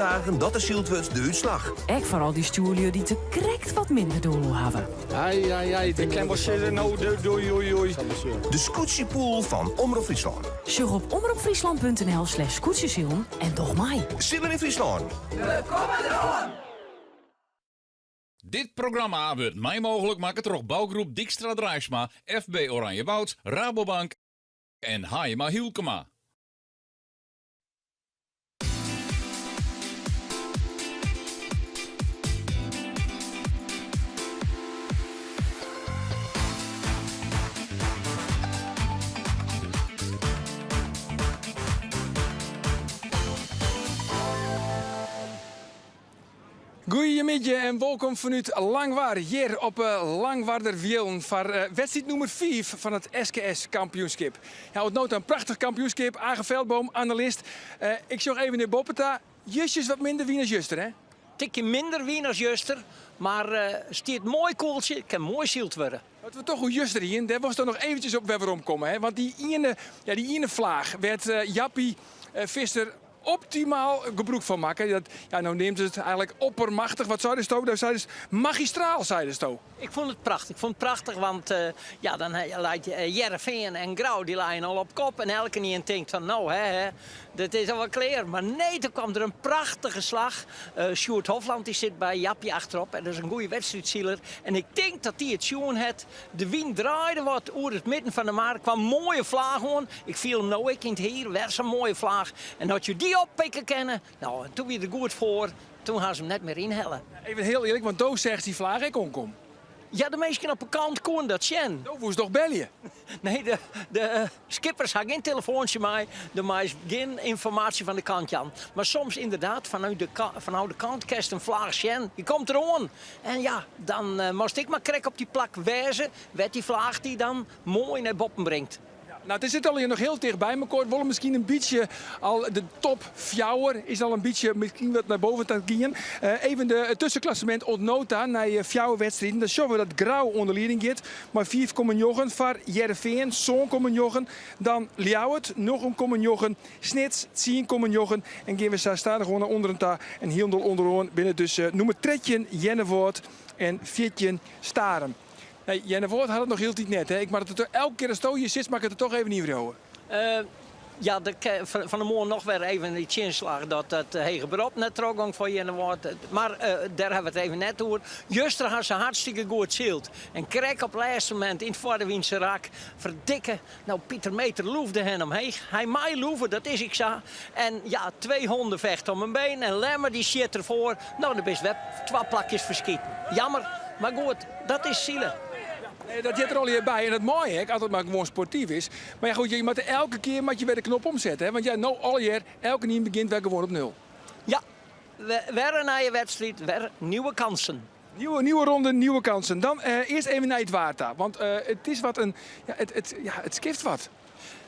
dagen dat de Schildwurst de uitslag. Ik vooral die stoelje die te krekt wat minder doel hebben. Ai, de klem was nou, doei. De scootiepool van Omroep Friesland. Surf op omroepfriesland.nl/scootjesiel en toch mij. Zielen in Friesland. Dit programma wordt mij mogelijk maken door bouwgroep Dijkstra Drijfsma, FB Oranje Woud, Rabobank en Haima Hielkema. Goedemiddag en welkom vanuit Langwaar. Hier op Langwaarder Wielen voor wedstrijd nummer 5 van het SKS kampioenschap. Ja, het nood een prachtig kampioenschap. Age Veldboom, analist. Ik zag even naar Boppeta. Justjes wat minder wien als Juster, hè? Tikje minder wien als Juster, maar stiert mooi koeltje, kan mooi zield worden. Wat we toch hoe Juster hier, daar was er nog eventjes op waar we omkomen, hè? Want die ene vlaag werd Jappie Visser optimaal gebruik van maken. Nou neemt het eigenlijk oppermachtig. Wat zei de sto? Dat zei magistraal, zei de sto. Ik vond het prachtig, want dan laat Jereveen en Grauw die lijn al op kop. En elke niet denkt van nou, dat is al wel klaar. Maar nee, toen kwam er een prachtige slag. Sjoerd Hofland die zit bij Jappie achterop. En dat is een goede wedstrijdzieler. En ik denk dat hij het schoon had. De wind draaide wat over het midden van de markt. kwam mooie vlaag gewoon. Ik viel hem nou ik in het hier. Weer zo'n mooie vlaag. En dat je die oppikken kennen. Nou, toen weer er goed voor. Toen gaan ze hem net meer inhellen. Even heel eerlijk, want Doos zegt die vlaag ik omkom. Ja, de meesten op een kant kon dat zien. Doos moest toch bellen? Nee, de skippers hadden geen telefoontje mee. Er was geen informatie van de kant, Jan. Maar soms inderdaad, vanuit de kant kerst een vlaag zien. Je komt er aan. En ja, dan moest ik maar krek op die plak wijzen. Werd die vlaag die dan mooi naar boven brengt. Nou, het zit al hier nog heel dichtbij elkaar. Willen misschien een beetje al de top fjouwer is al een beetje misschien wat naar boven te gaan. Even het tussenklassement ontnota naar fjouwerwedstrijden. Dan zien we dat Grauw onder leiding gaat. Maar 4,9 voor Jereveen, zo'n 9. Dan Ljouwert, nog een 9. Snits, 10,9. En gaan we staan gewoon naar onderen daar. En heel onderaan binnen dus nummer 3 Jennevoort en 4 Staren. Hey, Jennevoort had het nog heel tijd net. Hè? Ik mag het er elke keer een stootje zit, mag ik het er toch even niet verhouden. Ja, van de morgen nog weer even die chinslag dat het hege beroep net teruggang voor Jennevoort. Maar daar hebben we het even net over. Juster had ze hartstikke goed zield. En krek op het laatste moment in het voordewiense raak. Verdikken. Nou, Pieter Meter loefde hen omheen. Hij mij loeven, dat is ik zo. En ja, 2 honden vechten om een been. En Lemmer die shit ervoor. Nou, dan is web 2 plakjes verschieten. Jammer, maar goed, dat is zielen. Dat zit er al hierbij. En het mooie, hè, altijd maar gewoon sportief is. Maar ja, goed, je moet elke keer weer de knop omzetten. Hè? Want ja, nou al jaar, elke nieuw begint weer gewoon op 0. Ja, weer een nieuwe wedstrijd, weer nieuwe kansen. Nieuwe ronde, nieuwe kansen. Dan eerst even naar het water. Want het is wat een... Ja, het skift wat.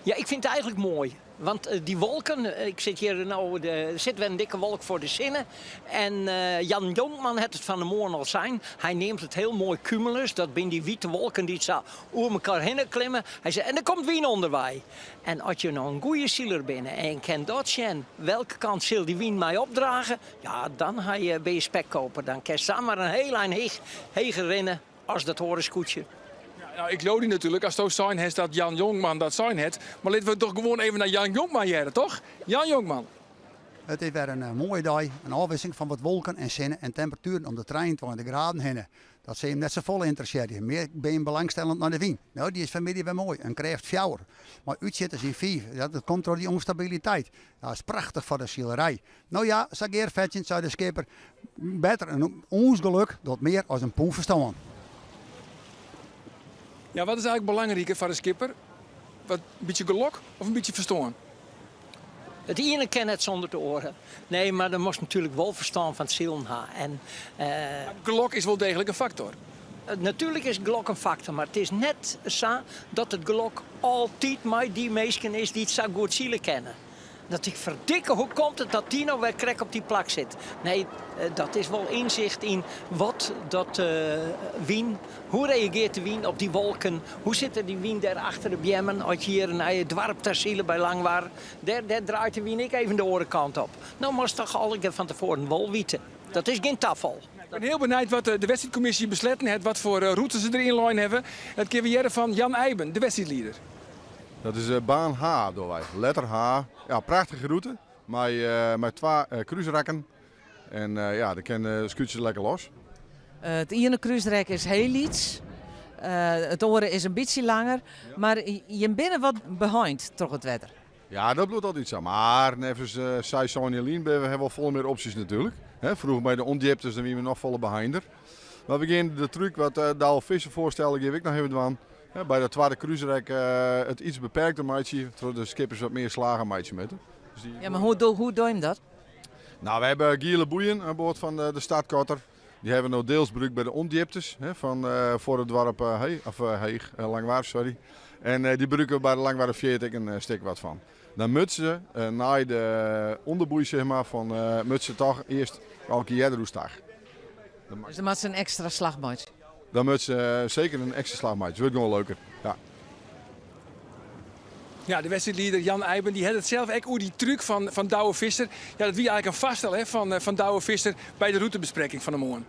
Ja, ik vind het eigenlijk mooi. Want die wolken, ik zit hier nou, er zit weer een dikke wolk voor de zinnen. En Jan Jonkman had het van de morgen al zijn. Hij neemt het heel mooi cumulus. Dat zijn die witte wolken die zo over elkaar heen klimmen. Hij zei, en er komt wien onder wij. En als je nou een goede zieler binnen en je kent dat zien, welke kant zal die wien mij opdragen? Ja, dan ben je spekkoper. Dan kan je samen een heel eind heen rennen als dat horenscootje. Nou, ik geloof niet natuurlijk als het zijn heeft dat Jan Jonkman dat zijn heeft. Maar laten we toch gewoon even naar Jan Jonkman jaren, toch? Jan Jonkman. Het is weer een mooie dag. Een afwisseling van wat wolken en zinnen en temperaturen om de 23 graden heen. Dat ze hem net zo vol interesseert. Meer ben je belangstellend naar de wien. Nou, die is vanmiddag weer mooi. Een krijgt fjouwer. Maar uitzitten is in 5. Dat komt door die onstabiliteit. Dat is prachtig voor de zielerij. Nou ja, Sageer Vetjens, zei de skipper. Beter een ons geluk dat meer als een poen verstaan. Ja, wat is eigenlijk belangrijker voor de skipper? Een beetje gelok of een beetje verstaan? Het ene ken het zonder te oren. Nee, maar er moest natuurlijk wel verstaan van het zielen hebben. Gelok is wel degelijk een factor. Natuurlijk is gelok een factor, maar het is net zo dat het gelok altijd maar die mensen is die het zo goed zielen kennen. dat ik verdikke, hoe komt het dat die nou weer krek op die plak zit? Nee, dat is wel inzicht in wat dat wien, hoe reageert de wien op die wolken? Hoe zitten die wien daar achter de bjemmen? Als je hier naar je dwarp ter ziele bij Langwaar, daar draait de wien ik even de orenkant op. Nou moest toch al ik van tevoren wel weten. Dat is geen tafel. Ik ben heel benieuwd wat de wedstrijdcommissie besletten heeft, wat voor routes ze erin lijn hebben. Het keer weer van Jan Eiben, de wedstrijdleider. Dat is baan H, door wij. Letter H. Ja, prachtige route. Met 2 cruisrekken. En ja, daar kunnen scootjes lekker los. Het ene cruiserek is heel iets. Het andere is een beetje langer. Maar je bent wat behind, toch het wetter. Ja, dat bloedt altijd iets aan. Maar nevens Saison en Lien hebben we wel vol meer opties natuurlijk. Vroeger bij de ondieptes dan wie we nog volle behinder. Maar we gaan de truc wat Douwe Visser voorstellen, geef ik nog even aan. Ja, bij de tweede cruiserek het iets beperkter maatje, zodat de skippers wat meer slagen maatje met. Dus Ja, maar hoe doe je dat? Nou, we hebben Giele Boeien aan boord van de startkotter. Die hebben we nou deels gebruikt bij de ondieptes van voor het dorp Langwaar, sorry. En die gebruiken we bij de Langwaar 40 een stuk wat van. Dan mutsen ze na de onderboei zeg maar, van mutsen toch eerst elke keer de roestag. Dus dan maakt ze een extra slagmaatje. Dan mutsen ze zeker een extra slagmaatje. Dat wordt gewoon leuker. Ja. Ja, de wedstrijdleider Jan Eiben die had het zelf ook over die truc van Douwe Visser. Ja, dat wie eigenlijk een vaststel van Douwe Visser bij de routebespreking van de morgen.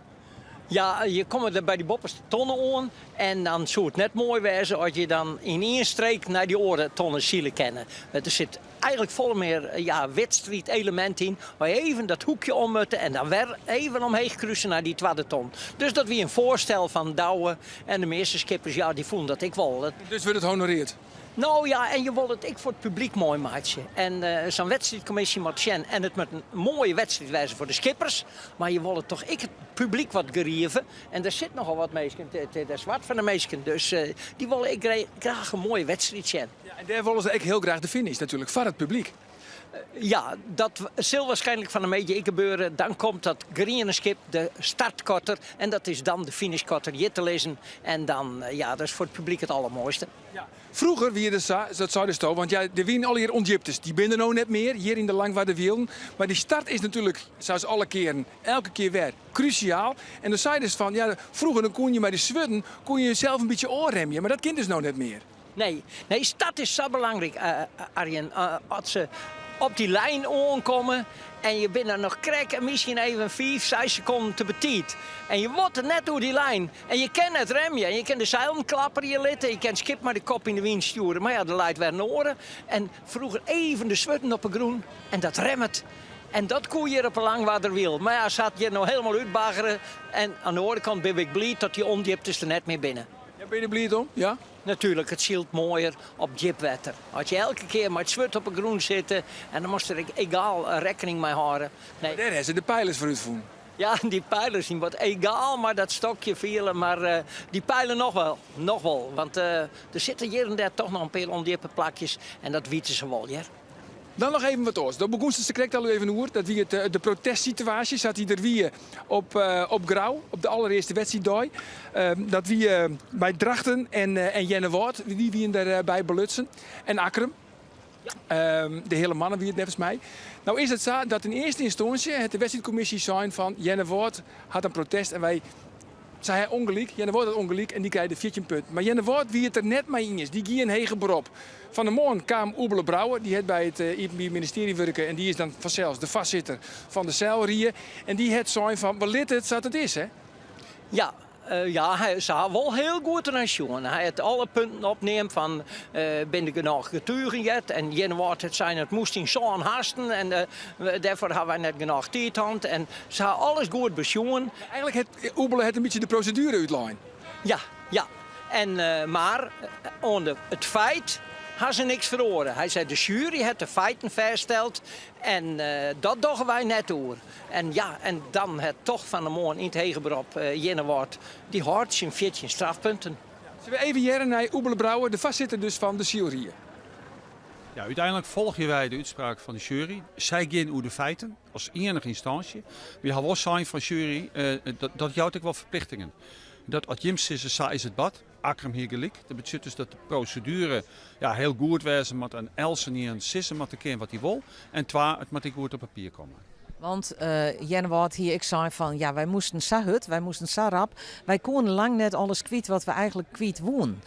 Ja, je komt er bij die boppers de tonnen aan en dan zou het net mooi wezen als je dan in één streek naar die oren tonnen zielen kennen. Er zit eigenlijk vol meer wedstrijdelement in, waar je even dat hoekje ommutten en dan weer even omheen kruisen naar die tweede ton. Dus dat wie een voorstel van Douwe en de meeste skippers, ja, die voelen dat ik wel. Dus wordt het honoreerd? Nou ja, en je wilt het ik voor het publiek mooi maatje. En zo'n wedstrijdcommissie moet zijn en het met een mooie wedstrijd wijzen voor de skippers. Maar je wilt het toch ik het publiek wat gerieven. En er zit nogal wat meisken, dat is wat van de meisken. Dus die willen ik graag een mooie wedstrijd zijn. Ja, en daar willen ze ook heel graag de finish natuurlijk, van het publiek. Ja, dat zal waarschijnlijk van een beetje gebeuren. Dan komt dat green skip, de startkotter. En dat is dan de finishkotter, hier te lezen. En dan, ja, dat is voor het publiek het allermooiste. Ja. Vroeger wie dat zou dus toch, want ja, de wien al hier onjiptes, die binnen nou net meer, hier in de Langwaarde Wielen. Maar die start is natuurlijk, zoals alle keren, elke keer weer cruciaal. En dan zei dus van, ja, vroeger dan kon je bij de zwudden, kon je zelf een beetje oorremmen, maar dat kind dus nou net meer. Nee, start is zo belangrijk, Arjen. Als ze op die lijn aankomen en je bent er nog krekken, misschien even 5, 6 seconden te betiet. En je wordt er net door die lijn. En je kan het remmen. En je kan de zeilen klapperen je litten. Je kan skip maar de kop in de wind sturen. Maar ja, de leidt weer naar oren. En vroeger even de zwoeten op een groen. En dat remt. En dat kon je op een Langwaarderwiel. Maar ja, zat je nou helemaal uitbaggeren. En aan de andere kant ben ik blij dat die ondiept er net meer binnen. Ja, ben je er blij om? Ja? Natuurlijk, het scheelt mooier op jipwetter. Als je elke keer met zwart op een groen zitten en dan moest er egaal rekening mee houden. Nee. Daar hebben ze de pijlers voor uitvoeren. Ja, die pijlers zien wat egaal, maar dat stokje vielen. Maar die pijlen nog wel. Want er zitten hier en daar toch nog een paar ondiepe plakjes en dat weten ze wel, ja. Dan nog even wat oors. Dat begon ze correct al even hoor. Dat wie de protestsituatie zat hij er weer op Grauw, op de allereerste wedstrijddag. Dat wie bij Drachten en Jennewoord, wie wie daarbij belutsen. En Akkerum. De hele mannen wie het nevens mij. Nou is het zo dat in eerste instantie het de wedstrijdcommissie zei van Jennewoord had een protest en wij zei hij ongelijk. Jennewoord had ongelijk en die krijgt de 14 punt. Maar Jennewoord wie het er net mee in is, die ging een hege beroep. Van de morgen kwam Oebele Brouwer, die het bij het ministerie werken en die is dan vanzelfs de vastzitter van de zeilrieën. En die het zei van, wat lit het dat het is hè? Ja. Hij zou wel heel goed aan jongen. Hij had alle punten opnemen van ben ik genoeg getuigen jet. En Jennewoord het zijn het moest in zo'n hasten. En daarvoor hebben wij net genoeg tijd gehad. En ze had alles goed besjongen. Eigenlijk het Oebele het een beetje de procedure uitlijn. Ja. En, maar onder het feit had ze niks verloren. Hij zei de jury had de feiten vastgesteld. En dat dachten wij net door. En ja, en dan het toch van de morgen in het hegenberoep Jennewoord. Die houdt zijn 14 strafpunten. Zullen we even jaren naar Oebele Brouwer, de vastzitter dus van de jury. Ja, uiteindelijk volgen wij de uitspraak van de jury. Zij gaan over de feiten als enige instantie. We hebben wel zijn van jury dat jouwt ook wel verplichtingen. Dat als Jims is het bad. Akram hier gelijk. Dat betekent dus dat de procedure heel goed was, maar een Elsen niet een sissen met de keer wat hij wil. En twee, het moet goed op papier komen. Want Jenne wat hier, ik zei van ja, wij moesten Sahut, wij moesten Sarap. Wij konden lang net alles kwijt wat we eigenlijk kwijt wonen.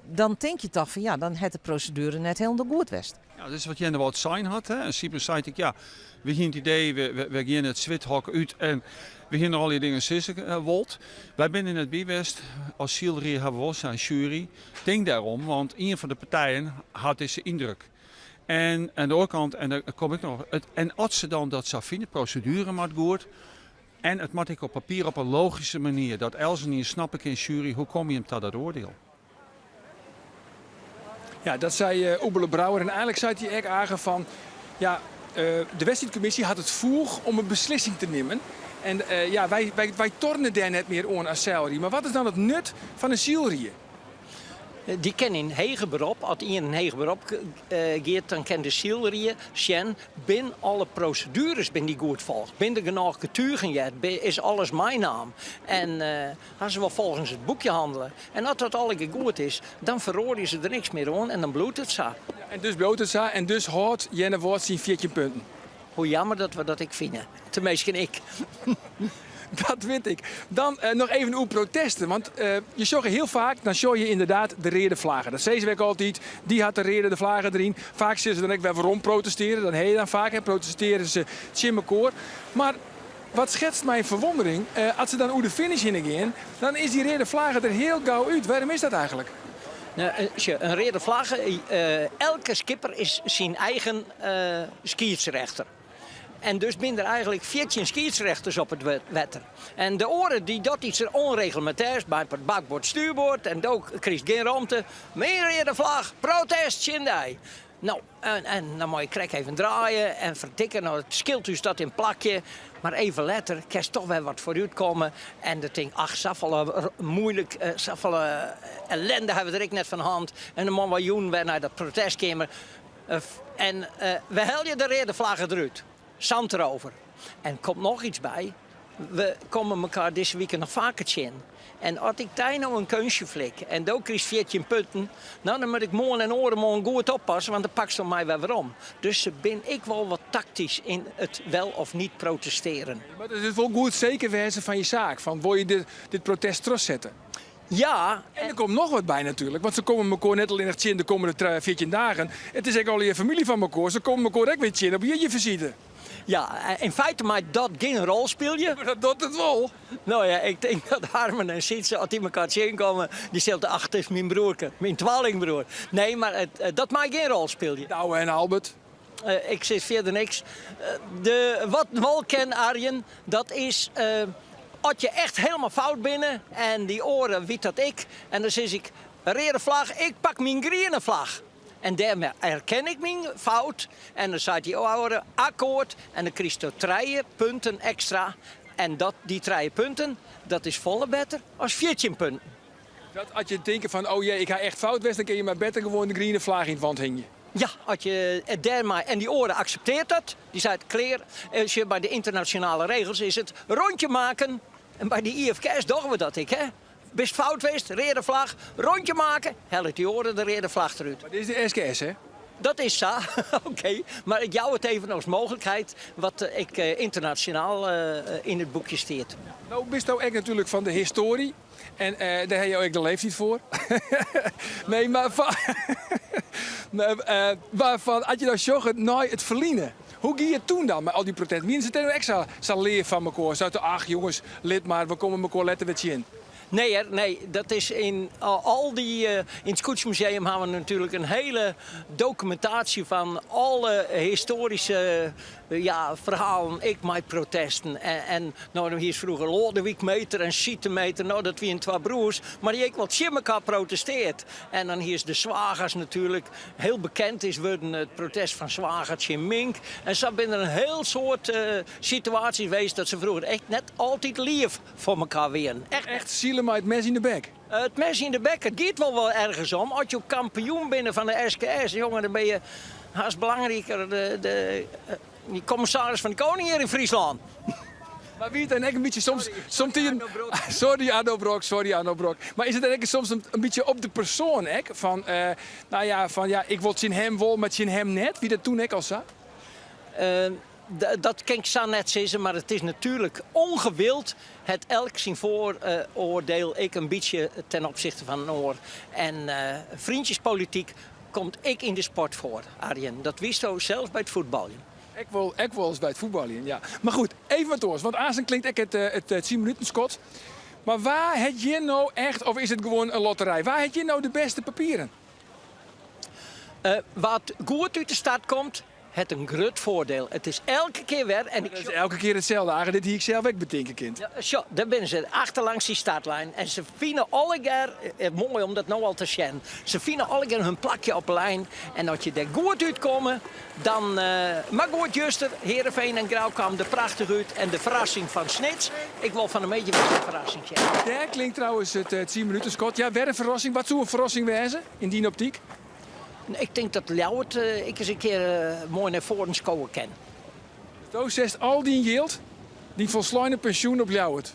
Dan denk je toch van ja, dan had de procedure net helemaal goed west. Ja, dat is wat Jenne wat zijn had. Hè. In principe zei ik ja, we gaan het idee, we gaan het zwithok uit en we gaan er al die dingen sissen wolt. Wij zijn in het bijwest als Zielrie hebben we zijn jury. Denk daarom, want een van de partijen had deze indruk. En aan de andere kant, en daar kom ik nog, en als ze dan dat zou vinden, procedure moet goed. En het moet ik op papier op een logische manier. Dat Elsen niet snap ik in jury, hoe kom je hem tot dat oordeel? Ja, dat zei Oebele Brouwer. En eigenlijk zei hij ook aan van... Ja, de wedstrijdcommissie had het voeg om een beslissing te nemen. En wij tornen daar net meer aan als Seilrie. Maar wat is dan het nut van een Zielrie? Die kennen in hege beroep. Als iemand in hege beroep gaat, dan kan de Zielrie zien binnen alle procedures die goed volgt. Binnen genoeg getuigen is alles mijn naam. En als ze wel volgens het boekje handelen. En als dat allemaal goed is, dan veroordelen ze er niks meer aan en dan bloedt het zo. En dus bloot het zo en dus houdt Jenne Woord zijn 14 punten. Hoe jammer dat we dat ik vinden. Tenminste ik. Dat weet ik. Dan nog even uw protesten. Want je zag heel vaak, dan show je inderdaad de reden vlaggen. Dat zei ze ook altijd. Die had de reden de vlaggen erin. Vaak zeggen ze dan ook weer waarom protesteren. Dan heet je dan vaak protesteren ze Chimmekoor. Maar wat schetst mijn verwondering. Als ze dan hoe de finish in gaan, dan is die reden vlaggen er heel gauw uit. Waarom is dat eigenlijk? Nou, een reden vlaggen. Elke skipper is zijn eigen scheidsrechter. En dus zijn er eigenlijk 14 scheidsrechters op het wetter. En de oren die dat iets onregelmatig bij het bakboord stuurboord. En ook krijgt geen ruimte. Meer reden vlag, protest, Chindai. Nou, en dan moet je krek even draaien en verdikken. Nou, het scheelt u dat in plakje. Maar even later kan je toch wel wat vooruit komen. En dan denk ik, ach, zoveel moeilijk, zoveel ellende hebben we er ook net van hand. En dan moeten we joen weer naar dat protestkamer. En we helden de redenvlaggen eruit. Zand erover. En er komt nog iets bij. We komen elkaar deze week nog vaker zien. En als ik daar nou een kunstje flik en ook krijg 14 punten, nou, dan moet ik morgen en oren goed oppassen, want dan pak ze mij weer om. Dus ben ik wel wat tactisch in het wel of niet protesteren. Maar het is wel goed zeker wezen van je zaak. Van wil je dit protest terugzetten? Ja. En er komt nog wat bij natuurlijk. Want ze komen elkaar net al in het zin de komende 14 dagen. Het is ook al je familie van elkaar. Ze komen elkaar ook weer zin op je visite. Ja, in feite maakt dat geen rol spelen. Maar dat doet het wel. Nou ja, ik denk dat Harmen en Sietse, als die elkaar zien komen, die zegt, ach, het is mijn broerke, mijn tweelingbroer. Nee, maar dat maakt geen rol spelen. Douwe en Albert. Ik zeg verder niks. Wat wel ken, Arjen, dat is... als je echt helemaal fout binnen en die oren weet dat ik. En dan zeg ik, rode vlag, ik pak mijn groene vlag. En daarmee herken ik mijn fout. En dan zei die oude akkoord. En dan krijg je 3 punten extra. En die 3 punten, dat is volle beter als 14 punten. Dat als je denkt van, oh jee, ik ga echt fout wezen, dan kun je maar beter gewoon de groene vlag in het wand hingen. Ja, als je daarmee, en die oren accepteert dat. Die zei het clear. Als je bij de internationale regels is het rondje maken. En bij de IFK's doen we dat, hè. Best fout geweest, rode vlag, rondje maken. Helpt die oren de rode vlag eruit. Maar dit is de SKS, hè? Dat is zo, oké. Maar ik jou het even als mogelijkheid wat ik internationaal in het boekje steert. Nou, bist nou ook natuurlijk van de historie. En daar heb je ook de leeftijd voor. Nee, maar van, als je nou zorgt naar het verliezen. Hoe ging je toen dan met al die protesten? Mensen zijn extra leer van elkaar. Zouden ach jongens, lid maar, we komen elkaar letten wat in. Nee, dat is in al die... in het Scootmuseum hebben we natuurlijk een hele documentatie van alle historische verhalen. Ik maak protesten. En nou, hier is vroeger Lodewijkmeter en Sietemeter. Nou, dat waren 2 broers. Maar die ik wat elkaar protesteert. En dan hier is de Zwagers natuurlijk. Heel bekend is worden het protest van Zwagers in Mink. En zo zijn er een heel soort situaties geweest dat ze vroeger echt net altijd lief voor elkaar waren. Echt zielen maar het mes in de bek. Het mes in de bek, het gaat wel ergens om. Als je kampioen bent van de SKS, jongen, dan ben je haast belangrijker die commissaris van de koning hier in Friesland. Maar wie het dan een beetje soms... Sorry Arno Brok. Maar is het eigenlijk soms een beetje op de persoon, hè? Van ik wil zien hem wel, maar zien hem net? Wie dat toen al zag? Dat kan ik zo net zeggen, maar het is natuurlijk ongewild het elk zijn vooroordeel ik een beetje ten opzichte van een oor. En vriendjespolitiek komt ik in de sport voor, Arjen. Dat wist zo zelfs bij het voetballen. Ik wil eens bij het voetballen, ja. Maar goed, even wat oors, want aanstaan klinkt ik het 10 minuten Scott. Maar waar heb je nou echt, of is het gewoon een lotterij? Waar heb je nou de beste papieren? Wat goed uit de stad komt, het een groot voordeel. Het is elke keer weer. En Het is elke keer hetzelfde, Agen. Dit hier ik zelf ook bedenken, kind. Ja, zo, daar ben ze achterlangs die startlijn. En ze vinden alle keer, mooi om dat nou al te zien. Ze vinden alle keer hun plakje op de lijn. En als je er goed uitkomt, dan maar goed juster. Heerenveen en Grauw kwam er prachtig uit. En de verrassing van Snits. Ik wil van een beetje een verrassing. Daar klinkt trouwens het 10 minuten, Scott. Ja, weer een verrassing. Wat zou een verrassing wezen in die optiek? Ik denk dat Ljouwert ik eens een keer mooi naar voren scoren kan. Zo zegt al die yield, die volsluine pensioen op Ljouwert.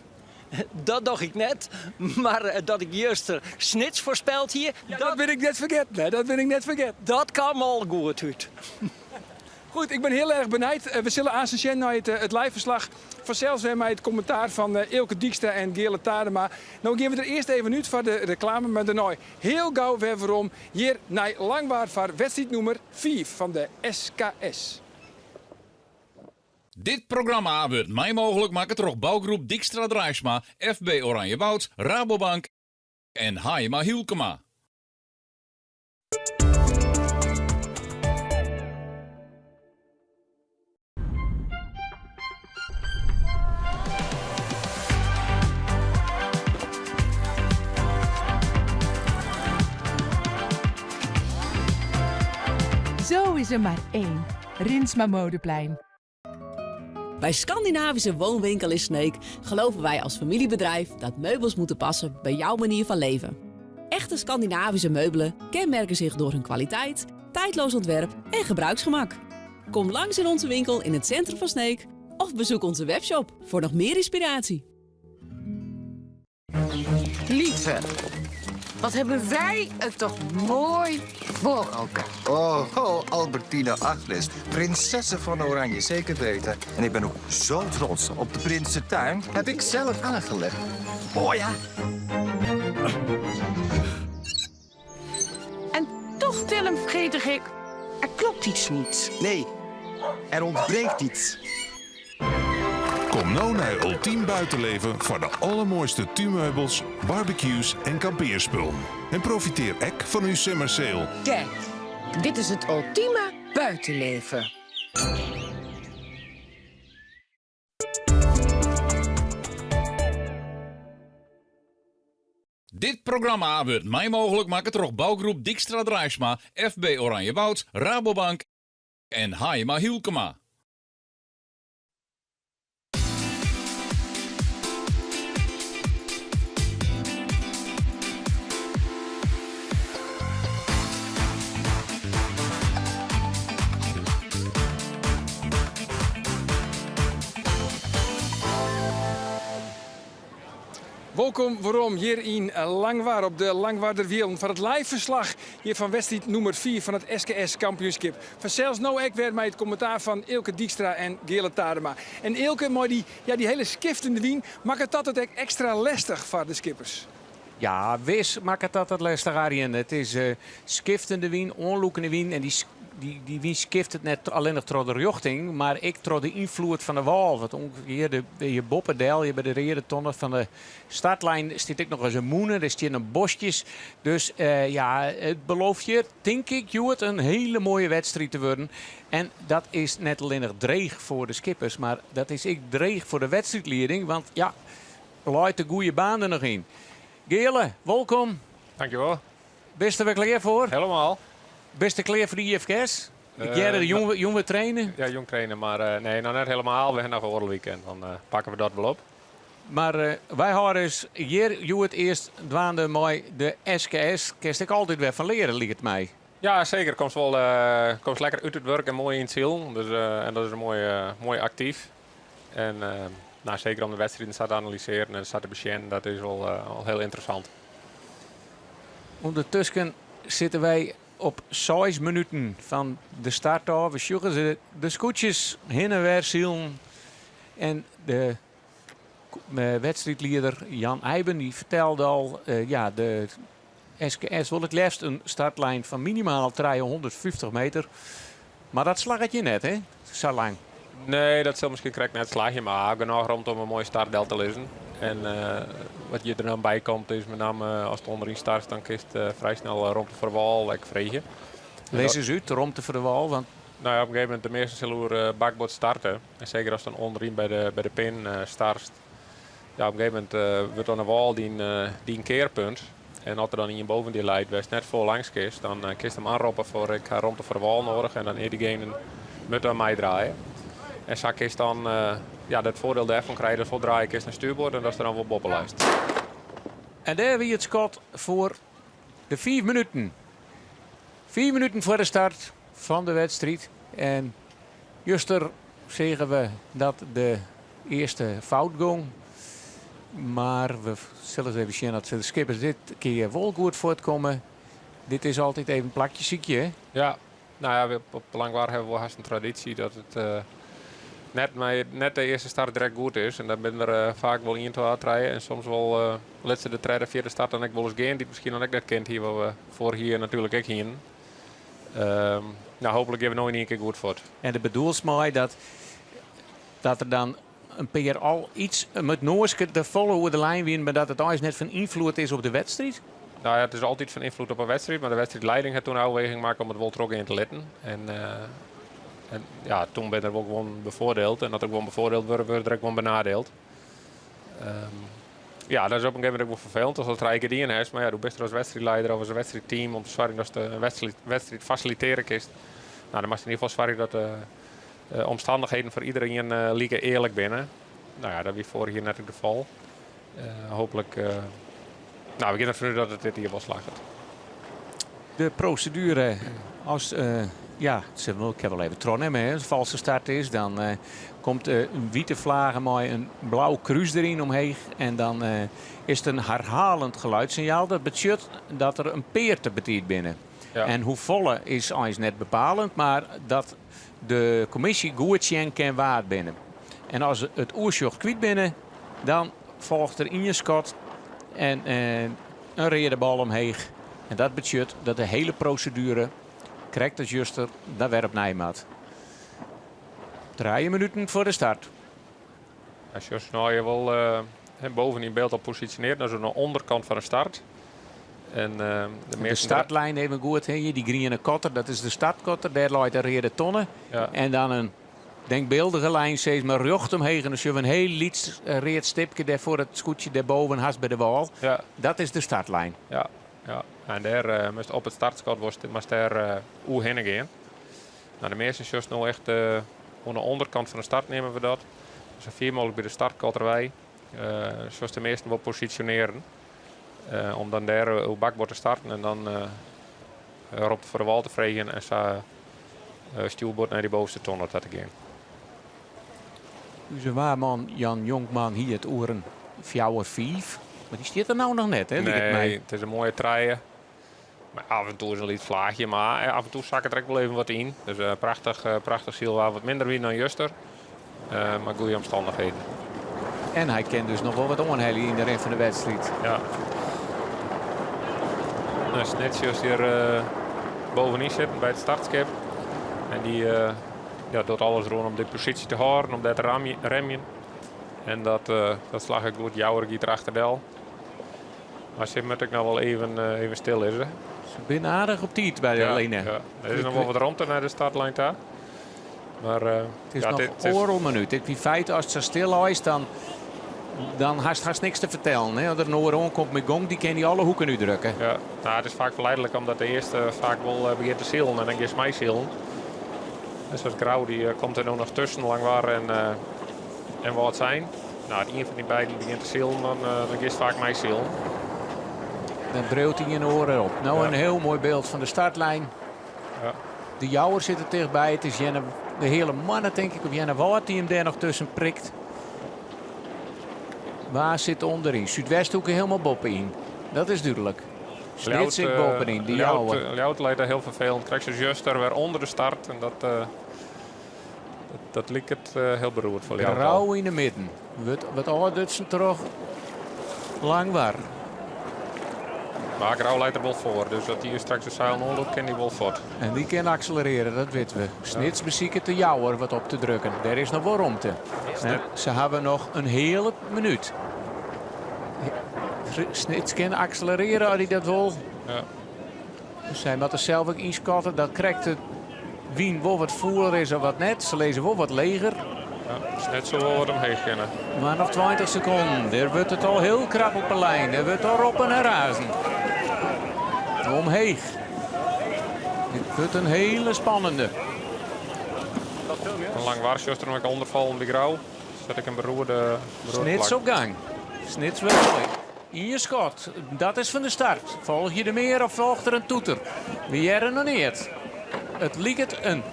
Dat dacht ik net, maar dat ik juist Snits voorspeld hier... Ja, dat ben ik net vergeten. Dat kwam al goed uit. Goed, ik ben heel erg benieuwd. We zullen aanstaan naar het liveverslag. Vanzelfs weer met het commentaar van Eelke Dijkstra en Geerle Tadema. Nou geven we er eerst even uit voor de reclame, maar daarna heel gauw weer waarom. Hier naar Langwaard voor wedstrijd nummer 4 van de SKS. Dit programma wordt mij mogelijk maken door bouwgroep Dijkstra Drijfsma, FB Oranjewoud, Rabobank en Haima Hielkema. Zo is er maar één. Rinsma Modeplein. Bij Scandinavische Woonwinkel in Sneek geloven wij als familiebedrijf dat meubels moeten passen bij jouw manier van leven. Echte Scandinavische meubelen kenmerken zich door hun kwaliteit, tijdloos ontwerp en gebruiksgemak. Kom langs in onze winkel in het centrum van Sneek of bezoek onze webshop voor nog meer inspiratie. Lieve, wat hebben wij het toch mooi voor elkaar. Oh, Albertina Agnes, prinsessen van Oranje, zeker weten. En ik ben ook zo trots op de Prinsentuin. Heb ik zelf aangelegd. Oh ja. En toch, Willem, vergeet ik, er klopt iets niet. Nee, er ontbreekt iets. Kom nou naar Ultiem Buitenleven voor de allermooiste tuinmeubels, barbecues en kampeerspullen. En profiteer ook van uw summer sale. Kijk, dit is het ultieme buitenleven. Dit programma wordt mij mogelijk maken door bouwgroep Dijkstra Drijfsma, FB Oranjewoud, Rabobank en Haima Hielkema. Welkom waarom hier in Langwaard op de Langwaarderwiel van het liveverslag hier van wedstrijd nummer 4 van het SKS kampioenschap. Vanzelfs nou ook weer met het commentaar van Eelke Dijkstra en Geerle Tadema. En Eelke, maar die hele skiftende wien, maakt het ook extra lastig voor de skippers. Ja, wis maakt het altijd lastig, Arjen. Het is skiftende wien, onloekende wien en die wie skift het net alleen nog door de richting, maar ik door de invloed van de wal. Want ongeveer je boppendel, je bij de rerentonnen van de startlijn zit ik nog eens een moenen, er staan een bosjes. Dus het belooft je, denk ik, Joert, een hele mooie wedstrijd te worden. En dat is net alleen nog dreig voor de skippers, maar dat is ik dreig voor de wedstrijdleiding, want ja, luidt de goede baan er nog in. Geerle, welkom. Dankjewel. Best er weer klaar voor? Helemaal. Beste klaar voor de IFK's? De jonge trainen? Ja, jong trainen, maar nee, nou net helemaal. We hebben nog een oorlogweekend, dan pakken we dat wel op. Maar wij houden dus hier het eerst dwaande mooi de SKS. Kerst ik altijd weer van leren, lijkt het mij. Ja, zeker. Komt lekker uit het werk en mooi in het ziel. Dus, en dat is een mooi actief. En nou, zeker om de wedstrijden te analyseren en te beschermen, dat is wel heel interessant. Ondertussen zitten wij op 6 minuten van de start af. We sjoegen de scootjes heen en weer zielen. En de wedstrijdleider Jan Eiben die vertelde al, de SKS wil het liefst een startlijn van minimaal 350 meter. Maar dat slag het je net, hè? Zo lang. Nee, dat zal misschien correct net slagen, maar genoeg rond om een mooie startdel te lezen. En wat je er dan bij komt is met name als het onderin start, dan kiest vrij snel rond de verwal lekker vregen. Lees eens uit, rond de verwal, want... Nou ja, op een gegeven moment de meeste zullen bakbord starten. En zeker als het dan onderin bij de pin start. Ja, op een gegeven moment wordt dan een wal die een keerpunt. En als er dan in boven die leidt, wees net voor langs kist, dan kist hem aanroepen voor ik ga rond de verwal nodig. En dan eer diegene moet aan mij draaien. En zo is dan het voordeel daarvan krijgen, dat voor draaien kist naar stuurboord en dat is er dan wel bobbenlijst. En daar weer het schot voor de 4 minuten. 4 minuten voor de start van de wedstrijd. En juster zeggen we dat de eerste fout ging. Maar we zullen even zien dat de skippers dit keer wel goed voortkomen. Dit is altijd even een plakje ziekje, hè? Ja, nou ja, op Langwaar hebben we wel haast een traditie dat het net de eerste start direct goed is. En dan ben er vaak wel 1, 2 rijden. En soms wel laatste de tweede, vierde start dan ik wel eens geen die misschien nog ik dat kent hier, waar we voor hier natuurlijk ook hier. Nou, hopelijk hebben we nog een keer goed voor. En de bedoels mij dat er dan een keer al iets met Noorske de volle over de lijn winnen, maar dat het alles net van invloed is op de wedstrijd? Nou ja, het is altijd van invloed op een wedstrijd, maar de wedstrijdleiding heeft toen een overweging gemaakt om het wel terug in te letten. En ja, toen ben er ook gewoon bevoordeeld. En dat er gewoon bevoordeeld wordt, wordt er ook gewoon benadeeld. Ja, dat is op een gegeven moment ook wel vervelend als dat rijke die in is. Maar ja, doe best er als wedstrijdleider of als een wedstrijdteam om te zorgen dat de wedstrijd faciliteren kist. Nou, dan mag je in ieder geval zorgen dat de omstandigheden voor iedereen liggen eerlijk binnen. Nou ja, dat was vorig jaar net het geval. Hopelijk, nou, we gaan ervan uit dat het dit hier wel slaagt. De procedure, als, ja, ik heb wel even tronnen, maar als het valse start is, dan komt een witte vlaggen met een blauw kruis erin omheen. En dan is het een herhalend geluidssignaal. Dat betekent dat er een peer te betiert binnen. Ja. En hoe volle is eigenlijk net bepalend, maar dat de commissie goed kan waard binnen. En als het oersjocht kwijt binnen, dan volgt er in je schot en een rede bal omheen. En dat betekent dat de hele procedure krijgt het juster dat werp Nijmaat. 3 minuten voor de start. Als je nou je wel boven in beeld al positioneert, naar zo'n onderkant van de start. En, de startlijn even goed. He. Die groene kotter, dat is de startkotter. Daar loopt de rede tonnen. Ja. En dan een denkbeeldige lijn, steeds maar rjocht omheen. Dus je hebt een heel liet reed stipje daar voor het scootje daarboven haast bij de wal. Ja. Dat is de startlijn. Ja, ja. En daar moest op het startschot moest daar hoe heen gaan. Nou, de meeste is nou echt aan de onderkant van de start nemen we dat. Dus zo veel mogelijk bij de startkotter wij. Zoals de meesten wel positioneren. Om dan daar uw bakbord te starten en dan erop voor de wal te vregen en zo stuurbord naar die bovenste tonnen te gaan. Onze waarman Jan Jonkman hier het oren Fjouwer 5. Maar die staat er nou nog net, hè? Nee, het is een mooie treien. Maar af en toe is een licht vlaagje, maar af en toe zak het er ook wel even wat in. Dus prachtig ziel, wat minder wie dan juster. Maar goede omstandigheden. En hij kent dus nog wel wat onheilig in de rest van de wedstrijd. Ja. Nou, Snetsjus hier bovenin zitten bij het startskip. En die doet alles rond om de positie te houden, om dat te remmen. En dat slag ik goed. Jouwer giet erachter del. Maar ze moet ik nou wel even stil is. Hè? Ze zijn aardig op tijd bij de Lene. Ja. Er is nog wel wat rond naar de startlijn daar. Maar, het is nog een oorlogminuut. In feite, als het zo stil is, dan haast niks te vertellen. Hè? Als er een oor komt met gong, die kan die alle hoeken nu drukken. Ja, nou, het is vaak verleidelijk omdat de eerste vaak wel begint te zielen en dan gaat mij zielen. En zoals Grauw, die komt er nog tussen Langwaar en wat zijn. Nou, het een van die beiden begint te zielen, dan gaat vaak mij zielen. Dan dreeuwt hij in de oren op. Nou, een heel mooi beeld van de startlijn. Ja. De Jouwer zit er dichtbij. Het is de hele mannen, denk ik, of Jenne Wout die hem daar nog tussen prikt. Waar zit onderin? Zuidwesthoeken helemaal bovenin. Dat is duidelijk. Snit zit bovenin, die jouwe. Ljout leidt er heel vervelend. Krijgt ze juist er weer onder de start. En dat liep het heel beroerd voor Ljout. Rauw in de midden. Wat ouderdutsen terug. Lang waar. Maar Grauw leidt er wel voor. Dus dat hij straks de zeil nodig kan die wel voort. En die kan accelereren, dat weten we. Snits bezieken te jouwer wat op te drukken. Daar is nog wel ruimte. Ze hebben nog een hele minuut. Snits kan accelereren als hij dat wil. Ja. Dus hij moet er zelf ook inschatten. Dat krijgt het wien wel wat voeler is of wat net. Ze lezen wel wat leger. Ja, is net zo wel wat omheen kunnen. Maar nog 20 seconden. Er wordt het al heel krap op de lijn. Er wordt al op en razen. Omheen. Dit wordt een hele spannende. Een lang waarschuwster nog onderval om de Grauw. Zet ik een beroerde Snits plak. op gang. Snits wel mooi. In je schot. Dat is van de start. Volg je er meer of volgt er een toeter? Wie er nog niet. Het lijkt een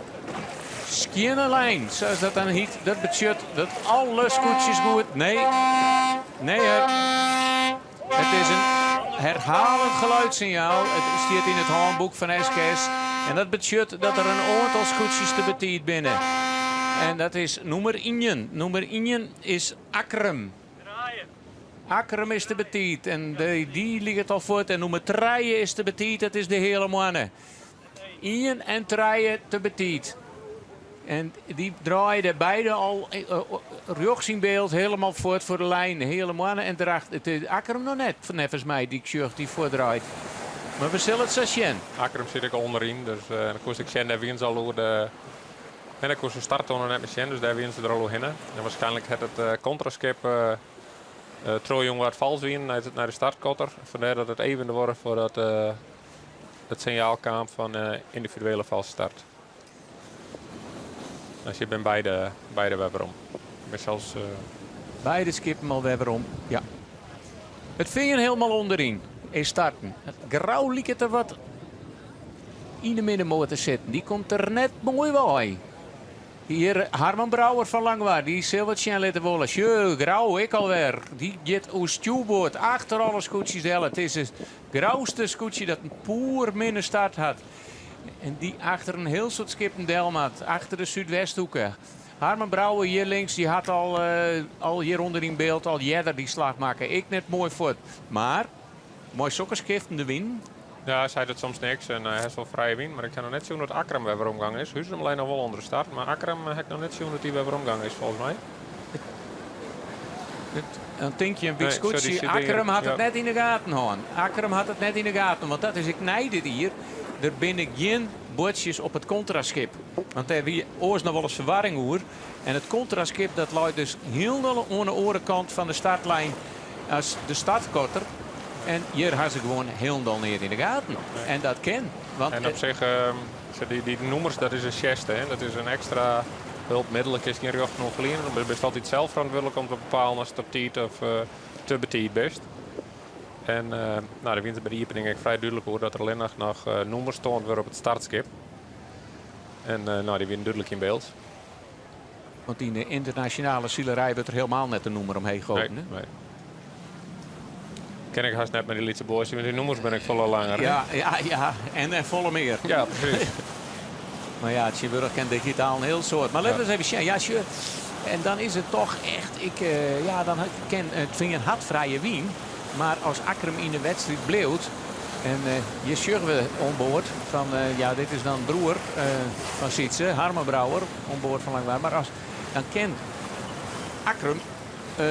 skiene lijn. Zoals dat dan heet. Dat betekent dat alle scootjes goed. Nee. Nee. Het is een herhalend geluidssignaal. Het staat in het handboek van SKS. En dat betekent dat er een aantal scootjes te betiet binnen. En dat is nummer 1. Nummer 1 is Akram. Akram is te betiet. En die ligt al voort. En nummer 3 is te betiet. Dat is de hele mannen. 1 en 3 te betiet. En die draaiden beide al rechts in beeld helemaal voort voor de lijn. Hele mannen en erachter. Het is Akram nog net, volgens mij, die shirt die voordraait. Maar we zullen het zo zien. Akram zit ik onderin. Dus dan kost ik zien, daar wien ze al over de... En dan kost ze starten net met zien, dus daar wien ze er al heen. En waarschijnlijk had het contraskip Trojong wat vals wien naar de startkotter. Vandaar dat het even wordt voordat het signaal kwam van individuele valse start. Als je bent beide weer om. Zelfs, Beide skippen al weer om. Ja. Het vingen helemaal onderin. Is starten. Het Grauw liet het er wat in de middenmotor zitten. Die komt er net mooi bij. Hier Harman Brouwer van Langwaard. Die is heel wat snel laten wollen. Jee, Grauw, ik alweer. Die gaat hoe stuurboord achter alle scootjes delen. Het is het grauwste scootje dat een poer minder start had. En die achter een heel soort skippen delmat. Achter de Zuidwesthoeken. Harman Brouwer hier links, die had al hier onder in beeld al jeder die slag maken. Ik net mooi voort. Maar, mooi sokkerskiftende win. ja, hij zei dat soms niks en hij is wel vrije win. Maar ik kan nog net zien dat Akram weer omgang is. Huis hem alleen nog wel onder de start. Maar Akram heb ik nog net zien dat hij weer omgang is volgens mij. Dan denk je een big scootje. Akram had het net in de gaten houden. Akram had het net in de gaten. Want dat is ik nijden hier. Er binnen geen bordjes op het contraskip. Want daar wie oors nog wel eens verwarring hoor. En het contraskip dat luidt dus heel aan de orenkant van de startlijn als de startkotter. En hier had ze gewoon helemaal neer in de gaten. En dat kan. Want en op zich, die nummers, dat is een cheste. Dat is een extra hulpmiddel. Ik is niet recht genoeg geleden. Dan ben je altijd zelf verantwoordelijk om te bepalen als het op tijd of te betiet best. En de winter bij de Ieper denk ik vrij duidelijk hoor dat er alleen nog nummers stond weer op het startskip. En die winnen duidelijk in beeld. Want in de internationale zielerij wordt er helemaal net een nummer omheen gehouden. Nee. Ken ik haast net met die Lietse boys. Met die nummers ben ik volle langer. Ja. En volle meer. Ja, precies. Maar ja, Tjeburg kent digitaal een heel soort. Maar laten we eens even zien. Ja, sure. En dan is het toch echt... dan ken het vingen had vrije wien. Maar als Akram in de wedstrijd bleef... En je zag we onboord van... dit is dan broer van Sietse. Harman Brouwer. Onboord van Langwaard. Maar dan kent Akram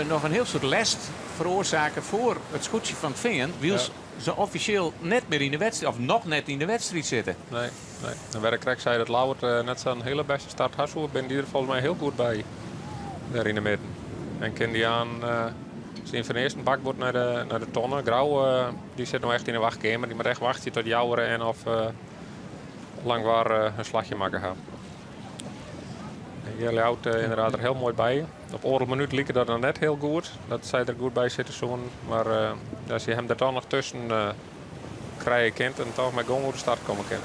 nog een heel soort lest veroorzaken voor het scootje van het vingen. Wil ze officieel net meer in de wedstrijd... Of nog net in de wedstrijd zitten. Nee. En Werk Krek zei dat Lauwert net zo'n hele beste start had. Ben die er volgens mij heel goed bij. Daar in de midden. En ken die aan... Zijn van eerst een bakbord naar de tonnen. Grauw die zit nog echt in de wachtkamer. Die moet echt wachten tot jouweren en of Langwaard een slagje maken gaan. Hier houdt inderdaad er heel mooi bij. Op oorlog minuut liep dat dan net heel goed. Dat zij er goed bij zitten zo'n. Maar als je hem er dan nog tussen krijgen kent en toch met gewoon de start komen kent.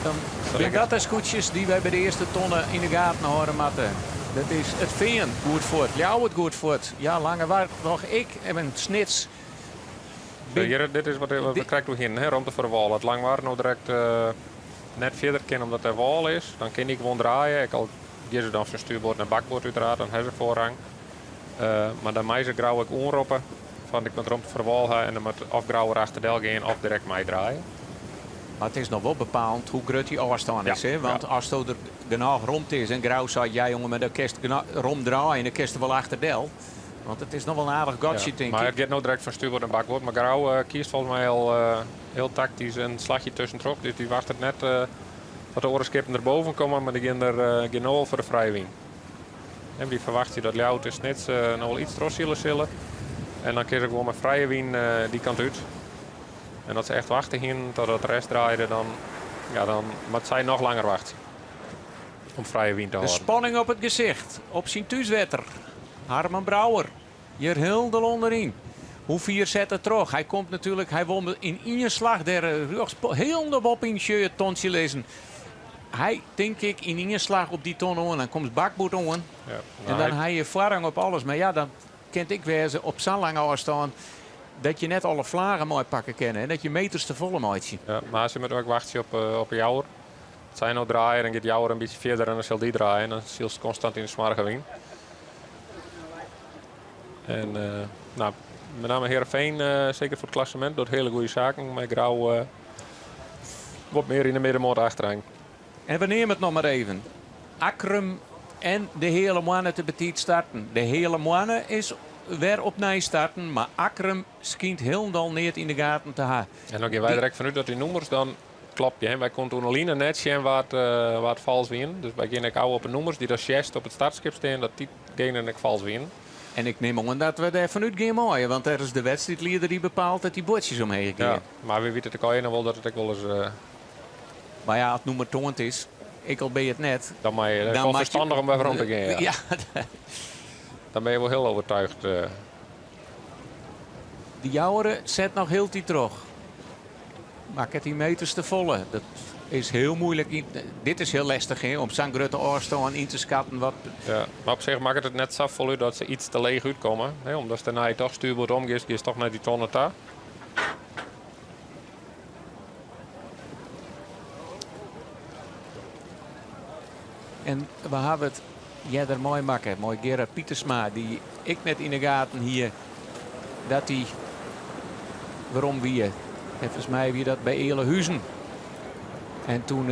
Dan zijn dat de scootjes die wij bij de eerste tonnen in de gaten horen matten. Dat is het veen goed voort. Ljouwert goed voort. Ja, langer waar nog ik en een snits. Hier, dit is wat we krijgen hier, hè, rond voor de wal. Het lang waar nou direct net verder kan omdat er wal is. Dan kan ik gewoon draaien. Ik al geef ze dan van stuurboord naar bakboord uiteraard. Dan hebben ze voorrang. Maar dan mij ze grauw ik onroppen. Van ik met rond voor de wal en dan met of grauwer achter del gaan of direct mij draaien. Maar het is nog wel bepaald hoe groot die afstand is. Hè? Want als het er genoeg rond is en grauw zei jij jongen, maar dan kun je ronddraaien en dan kun je wel achter del. Want het is nog wel een aardig gotje, denk ik. Maar het gaat nou direct van stuurboord en bakboord. Maar grauw kiest volgens mij al heel tactisch een slagje tussentrok. Dus die wacht het net dat de orenskippen erboven komen, maar die gaan er genoeg voor de vrije wien. En die verwacht je dat Ljout is net nog wel iets trossielen zullen. En dan kun je gewoon met vrije wien die kant uit. En dat ze echt wachten hier totdat de rest draaide, dan moet zij nog langer wachten. Om vrije wien te De houden. spanning op het gezicht. Op zijn thuiswetter. Harman Brouwer. Hier heel de onderin. Hoe 4 zetten terug. Hij komt natuurlijk, hij won in één slag. Heel de wop in je tonsje lezen. Hij, denk ik, in één slag op die ton aan. Dan komt bakboet aan. Ja, En dan hij je voorrang op alles. Maar ja, dan kent ik wezen op zo'n lange afstand. Dat je net alle vlagen mooi pakken kennen. En dat je meters te volle maakt. Ja, maar ze moeten ook wachten op Jouwer. Als zij nou draaien, dan gaat Jouwer een beetje verder en dan zal die draaien. En dan zal ze constant in de smarge wien. En nou, met name Heerenveen, zeker voor het klassement, doet hele goede zaken. Maar Grauw wordt meer in de middenmoot achteraan. En we nemen het nog maar even. Akrum en de hele Moanne te betiet starten. De hele Moanne is weer opnieuw starten, maar Akrum schijnt helemaal niet in de gaten te hebben. En dan gaan wij direct vanuit dat die nummers dan klopt. Ja. Wij konden toen alleen net zien waar het vals wien. Dus wij gaan ook op de nummers die dat juist op het startschip staan, dat die gaan ik vals wien. En ik neem aan dat we daar vanuit gaan mooien, want er is de wedstrijdleider die bepaalt dat die bordjes omheen gaan. Ja, maar wie weet het ook wel dat het ook wel eens... Maar ja, als het nummer toont is, ik al ben je het net. Dan ben je wel verstandig om even rond te gaan. Ja. Ja. Dan ben je wel heel overtuigd. Die Jouweren zet nog heel die terug. Maak het die meters te volle. Dat is heel moeilijk. Dit is heel lastig hè, om zo'n grote afstand in te schatten. Wat... Ja, maar op zich maakt het net zo vol dat ze iets te leeg uitkomen. Hè, omdat ze daarna toch stuurboord omgeeft, je is toch naar die tonnen daar. En we hebben het er mooi maken. Mooi Gerard Pietersma, die ik net in de gaten hier. Dat hij, waarom wie? En volgens mij wie dat bij Elehuizen. En toen,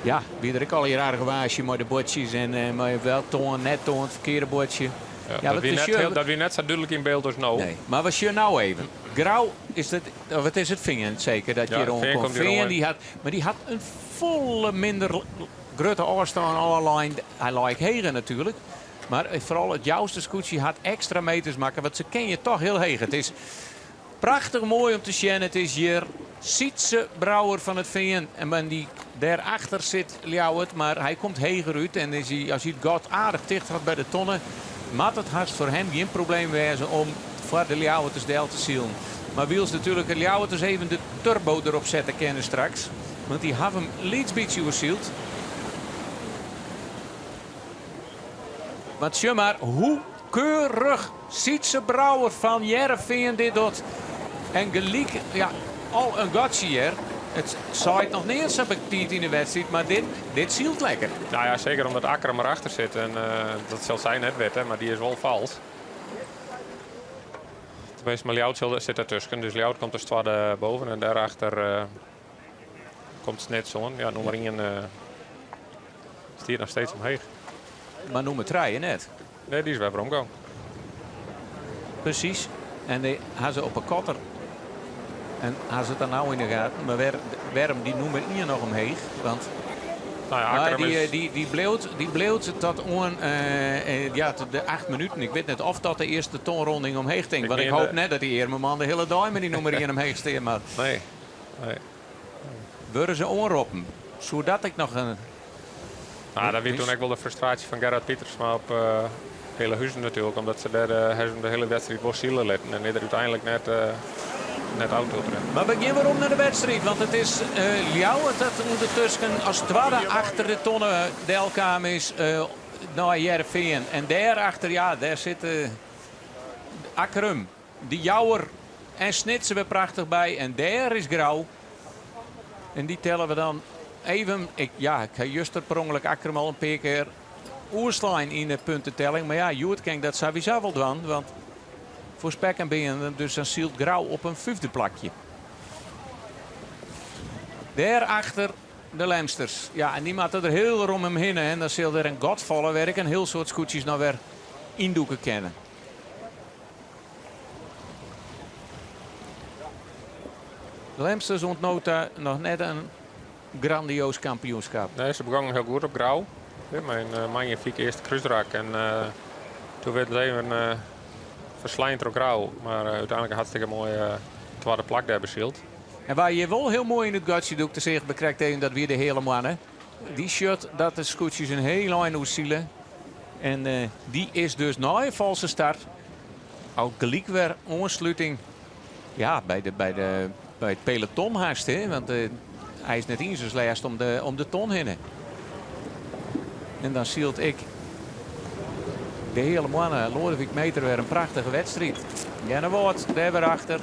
ja, wie er ik al hier aardig waasje met de bordjes en maar wel toon, net toon, het verkeerde bordje. Ja, dat wie net zo duidelijk in beeld als nou. Nee, maar was je nou even? Grauw is het, wat is het vinger zeker dat je erom komt. Maar die had een volle minder grote afstand allerlei. Hij lijkt hegen natuurlijk. Maar vooral het jouwste scootje had extra meters maken. Want ze ken je toch heel hegen. Het is prachtig mooi om te zien. Het is hier Sietse Brouwer van het VN. En die daarachter zit Ljouwert. Maar hij komt heger uit. En als hij het gaat aardig dicht gaat bij de tonnen. Mat het haast voor hem geen probleem wezen om voor de Ljouwerters deel te zielen. Maar wils natuurlijk de Ljouwerters even de turbo erop zetten kennen straks. Want die hebben hem liets beetje overzield. Want zie maar hoe keurig Sietse Brouwer van Heerenveen dit doet. En gelijk, ja, al een gotje hier. Het zaait nog niet eens heb ik in de wedstrijd, maar dit zielt lekker. Nou ja, zeker omdat Akram erachter zit. En dat zal zijn net weten, maar die is wel vals. Tenminste, maar Ljout zit ertussen. Dus Ljout komt dus twaalf boven en daarachter komt Snitson. Ja, nummer 1 stiert nog steeds omheen. Maar noem het rijden net. Nee, die is weer omgaan. Precies. En die gaan ze op een kotter. En als het dan nou in de gaten, maar waarom die noemen hier nog omheen? Want nou ja, die bleef tot aan ja, tot de 8 minuten. Ik weet niet of dat de eerste tonronding omheen ging. Want ik hoop net dat die Eermerman de hele dag met die nummer 1 omheen steekt. Maar nee. Worden ze onroppen? Zodat ik nog een... Nou, dat weer toen ook wel de frustratie van Gerard Pietersma op hele Huizen natuurlijk. Omdat ze daar de hele wedstrijd voor zielen letten. En er uiteindelijk net net auto terug. Maar we gaan weer om naar de wedstrijd. Want het is Ljouwert dat ondertussen als tweede achter de tonnen deelkamer is naar Heerenveen. En daarachter, ja, daar zit Akkerum. Die Jouwer en Snitsen we prachtig bij. En daar is Grauw. En die tellen we dan even. Ik ga juist per ongeluk Akkerum al een paar keer oerslaan in de puntentelling. Maar ja, Joert kan dat sowieso wel doen. Want voor Spek en Been, dus dan zielt Grauw op een 5e plakje. Daarachter de Lemsters. Ja, en die moeten er heel rom hem heen. En dan zal er een godvallen werk en heel soort scootjes nou weer indoeken kennen. De Lemsters ontnota nog net een grandioos kampioenschap. Nee, ze begonnen heel goed op Grauw. Mijn man fiek eerst kruisdrak en toen werd het even verslijnd door Grauw. Maar uiteindelijk een hartstikke mooie tweede plak daar bezield. En waar je wel heel mooi in het gutje doet te zeggen, bekrijgt tegen dat weer de hele mannen. Die shirt, dat de scootjes een heel lijn uitzielen. En die is dus na een valse start. Ook gelijk weer ontsluiting. Ja, bij het peloton haast. Hè? Want hij is net in zijn lijst om de ton heen. En dan zielt ik de hele mannen. Lodewijk Meter weer een prachtige wedstrijd. Janne Woord, daar weer achter.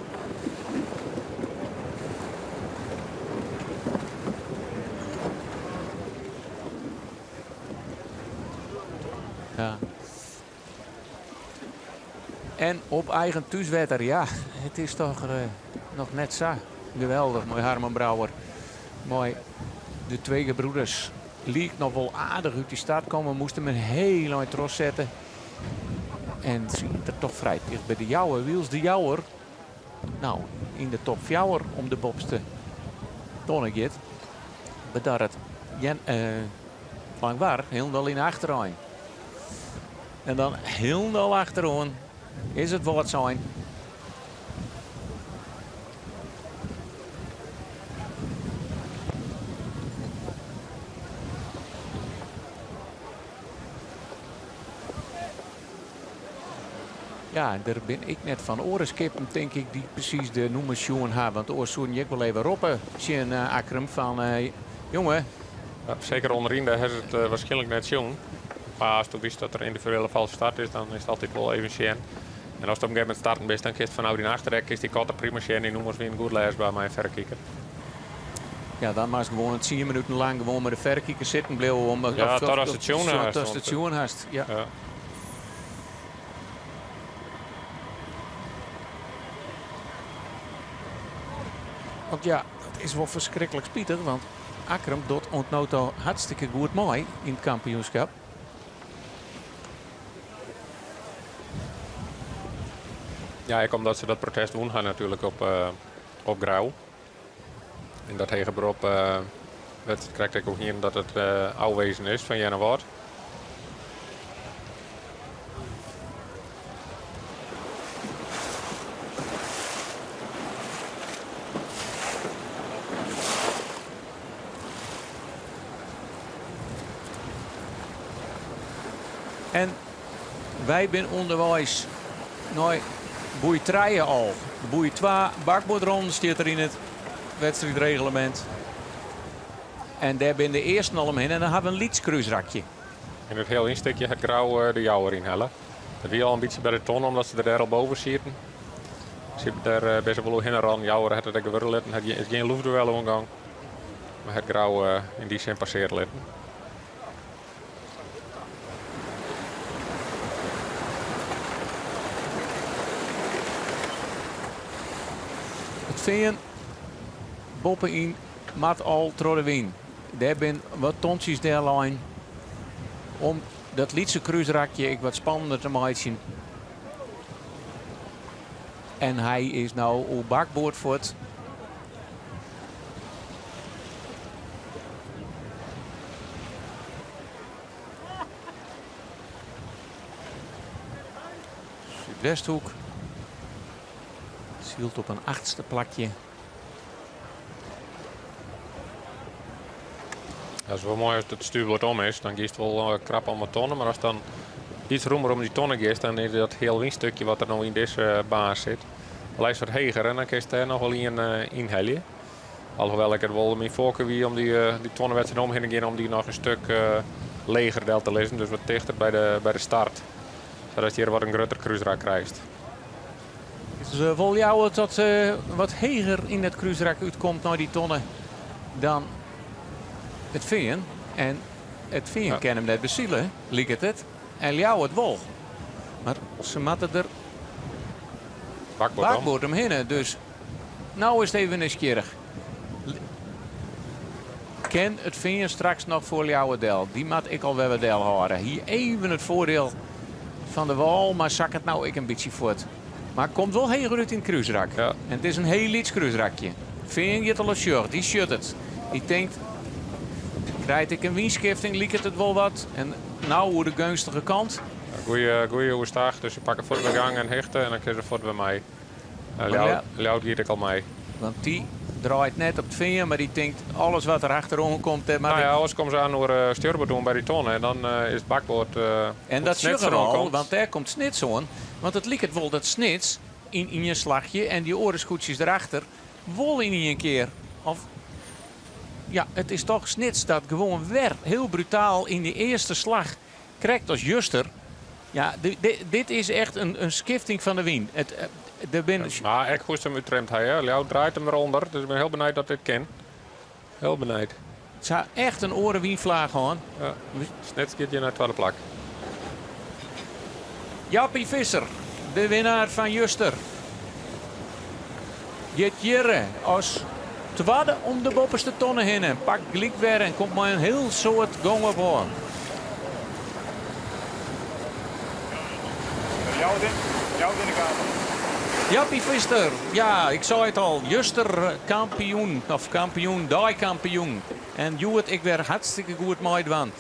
Ja. En op eigen thuiswetter, ja, het is toch nog net zo geweldig. Mooi Harman Brouwer, mooi de twee gebroeders. Liek nog wel aardig uit die start komen, moesten hem een heel lang tros zetten. En ziet er toch vrij dicht bij de Jouwer, Wiels de Jouwer. Nou, in de top 4 om de bobste tonnetje. Bedaar het Langwaar, helemaal in achteraan. En dan helemaal achterom is het woord zijn. Ja, daar ben ik net van orenskippen, denk ik, die precies de noemen Sjoen hebben. Want oors zoen ik wel even roepen, Sjen Akkerum, van jongen. Ja, zeker onderin, daar is het waarschijnlijk net Sjoen. Maar als het wist dat er individuele valse start is, dan is het altijd wel even Sjen. En als het op een gegeven moment starten bent, dan kiest vanuit die achterrek is die korte prima Sjen. Die noemen we een goed leesbaar bij mijn verrekijker. Ja, dan maar gewoon het 10 minuten lang gewoon met de verrekijker zitten blijven. Ja, tot als het Sjoen haast. Tot het Sjoen haast, ja. Want ja, het is wel verschrikkelijk spietig, want Akkerum doet ontnota hartstikke goed mooi in het kampioenschap. Ja, ik omdat ze dat protest doen gaan natuurlijk op Grauw. En dat hege beroep krijg ik ook hier dat het ouwezen is van Janne Woord. En wij zijn onderwijs naar boei 3 al. Boei 2 bakboordronde staat er in het wedstrijdreglement. En daar ben de eerste al omheen en dan hebben we een liedskruisrakje. In het heel instukje het Grauw de Jouwer inhellen. Dat wie al een beetje bij de ton omdat ze er daar al boven zitten. Ze hebben daar best wel heen aan. Jouwer had het er gewurreld en het is geen loefduel omgang. Maar het Grauw in die zin passeert letten. Veen boppen in mat al Trodewin. Daar ben wat tontjes der lijn om dat Lietse kruisrakje ik wat spannender te maken. En hij is nou op bakboord voor het. Zuidwesthoek. Zielt op een 8e plakje. Dat is wel mooi als het stuurboord om is. Dan kiest het wel krap om de tonnen. Maar als dan iets roemer om die tonnen gaat, dan is dat heel winstukje wat er nou in deze baas zit. lijst wat heger en dan kun je daar nog wel in helje. Alhoewel ik het wel mijn voorkeur wie om die tonnenwedstrijd omheen te gaan om die nog een stuk leger deel te lezen. Dus wat dichter bij de start. Zodat je hier wat een groter cruiseraak krijgt. Dus wil jou dat wat heger in het cruiseraak uitkomt naar die tonnen dan het veen. En het veen kan hem net bezielen, lijkt het. En jou het wel. Maar ze moeten er bakboord omheen. Dus nou is het even nieuwsgierig. Ken het veen straks nog voor jou het deel? Die moet ik al wel wat deel houden. Hier even het voordeel van de wal, maar zak het nou ik een beetje voort. Maar het komt wel heel uit in het cruiserak. Ja. En het is een heel iets cruiserakje. Veen je het al shirt, die shut het. Die denkt, krijg ik een wienskifting, liekt het wel wat. En nou hoe de gunstige kant. Goeie overstaag, dus je pakt voor de gang en hechten en dan kun je voort bij mij. Ljout giet ik al mee. Want die draait net op het veen, maar die denkt alles wat er achterom komt. Maar alles komt ze aan door stuurboord doen bij die tonnen en dan is het bakboord. En dat zeggen we al, want daar komt snits aan. Want het lijkt wel dat snits in je slagje en die orenskoetjes erachter wol in een keer. Of ja, het is toch snits dat gewoon weer heel brutaal in die eerste slag krijgt als juster. Ja, dit is echt een skifting van de wien. Maar ik hoest hem uitremt hij. Leo draait hem eronder. Dus ik ben heel benieuwd dat dit kan. Heel benieuwd. Het zou echt een orenwienvlaag gaan. Ja, snits gaat je naar de tweede plak. Jappie Visser, de winnaar van Juster. Get Jirre als tweede om de bovenste tonnen heen. Pak gelijk weer en komt maar een heel soort gong op aan. Jou in de kamer. Jappie Visser, ja, ik zei het al. Juster kampioen, of kampioen, die-kampioen. En Joet, ik werd hartstikke goed meedoen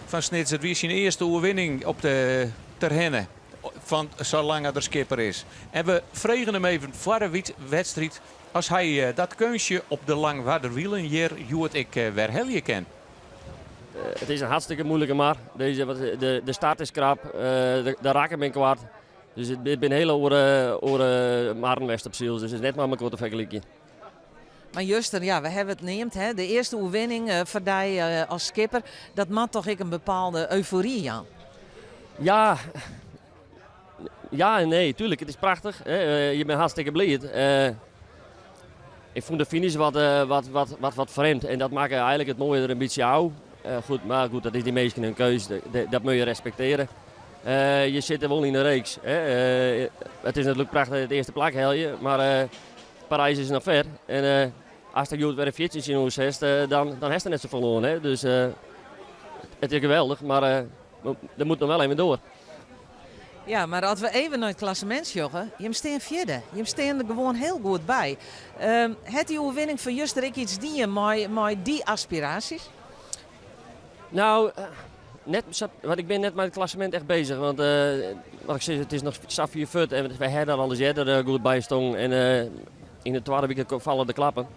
van Snits. Het was zijn eerste overwinning op de terreinen. Van zolang er skipper is. En we vregen hem even voor de wedstrijd. Als hij dat kunstje op de langwaarderwielen hier, Joet, ik weer helje ken. Het is een hartstikke moeilijke maar. De start is krap, de raken ben kwaad. Dus het ben hele oren marenwest op ziel. Dus het is net maar mijn te vergelijken. Maar Juster, ja, we hebben het neemt. Hè? De eerste overwinning voor jij als skipper. Dat maakt toch ik een bepaalde euforie aan? Ja en nee, tuurlijk. Het is prachtig. Je bent hartstikke blij. Ik vond de finish wat vreemd. En dat maakt eigenlijk het mooie er een beetje oud. Maar goed, dat is die meesten hun keus. Dat moet je respecteren. Je zit er wel in de reeks. Het is natuurlijk prachtig het eerste plak helje. Maar Parijs is nog ver. En als er weer een fietsje in ons heeft, dan heeft er net zo verloren. Hè? Dus het is geweldig. Maar er moet nog wel even door. Ja, maar als we even naar het klassement joggen, je staat vierde. Je staat er gewoon heel goed bij. Het die overwinning van Juster ik iets die met die aspiraties? Nou, want ik ben net met het klassement echt bezig. Want wat ik zeg, het is nog Safir Fut en wij hebben daar alles eerder goed bij stong. En in de tweede week vallen de klappen.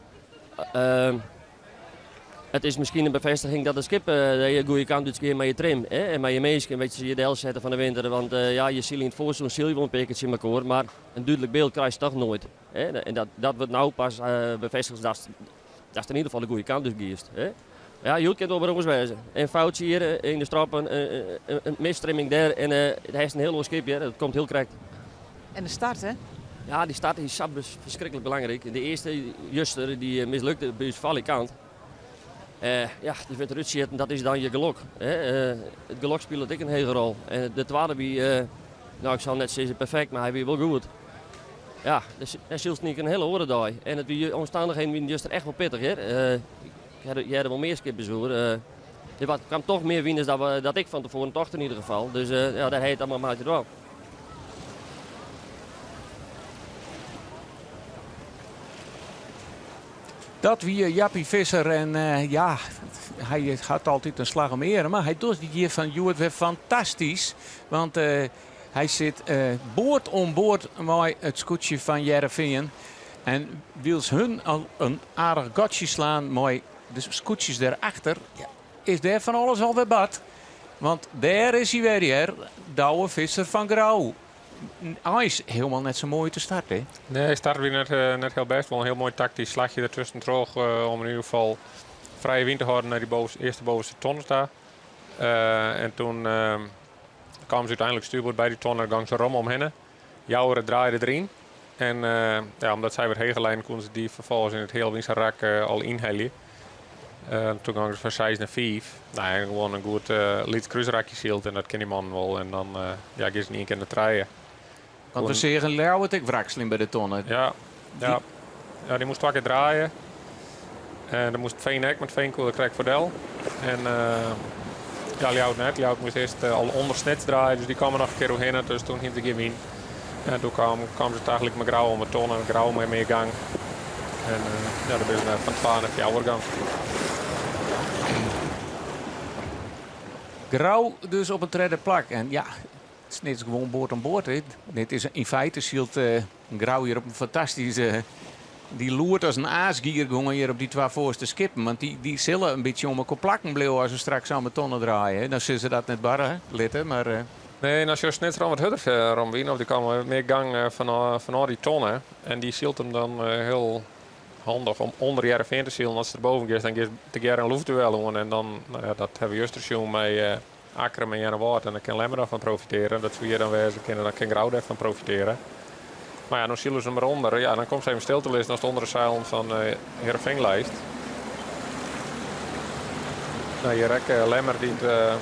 Het is misschien een bevestiging dat de skip je goede kant doet keer met je trim. En met je meesken weet je deel zetten van de winter. Want je ziet in het voorseizoen zie je wel een pekertje in elkaar. Maar een duidelijk beeld krijg je toch nooit. En dat wordt nou pas bevestigd dat in ieder geval de goede kant dus kiest. Ja, je kunt wel bij wezen. Een foutje hier in de strappen, een mistrimming daar en het is een heel hoog skipje. Dat komt heel correct. En de start, hè? Ja, die start is verschrikkelijk belangrijk. De eerste Juster die mislukte bij de kant. Die vindt eruit zitten, dat is dan je gelok. Het gelok speelt ook een hele rol. En de tweede wie, nou ik zal net zeggen perfect, maar hij weer wel goed. Ja, dus hij zult niet een hele horen daar. En het wie omstandigheden wie Juster echt wel pittig. Je hebt wel meer skippers hoor. Er kwam toch meer winnaars dan ik van tevoren toch in ieder geval. Dus daar heet allemaal maar wel. Dat wie Jappie Visser en hij had altijd een slag om eren. Maar hij doet die hier van Joet weer fantastisch. Want hij zit boord om boord met het scootje van Jereveen. En wil hun al een aardig gotje slaan met de scootjes daarachter. Ja, is daar van alles alweer bad. Want daar is hij weer, Douwe Visser van Grauw. ijs helemaal net zo mooi te starten. Hè? Nee, start weer net heel best. Wel een heel mooi tactisch slagje ertussen terug. Om in ieder geval vrije wind te houden naar die eerste bovenste tonnen daar. En toen kwamen ze uiteindelijk stuurboord bij die tonnen. Gang ze rom omheen. Jouweren draaide erin. En omdat zij weer hegelijnen, konden ze die vervolgens in het heel winstrak al inhalen. Toen gingen ze van 6 naar 5. Nou, gewoon een goed lied kruisrakje zielt en dat ken die man wel. En dan gaan ze niet een keer naar treien. Want we zeggen Leeuw het ik wrakselen bij de tonnen. Ja, die moest 2 keer draaien. En dan moest Veen met Veen koelde krijg voordeel. En Leeuw net. Leeuw moest eerst al ondersnits draaien, dus die kwam er nog een keer doorheen. Dus toen ging ze win. En toen kwam ze eigenlijk met Grauw om het tonnen. Grauw met meer gang. En dat is van 12 naar 4 gang. Grauw dus op een derde plak. En ja, het is net gewoon boord aan boord. Hè. Dit is in feite zielt Grauw hier op een fantastische... Die loert als een aasgier gewoon hier op die 2 voorste skippen. Want die zullen een beetje om elkaar plakken blijven als ze straks aan mijn tonnen draaien. Hè. Dan zullen ze dat net barren, litten, maar... Nee, en als je net wat hudders rondwien, of die komen meer gang van al die tonnen. En die zielt hem dan heel handig om onder Jereveen te zielen. Als ze erboven gaat, dan gaat de Ger een luchtduel doen. En dan, dat hebben we juist gezien met Akkerem en Jennewaard. En daar kan Lemmer van profiteren. Dat zou je dan wezen, dan kan Grauw van profiteren. Maar ja, dan zielen ze hem eronder. Ja, dan komt ze even stil te lezen als de onder de zeilen van Heerenveen lijst. Nou, je rekken Lemmer die het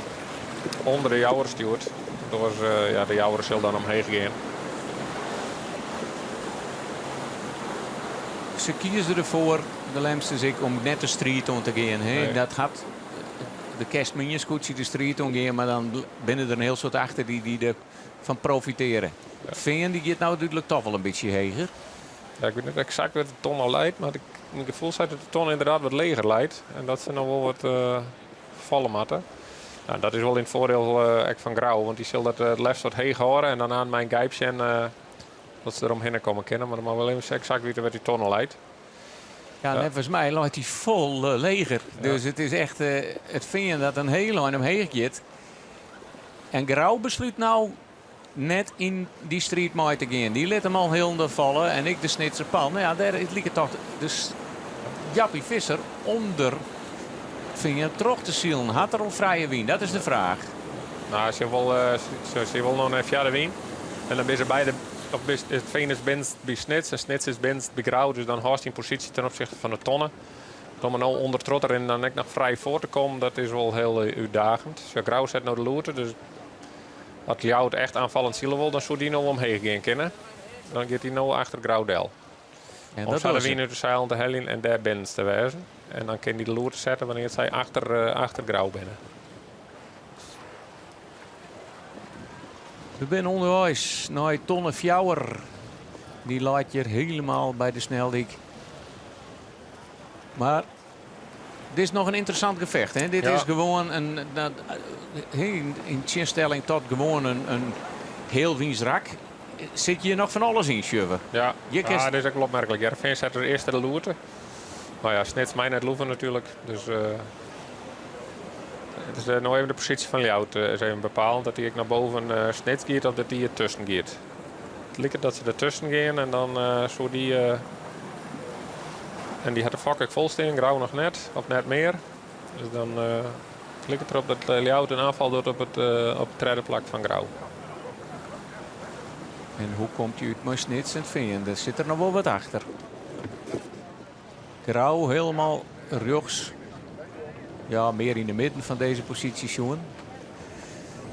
onder de jouwer stuurt. Dus de jouwer zal dan omheen gaan. Ze kiezen ervoor, de Lemsters, om net de street om te gaan. Nee. Dat gaat de kerstminjes goed de street om gaan, maar dan binnen er een heel soort achter die ervan profiteren. Ja. Veen die gaat nou natuurlijk toch wel een beetje heger. Ja, ik weet niet exact wat de ton al leidt, maar mijn gevoel zei dat de ton inderdaad wat leger leidt. En dat ze nog wel wat vallen matten. Nou, dat is wel in het voordeel van Grauw, want die zal dat het lefst wat heeg horen. En dan aan mijn gijpje en dat ze eromheen komen kennen. Maar dan mag wel even exact weten wat die ton al leidt. Ja, net volgens mij leidt hij vol leger. Ja. Dus het is echt het Veen dat een hele lang omheen gaat. En Grauw besluit nou net in die street mee te gaan. Die liet hem al heel vallen en ik de snitse pan. Ja, daar liep het toch. Dus Jappie Visser onder Veen terug te zielen. Had er al vrije wien? Dat is de vraag. Nou, ze wil nog een 4e wien. En dan is er beide. Of het Veen is binst bij Snits en Snits is binst bij Grauw. Dus dan haast hij in positie ten opzichte van de tonnen. Om er nou onder trotter en dan nog vrij voor te komen, dat is wel heel uitdagend. Dus Grauw zet nou de loerte. Dus als jou het echt aanvallend zielen wil, dan zou die nou omheen gaan kunnen. Dan gaat hij nou achter Grauwdel. Om zo de wien uit de zeilen te hellen en daar binnen te wezen. En dan kan hij de loerte zetten wanneer zij achter Grauw binnen. We zijn onderwijs naar Tonne Fjouwer. Die laat je helemaal bij de sneldik. Maar dit is nog een interessant gevecht. Hè? Dit is gewoon in tegenstelling tot gewoon een heel wiensrak. Zit je nog van alles in, Sjöver? Ja, dit is ook wel opmerkelijk. Jereveen zet er eerst de loerte. Maar ja, Snits mij net loeven natuurlijk. Dus het is nou even de positie van Ljout is even bepalend. Dat hij naar boven Snits gaat of dat hij er tussen gaat. Het lijkt dat ze ertussen gaan en dan zo die... En die had de vak ook volsteen, Grauw nog net, of net meer. Dus dan lijkt het erop dat Ljout een aanval doet op het derde plak van Grauw. En hoe komt u uit met Snits en Veen? Er zit er nog wel wat achter. Grauw helemaal rechts. Ja, meer in de midden van deze positie, Sjoen.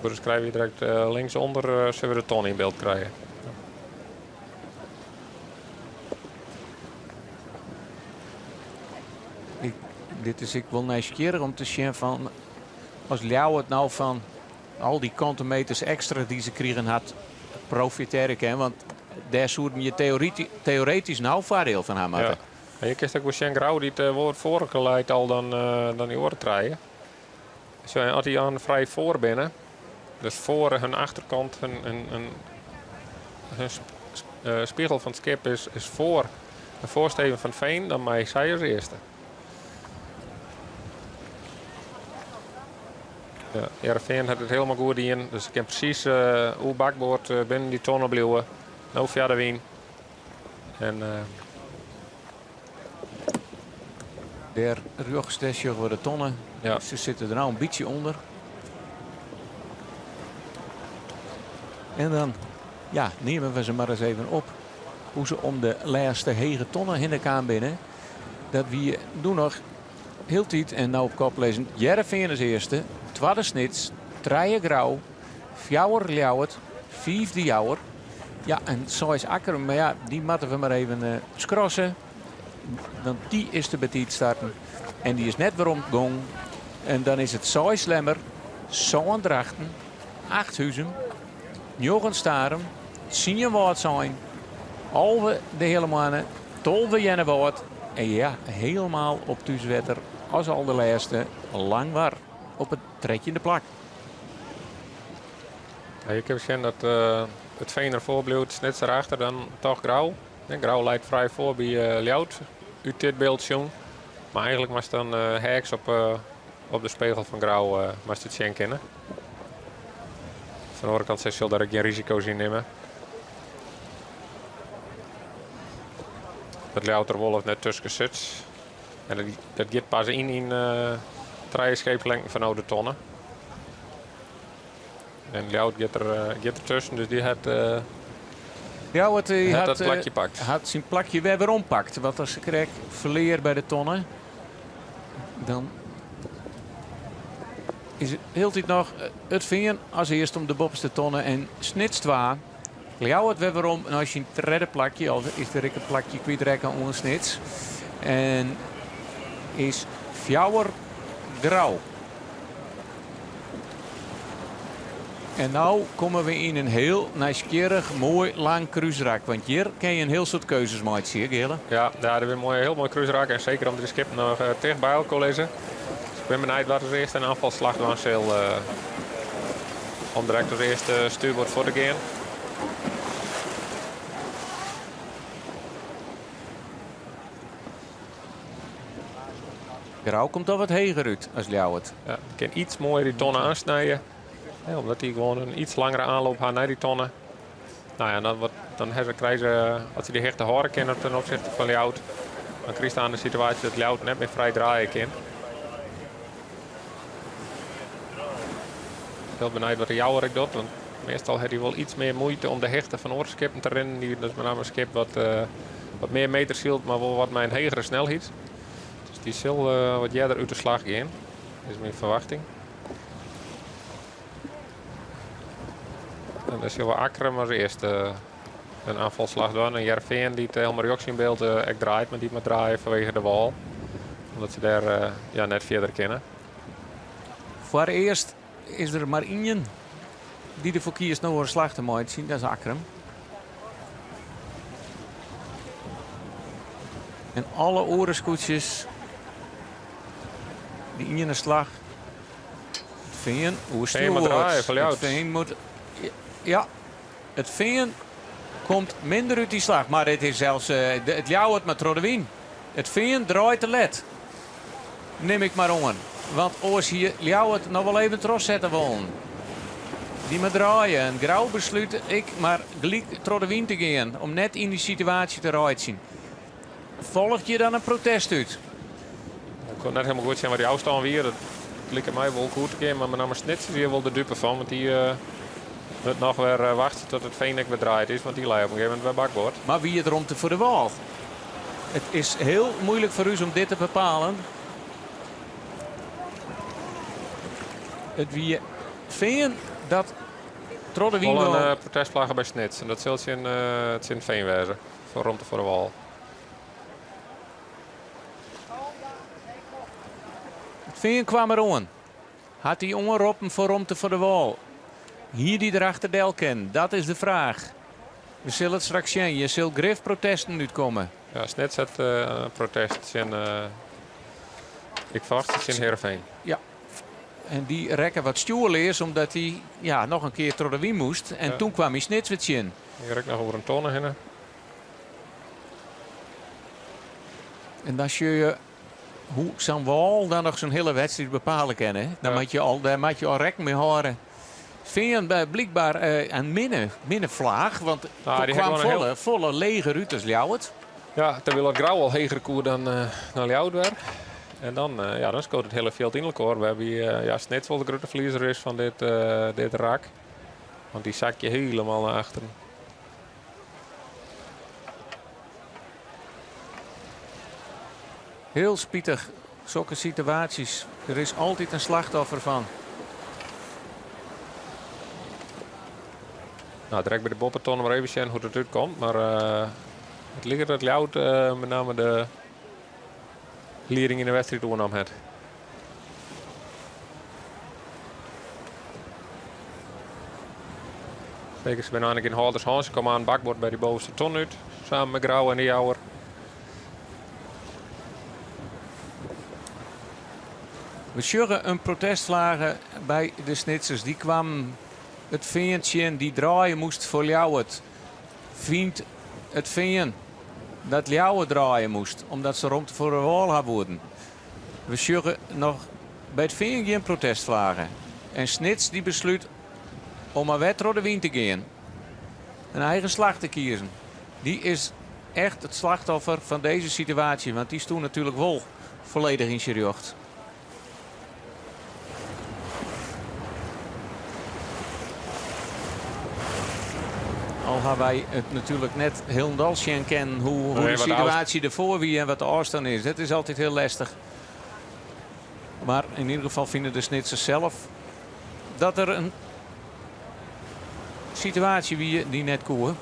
Dus krijgen we direct linksonder, zullen we de ton in beeld krijgen. Dit is ik wel nieuwsgierig om te zien van... Als Ljout het nou van al die kantenmeters extra die ze kregen had profiteren kan. Want daar zou je theoretisch nou voordeel van hem hebben. Ja. Je kent ook wel Grauw die het woord vorige leidt al dan die oren krijgen. Dus als hij aan vrij voor binnen. Dus voor hun achterkant hun spiegel van het skip is voor de voorsteven van Veen. Dan mij zij als eerste. Ja, Heerenveen had het helemaal goed in. Dus ik kan precies hoe bakboord binnen die tonnen blijven. Nou verder wien. En Der rugstestje voor de tonnen. Ja. Ze zitten er nou een beetje onder. En dan nemen we ze maar eens even op. Hoe ze om de laatste hege tonnen heen gaan binnen. Dat we doen nog heel tijd en nou op kop lezen. Heerenveen is eerste. Tweede Snits. Treie Grauw. Fjouwer Ljouwert. Vijfde Jouwer. Ja, en zo is Akker. Maar ja, die moeten we maar even scrossen. Dan die is de betiet starten. En die is net weer omgong. En dan is het Zooi Slemmer. Zo'n Drachten. 8 Huizen. 9 Staren. Sien Woord zijn. Alve de hele mannen. 12 Jennewoord. En ja, helemaal op thuiswetter. Als al de laatste. Lang war. Op het trekje in de plak. Ja, ik heb gezien dat het Veen ervoor bleef. Net erachter dan toch Grauw. En Grauw lijkt vrij voor bij Ljout. Uit dit beeld zien. Maar eigenlijk was dan heks op de spiegel van Grauw was het zien kennen. Van de andere kant zeg je dat ik geen risico's in nemen. Dat Ljout er Wolf net tussen zit. En dat gaat pas in drie scheepslengten van oude tonnen. En Ljout gaat er tussen, dus die had dat plakje pakt. Had zijn plakje weer ompakt. Want als ze krijgt verleer bij de tonnen. Dan is het heel tijd nog het Veen als eerst om de bovenste tonnen. En Snitstwa. Ljout weer om. En als je een redde plakje, al is er een plakje kwijtrekken onder Snits. En is Fjouwer Grauw. En nu komen we in een heel nieuwsgierig, mooi, lang cruiserak. Want hier kan je een heel soort keuzes maken, zie je, Gele? Ja, daar hebben we een heel mooi cruiserak. En zeker om de skip nog tegen bij elkaar lezen. Dus ik ben benieuwd wat er eerst een aanvalslag doen zal. Om direct als eerste stuurboord voor te gaan. Grauw komt al wat heger uit als Ljouwert. Ja, ik kan iets mooier die tonnen aansnijden. Ja, omdat hij gewoon een iets langere aanloop had naar die tonnen. Nou ja, dan krijg je, als hij de hechte horen kent ten opzichte van Ljout, dan krijg je aan de situatie dat Ljout net meer vrij draaien kan. Heel benieuwd wat de Jouwer doet, want meestal heeft hij wel iets meer moeite om de hechte van oorskippen te rennen. Die dus met name een skip wat meer meters hield, maar wel wat met een hegere snelheid. Dus die zal wat eerder uit de slag gaan. Dat is mijn verwachting. En dan zullen we Akker maar eerst een aanvalslag doen. En Heerenveen die het helemaal reactie in beeld draait, maar die moet draaien vanwege de wal. Omdat ze daar net verder kennen. Voor eerst is er maar één die ervoor kiest nou een slag te maken zien. Dat is Akker. En alle orenskoetjes die in een slag. Veen, hoe Veen moet draaien van Ljout. Veen moet... Ja, het Veen komt minder uit die slag. Maar het is zelfs het Ljouwert met Rodewien. Het Veen draait te let. Neem ik maar om. Want als hier Ljouwert nog wel even trots zetten wollen. Die moet draaien. En Grauw besluit ik maar gelijk Rodewien te gaan. Om net in die situatie te rijden. Volgt je dan een protest uit? Ik kon net helemaal goed zijn waar die afstand weer. Dat lijkt mij wel goed te gaan. Maar met name Snits is hier wel de dupe van. Want die... moet nog weer wachten tot het Veen weer draait is, want die leidt op een gegeven moment bij bakboord. Maar wie het erom te voor de wal? Het is heel moeilijk voor u om dit te bepalen. Het wie Veen dat Rodewien wel wel... een protestplager bij Snits en dat zult je in Veen wezen. Voor romte voor de wal. Het Veen kwam er aan. Had hij ongeroepen voor romte voor de wal? Hier die erachter del ken, dat is de vraag. We zullen het straks zien. Je zult grif protesten uitkomen. Ja, Snits het protest in... ik verwacht het in Heerenveen. Ja. En die rekken wat stoel is, omdat hij nog een keer door de wie moest. En toen kwam hij Snits weer in. Ik rek nog over een tonnen heen. En dan zie je hoe zo'n wal dan nog zo'n hele wedstrijd bepalen kan. Hè? Daar moet je al rekening mee houden. Vind je blijkbaar een minne vlaag, want er kwam volle lege Ruters Ljouwert. Ja, dan wil het grauw al heger koer dan Ljouwert. En dan scoort het hele veld in elkaar. We hebben hier net wel de grote verliezer is van dit raak. Want die zak je helemaal naar achteren. Heel spietig, zulke situaties. Er is altijd een slachtoffer van. Nou, direct bij de bopperton maar even zien hoe het uitkomt. Maar het ligt dat Ljouwert met name de leiding in de wedstrijd toenam heeft. Zeker ze bijna in Holders Hans. Ze komen aan het bakbord bij die bovenste ton uit. Samen met Grauw en de Jouwer. We zullen een protestvlagen bij de snitsers. Die kwam het veentje die draaien moest voor Ljouwert. Vindt het veen dat Ljouwert draaien moest. Omdat ze rond voor de wal hebben worden. We zullen nog bij het veen geen protestvlagen. En Snits die besluit om een wet door de wind te gaan. Een eigen slag te kiezen. Die is echt het slachtoffer van deze situatie. Want die stond natuurlijk wel volledig in zijn jocht. Al hebben wij het natuurlijk net helemaal zien kennen hoe de situatie ervoor wie en wat de afstand is. Dat is altijd heel lastig. Maar in ieder geval vinden de Snitsers zelf dat er een situatie wie die net koer.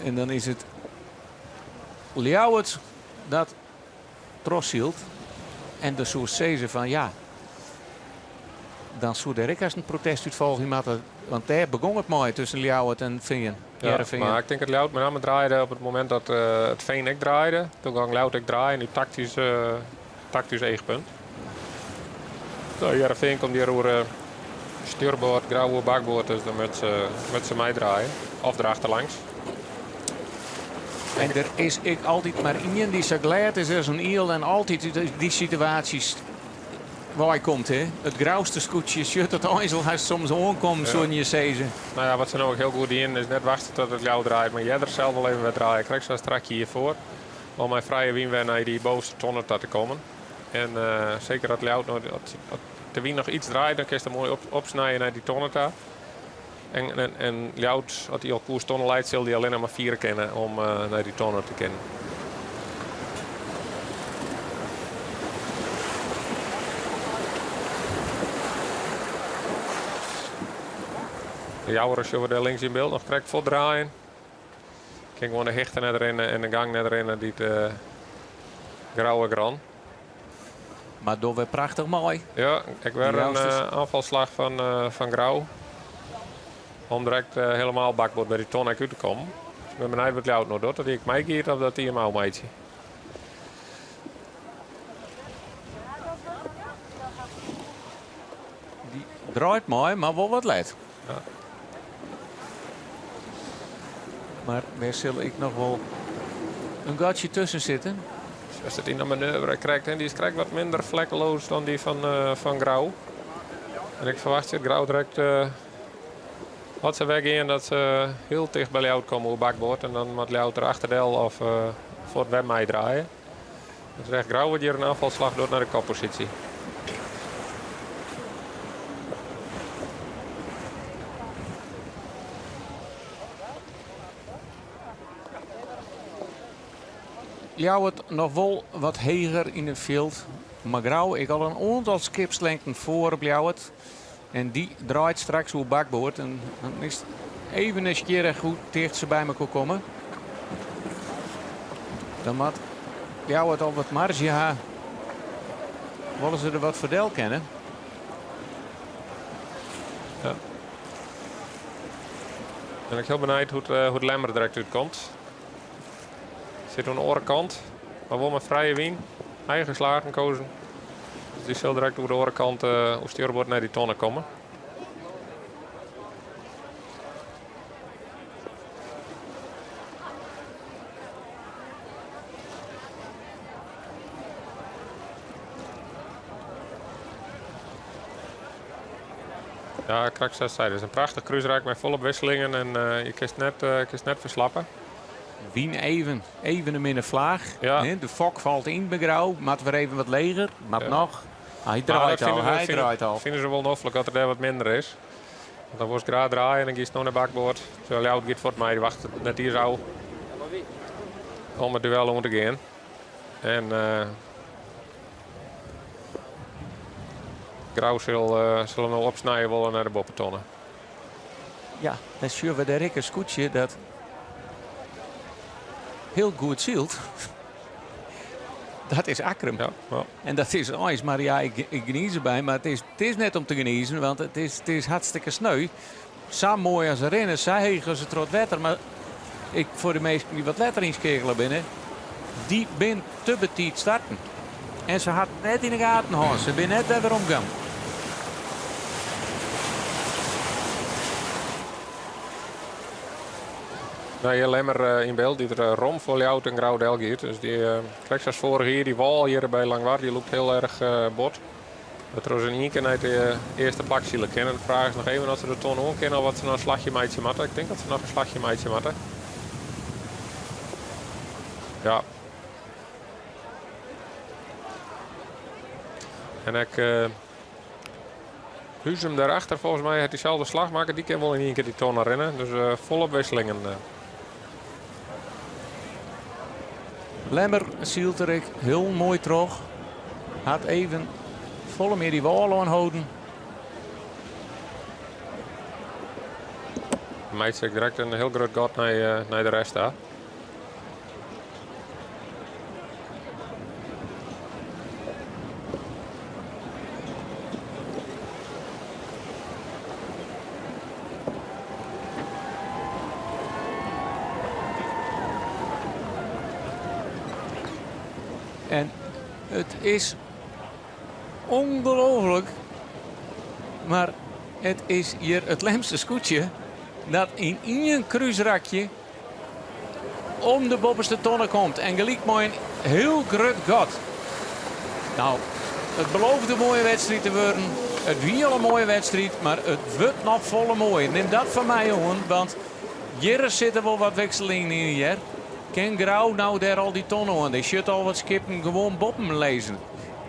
En dan is het Ljouwert dat troszielt. En de soort ze van ja. Dan zou er als een protest uitvolgen moeten. Want daar begon het mooi tussen Ljouwert en Veen. Ja, maar ik denk dat Ljouwert met name draaide op het moment dat het Veen ik draaide. Toen ging Ljouwert ik draaien en nu tactisch eegpunt. Nou, Heerenveen komt hier over stuurboord, grauwe bakboord, dus dan moet ze mij draaien. Of erachterlangs. En er is ik altijd maar iemand die zo glad is als een iel en altijd die situaties waar hij komt. Hè? Het grauwste scootje, shirt het IJssel, hij soms onkomt zo in je sezen. Nou ja, wat ze nou ook heel goed in is net wachten tot het jou draait. Maar jij er zelf wel even wat draaien. Ik krijg zo'n strakje hiervoor. Om mijn vrije wien weer naar die bovenste tonnen te komen. En zeker dat Ljouwert nog de wien nog iets draait, dan kun je er mooi opsnijden naar die tonnen daar. En Ljouwert, als hij al koers tonnen leidt, zal hij alleen nog maar 4 kennen om naar die tonnen te kennen. De Jouwer, als je daar links in beeld nog correct voor draaien. Kijk gewoon de hechten naar erin en de gang naar erin naar die grauwe gran. Maar door weer prachtig mooi. Ja, ik werd een aanvalslag van Grauw. Om direct helemaal bakboord bij die ton uit te komen. Dus met mijn eigen wat Ljouwert nog doet, dat ik mij keert of dat hij hem al meidje. Die draait mooi, maar wel wat leid. Ja. Maar daar zal ik nog wel een gatje tussen zitten. Als het in een manoeuvre krijgt, en die is wat minder vlekkeloos dan die van Grauw. En ik verwacht dat Grauw direct wat ze weg in dat ze heel dicht bij Ljouwert komen op bakboord. En dan moet Ljouwert er achterdel of voor het web mij draaien. Dus echt Grauw wordt hier een aanvalslag door naar de koppositie. Ljouwert nog wel wat heger in het veld. Maar Grauw, ik al een aantal skipslengten voor op Ljouwert. En die draait straks op bakboord. En dan is het even een keer goed tegen ze bij elkaar komen. Dan moet Ljouwert al wat marge hebben. Willen ze er wat verdeel kennen? Ja. Ben ik heel benieuwd hoe het Lemmer direct uitkomt. Zit aan de orenkant, maar wel met vrije wien. Eigen slagen kozen. Dus die zal direct over de orenkant op stuurbord naar die tonnen komen. Ja, Krakstad zei, het is een prachtig cruiseraak met volop wisselingen en je kunt net verslappen. Wien even een minder vlaag. Ja. De fok valt in bij Grauw. Maat weer even wat leger. Maar nog. Hij draait al. Vinden ze wel noffelijk dat er daar wat minder is. Want dan wordt graag draaien en dan kiest nog naar bakboord. Terwijl jou het voor mij, die wacht net hier zo om het duel om te gaan. En Grauw zullen nog opsnijden willen naar de boppentonnen. Ja, dan zien we de Rikke scootje dat heel goed zielt. Dat is Akrum. Ja. En dat is ooit, maar ja, ik geniet erbij. Maar het is net om te geniezen, want het is hartstikke sneu. Zo mooi als rennen, zo heeg als het rot wetter. Maar voor de meesten die wat letter inschakelen binnen, die ben te betiet starten. En ze had net in de gaten gehad. Ze ben net daar omgaan. Nou, je Lemmer in beeld die er Rom voor jou en Grauw Delgiert. Dus die krijgt als vorige hier die wal hier bij Langwaard. Die loopt heel erg bot. Dat er een keer naar de eerste plak zullen kennen. De vraag is nog even of ze de ton ook kennen of wat ze nog een slagje meidje matten. Ik denk dat ze nog een slagje meidje matten. Ja. En ik Huzum daarachter volgens mij heeft diezelfde slag maken. Die kan wel in één keer die ton rennen. Dus volop wisselingen. Lemmer Zielterik heel mooi terug. Had even volle meer die wal aanhouden. Meidje direct een heel groot gat naar de rest daar. En het is ongelooflijk, maar het is hier het Lemse scootje dat in één cruiserakje om de bovenste tonnen komt. En gelijk mooi een heel groot gat. Nou, het belooft een mooie wedstrijd te worden. Het wie al een mooie wedstrijd, maar het wordt nog volle mooi. Neem dat van mij, jongen, want hier zitten wel wat wisselingen in hier. Ken Grauw nou daar al die tonnen aan? Die shut al wat skippen gewoon boppen lezen.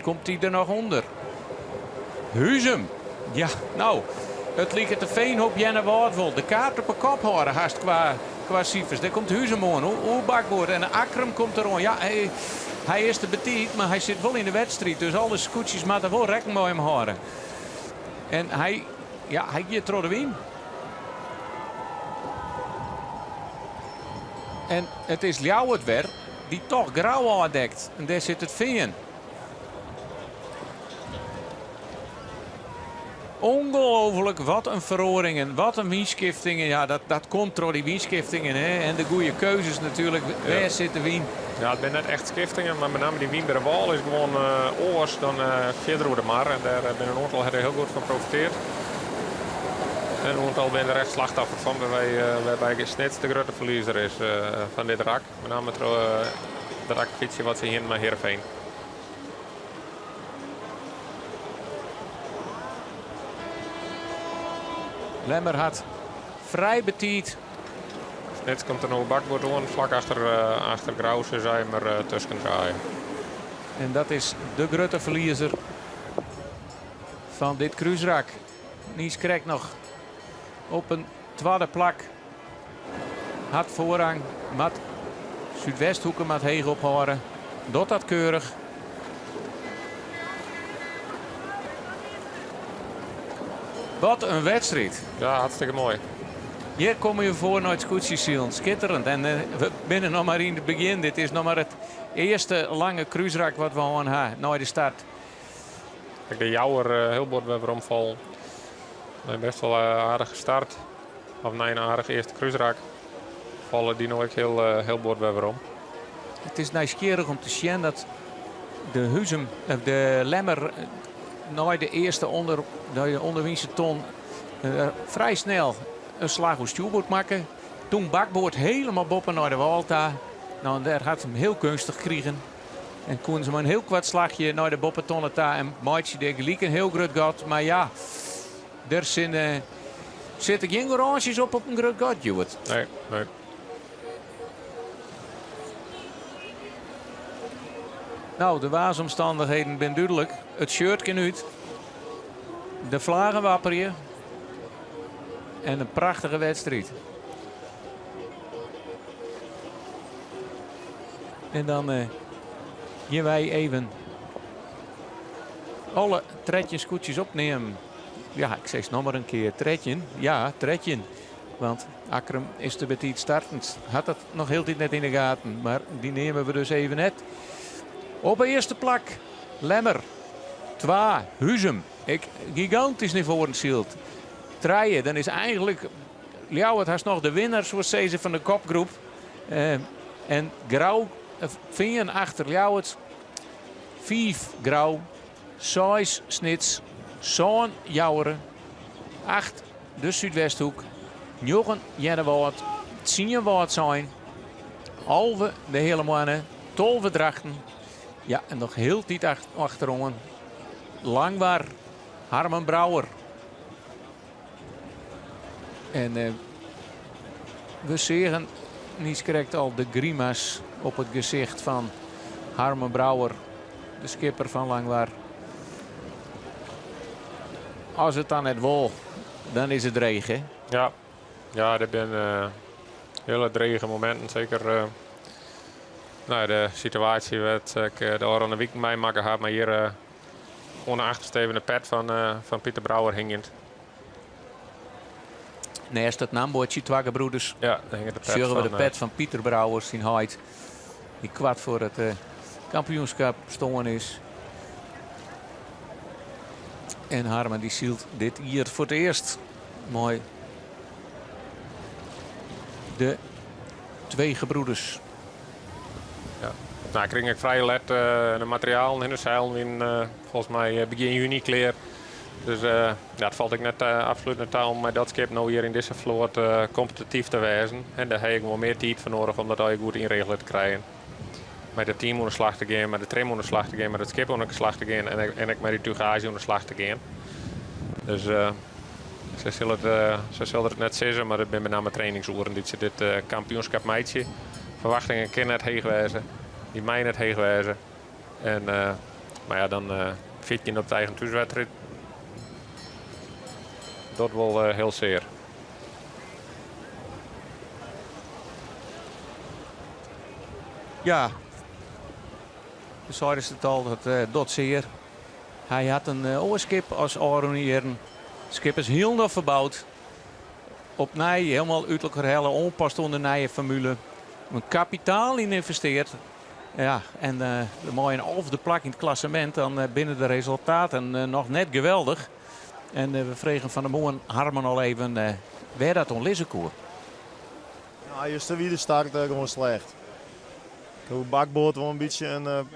Komt hij er nog onder? Huzum. Ja, nou, het ligt te veen op Jenne Waardvol. De kaart op een kop houden haast qua cijfers. Daar komt Huzum aan, hoe bakboord. En Akrum komt er aan. Ja, hij is te betiet, maar hij zit wel in de wedstrijd. Dus alle scootjes moeten wel rekening met hem houden. En hij gaat door de wien. En het is Ljouw het weer die toch Grauw aandekt. En daar zit het veen. Ongelooflijk, wat een verhoringen, wat een wienskiftingen. Ja, dat komt door die wienskiftingen. Hè? En de goede keuzes natuurlijk. Ja. Waar zit de wien? Ja, het zijn net echt skiftingen, maar met name die wien bij de wal is gewoon oors dan verder door de mar. En daar ben een aantal heel goed van profiteerd. En een aantal ben er echt slachtoffer van, waarbij net de grote verliezer is van dit rak. Met name dat rakfietsje wat ze hier naar Heerenveen. Lemmer had vrij betiet. Net komt er nog een bakboord aan, vlak achter Grauw, ze zijn maar tussen draaien. En dat is de grote verliezer van dit cruiserak. Nies krijgt nog op een tweede plak. Had voorrang, met Zuidwesthoeken met heeg ophouden. Doet dat keurig. Wat een wedstrijd. Ja, hartstikke mooi. Hier komen je voor naar het scootjesiel. Schitterend. En we zijn nog maar in het begin. Dit is nog maar het eerste lange cruiserak wat we aan hebben na de start. Kijk, de Jouwer heel bord weer omval. Best wel aardig gestart. Of nee, een aardig eerste cruiserak. Vallen die nog heel bord weer om. Het is nieuwsgierig om te zien dat de Lemmer na de eerste onderwiense ton vrij snel een slag op stuurboord maken. Toen bakboord helemaal boppen naar de Walta. Nou, daar had ze hem heel kunstig gekregen. En kon ze maar een heel kwart slagje naar de boppentonnen daar. En maatje deed gelijk een heel groot gat. Maar ja, Er zitten geen oranges op een groot gat, Jewett. Nee. Nou, de waarsomstandigheden zijn duidelijk. Het shirt kan uit. De vlaggen wapperen. En een prachtige wedstrijd. En dan gaan wij even alle tretjes koetjes opnemen. Ja, ik zeg het nog maar een keer. Tretjen. Ja, tretjen. Want Akrum is te betiet startend. Had het nog heel tijd net in de gaten. Maar die nemen we dus even net. Op de eerste plak. Lemmer. 2. Huzum. Gigantisch naar voren schild. 3. Dan is eigenlijk Ljouwert haast nog de winnaar, zoals ze van de kopgroep. En Grauw. 4 achter Ljouwert. 5 Grauw. 6 Snits. 7 Jouweren. 8 de Zuidwesthoek. 9 Jennewoord. 10 Woord zijn. Halve de hele mannen. 12 Drachten. Ja, en nog heel tijd achterom. Langwaar. Harmen Brouwer. En we zeggen niet correct al de grimas op het gezicht van Harmen Brouwer. De skipper van Langwaar. Als het dan net wil, dan is het regen. Ja, er zijn hele dreige momenten. Zeker de situatie wat ik de oranje week meemaken heb. Maar hier onder achterstevende pet van Pieter Brouwer hingend. Naast het naambordje Twaggebroeders. Ja, daar hing de pet zullen we de van, pet van Pieter Brouwers in Heid. Die kwart voor het kampioenschap stonden is. En Harmen die zielt dit hier voor het eerst. Mooi. De 2 gebroeders. Ja. Nou, ik kreeg vrij let de materiaal in de zeil in volgens mij begin juni kleer. Dus dat valt ik net absoluut net aan om met dat skip nou hier in deze vloot competitief te wijzen. En daar heb ik wel meer tijd voor nodig om dat al goed inregelen te krijgen. Met het team onder slag te gaan, met de trim onder slag te gaan, met het skip onder slag te gaan en ik met die tugage onder slag te gaan. Dus ze zullen het net zeggen, maar het ben met name trainingsoren die ze dit kampioenschap meidje. Verwachtingen kunnen het heeg wijzen, die mij net heeg wijzen. En maar ja, dan fit je op de eigen thuiswedstrijd. Dat wel heel zeer. Ja. De zei is het al, dat zeer. Hij had een oorskip als Aronieren. Het skip is heel nog verbouwd. Op Nij, helemaal uit elkaar helle, onpast onder Nije formule. Een kapitaal in investeerd. Ja, en de mooie half de plak in het klassement. Dan binnen de resultaten nog net geweldig. En we vregen van de Moen Harmen al even, waar dat onlissenkoer? Ja, juist wie de start gewoon slecht. Het bakboord was een beetje een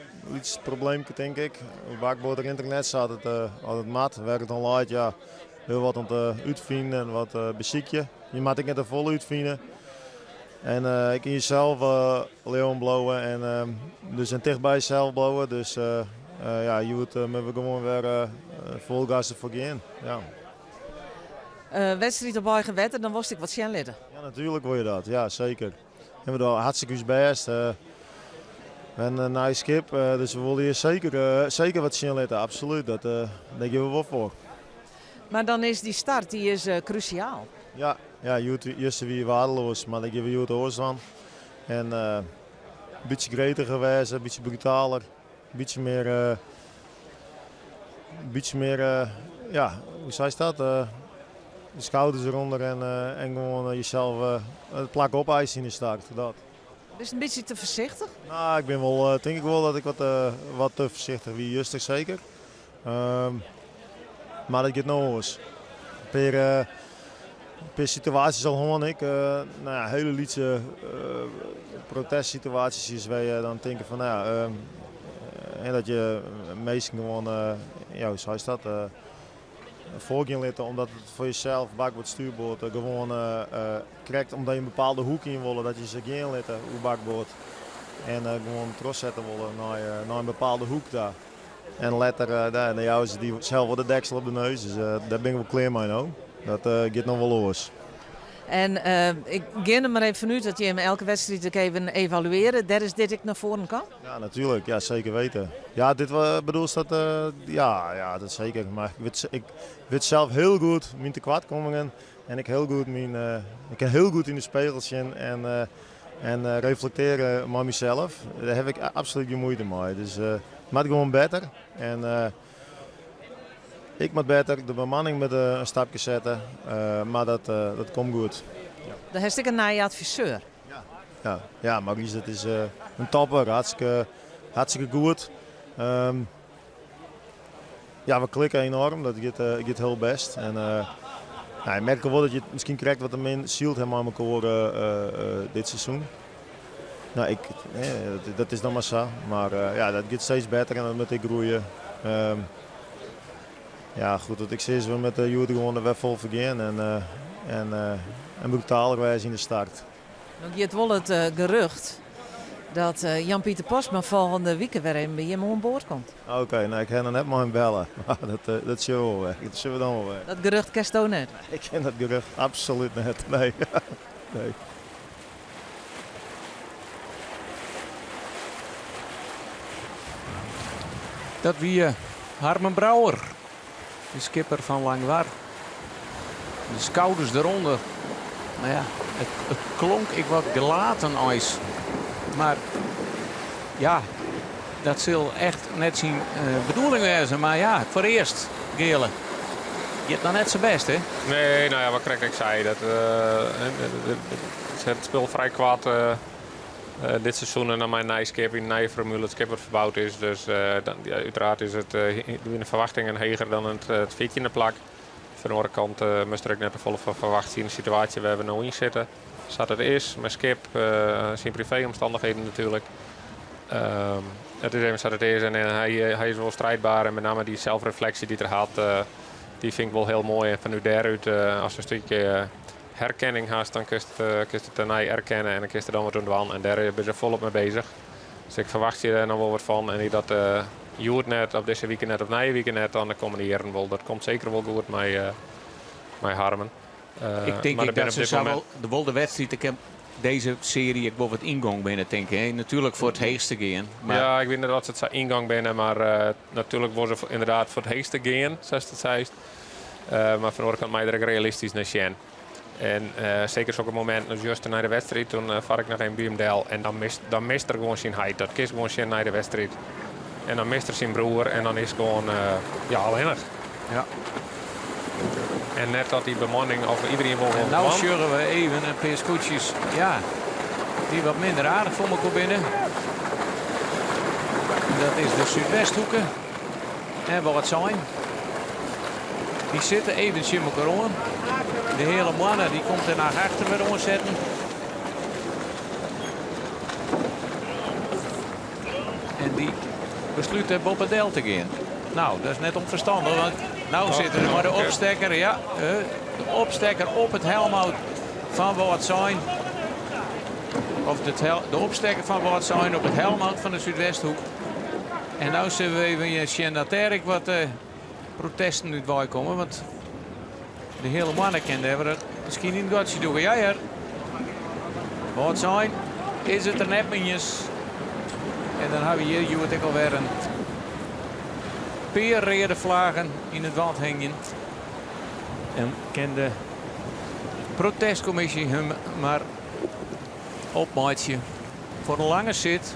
probleem, denk ik. Het bakboord er net zat het mat, werkt het online, ja, heel wat aan het uitvinden en wat beziekje. Je moet ik net vol uitvinden. En ik in jezelf Leon blowen en dus en dicht bij jezelf blowen. Dus ja, je moet we gewoon weer vol gas ervoor gaan. Ja. Wedstrijd op eigen wetten, dan was ik wat zien litten. Ja, natuurlijk wil je dat. Ja, zeker. En we doen hartstikke ons best. En een nice skip, dus we willen hier zeker wat zien litten. Absoluut, dat denk je wel voor. Maar dan is die start die is cruciaal. Ja, juist weer waardeloos, maar dan geven we het oors van. En een beetje gretig geweest, een beetje brutaler, een beetje meer, ja, hoe zei je dat? De schouders eronder en gewoon jezelf het plak opeisen in de start. Dat. Is het een beetje te voorzichtig? Nou, ik ben wel, denk ik wel dat ik wat te voorzichtig wie justig zeker. Maar dat gaat nou eens. Per situatie zal gewoon ik nou ja, hele lietse protestsituaties is waar je dan denken van nou ja, en dat je meestal gewoon ja, hoe zei je dat voor gaan letten omdat het voor jezelf bakboord stuurboord gewoon krijgt omdat je een bepaalde hoek in wil dat je ze gaan letten hoe bakboord en gewoon trots zetten willen naar een bepaalde hoek daar. En later, nou ja, is die zelf wel de deksel op de neus. Dus daar ben ik wel klaar mee nou. Dat gaat nog wel los. En ik ga er maar even vanuit dat je hem elke wedstrijd ook even evalueren. Dat is dit ik naar voren kan? Ja, natuurlijk. Ja, zeker weten. Ja, dit bedoel je dat? Ja, dat zeker. Maar ik weet zelf heel goed mijn tekortkomingen. En ik kan heel goed in de spiegel zien en reflecteren met mezelf. Daar heb ik absoluut geen moeite mee. Dus het moet gewoon beter. En ik moet beter de bemanning met een stapje zetten. Maar dat komt goed. Ja. Dan heb ik een naaie adviseur. Ja, Maurice, dat is een topper. Hartstikke goed. Ja, we klikken enorm. Dat gaat heel best. En, nou, je merkt wel dat je het misschien krijgt wat de min zielt helemaal aan elkaar dit seizoen. Nou, dat is dan maar zo. Maar ja, dat gaat steeds beter en dat moet ik groeien. Ja, goed, wat ik zie is we met de Joden gewoon de weg vol vergaan en brutaler wijze in de start. Dan gaat wel het gerucht dat Jan-Pieter Postma volgende week weer even bij hem aan boord komt. Oké, nou, ik ga dan net maar hem bellen. Dat zullen we wel weg. Dat zullen we dan wel weg. Dat gerucht kerst ook net? Ik ken dat gerucht absoluut net. Nee. Nee. Dat wie Harmen Brouwer, de skipper van Langwaar. De schouders eronder. Nou ja, het klonk ik wat gelaten ijs. Maar ja, dat zal echt net zijn bedoeling zijn. Maar ja, voor eerst, Gele. Je hebt nog net zijn best, hè? Nee, nou ja, wat ik zei. Het speelt vrij kwaad dit seizoen en dan mijn nieuwe skip in nieuwe formule het skipper verbouwd is. Dus ja, uiteraard is het de verwachtingen hoger dan het fietje in de plak. Van de andere kant moest er ook net de volle verwacht zien de situatie waar we nu in zitten. Zoals het is, met skip, zijn privéomstandigheden natuurlijk. Het is even zoals het is en hij is wel strijdbaar en met name die zelfreflectie die hij had, die vind ik wel heel mooi. En van nu daaruit, als een stukje herkenning haast, dan kun je het daarna erkennen en dan kun je er dan wat doen. En daar ben je volop mee bezig. Dus ik verwacht je er nog wel wat van. En ik dat Joert net op deze weekend net of na je weekend net, dan komen die heren wel. Dat komt zeker wel goed met Harmen. Ik denk dat ze wel de wedstrijd, ik heb deze serie ik wil wat ingang binnen denken. Hè? Natuurlijk voor het heegste gaan. Maar... Ja, ik weet niet dat ze het ingang binnen, maar natuurlijk worden ze inderdaad voor het heegste gaan, zoals het zei. Maar van de andere kant mij er ook realistisch naar zien. En zeker zo'n moment, als juist naar de wedstrijd, toen vaar ik nog een BMDL en dan mist er gewoon zijn heid. Dat kiest gewoon zijn naar de wedstrijd. En dan mist er zijn broer en dan is gewoon alleenig. Ja. En net dat die bemanning of iedereen wil en nou sjurren we even een paar scootjes, ja, die wat minder aardig voor elkaar binnen. Dat is de Zuidwesthoeken. En wat het zijn. Die zitten even in elkaar om. De hele mannen die komt er naar achter weer omzetten. En die besluit op het deel te gaan. Nou, dat is net onverstandig, want nou zit er maar de opstekker, ja, de opstekker op het helmhout van wat zijn. Of de opstekker van wat zijn op het helmhout van de Zuidwesthoek. En nou zullen we even zien dat er wat protesten uit bij komen, want de hele mannen hebben er misschien in Godsje doen. Ja, ja. Wat zijn? Is het er net minjes? En dan hebben we hier Joet alweer een peerrede vlagen in het wand hangen. En kan de protestcommissie hem maar opmaatje voor een lange zit.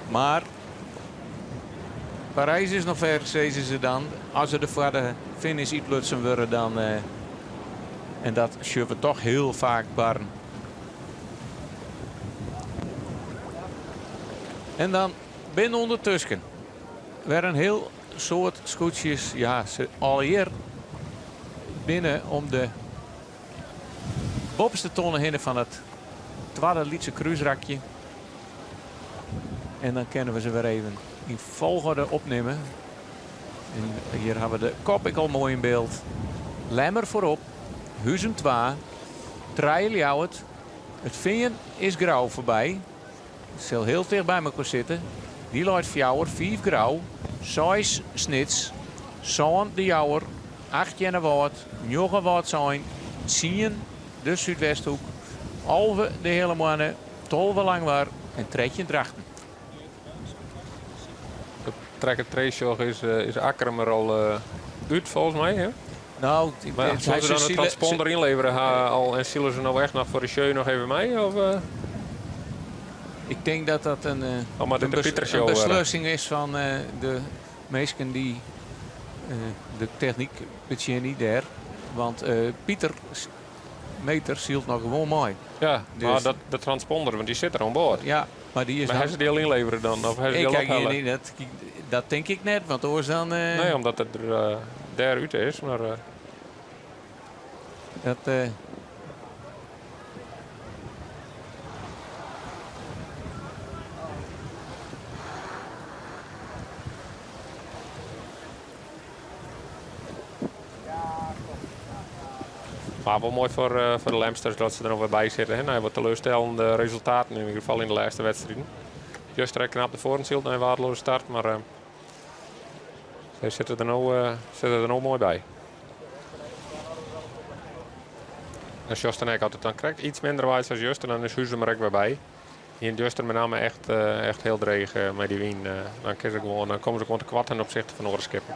Maar Parijs is nog ver, zeiden ze dan. Als ze de voor de finish uitlutsen worden dan... en dat zullen we toch heel vaak barren. En dan binnen ondertussen weer een heel soort scootjes. Ja, ze al hier binnen om de bovenste tonnen heen van het tweede Lietse cruiserakje. En dan kunnen we ze weer even in volgorde opnemen. En hier hebben we de kop ik al mooi in beeld. Lemmer voorop. Huizen 2. Treiljouwt. Het vingen is grauw voorbij. Het zal heel dicht bij elkaar zitten. Die luidt fjouwer, 5 grauw, 6 snits, 7 de jouwer, 8 Jennewoord, 9 Woord zijn, 10 de Zuidwesthoek, 11 de hele mannen, 12 Langwaar en 13 Drachten. De trekker Treesjog is Akkerum er al uit volgens mij, hè? Nou, maar zullen ze dan het transponder inleveren al en zullen ze nou echt nog voor de show nog even mee? Of, Ik denk dat dat een beslissing is van de mensen die de techniek betjenen daar. Want Pieter Meter zielt nog gewoon mooi. Ja, dus, maar de transponder, want die zit er aan boord. Ja, maar die is. Maar hij ze die al inleveren dan? Of hij ze die al ophalen? Dat denk ik net, want anders dan. Nee, omdat het er daaruit is, maar. Dat. Maar wel mooi voor de Lemsters dat ze er nog weer bij zitten. Hè? Nou, wat teleurstellende resultaten in ieder geval in de laatste wedstrijden. Just direct knap de voren zielt naar een waardeloze start, maar ze zitten er nou mooi bij. En Just en ik had het dan krijgt iets minder wijs als Just en dan is Huizen er ook weer bij. Hier in Just met name echt heel dreig met die wien. Dan komen ze gewoon te kwart ten opzichte van Oorskippen.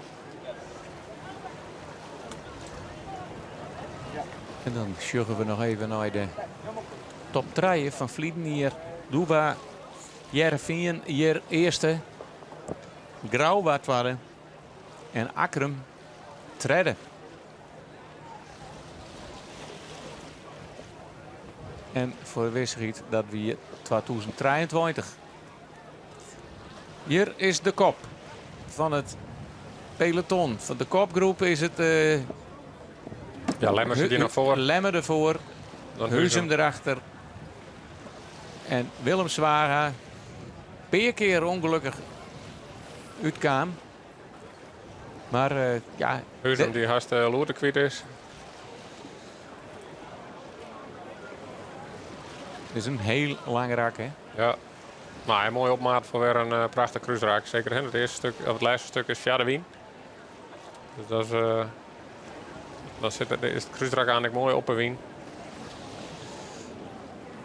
En dan sjuggen we nog even naar de top 3 van Vlieden hier. Duva, Jereveen hier eerste. Grauw wat waren. En Akkerum tweede. En voor de wisselgiet dat we 2023. Hier is de kop van het peloton. Van de kopgroep is het... ja, Lemmer zit hier naar voren. Lemmer ervoor. Huizem erachter. En Willem Zwaga. Een keer ongelukkig uitkwam. Maar ja... Huizem die haast loerde kwijt is. Het is een heel lang rak, hè? Ja. Maar een mooie opmaat voor weer een prachtig cruiseraak. Zeker hè? Het laatste stuk is Fjerde Wien. Dus dat is... Dan is het cruiseraak eigenlijk mooi op een wien.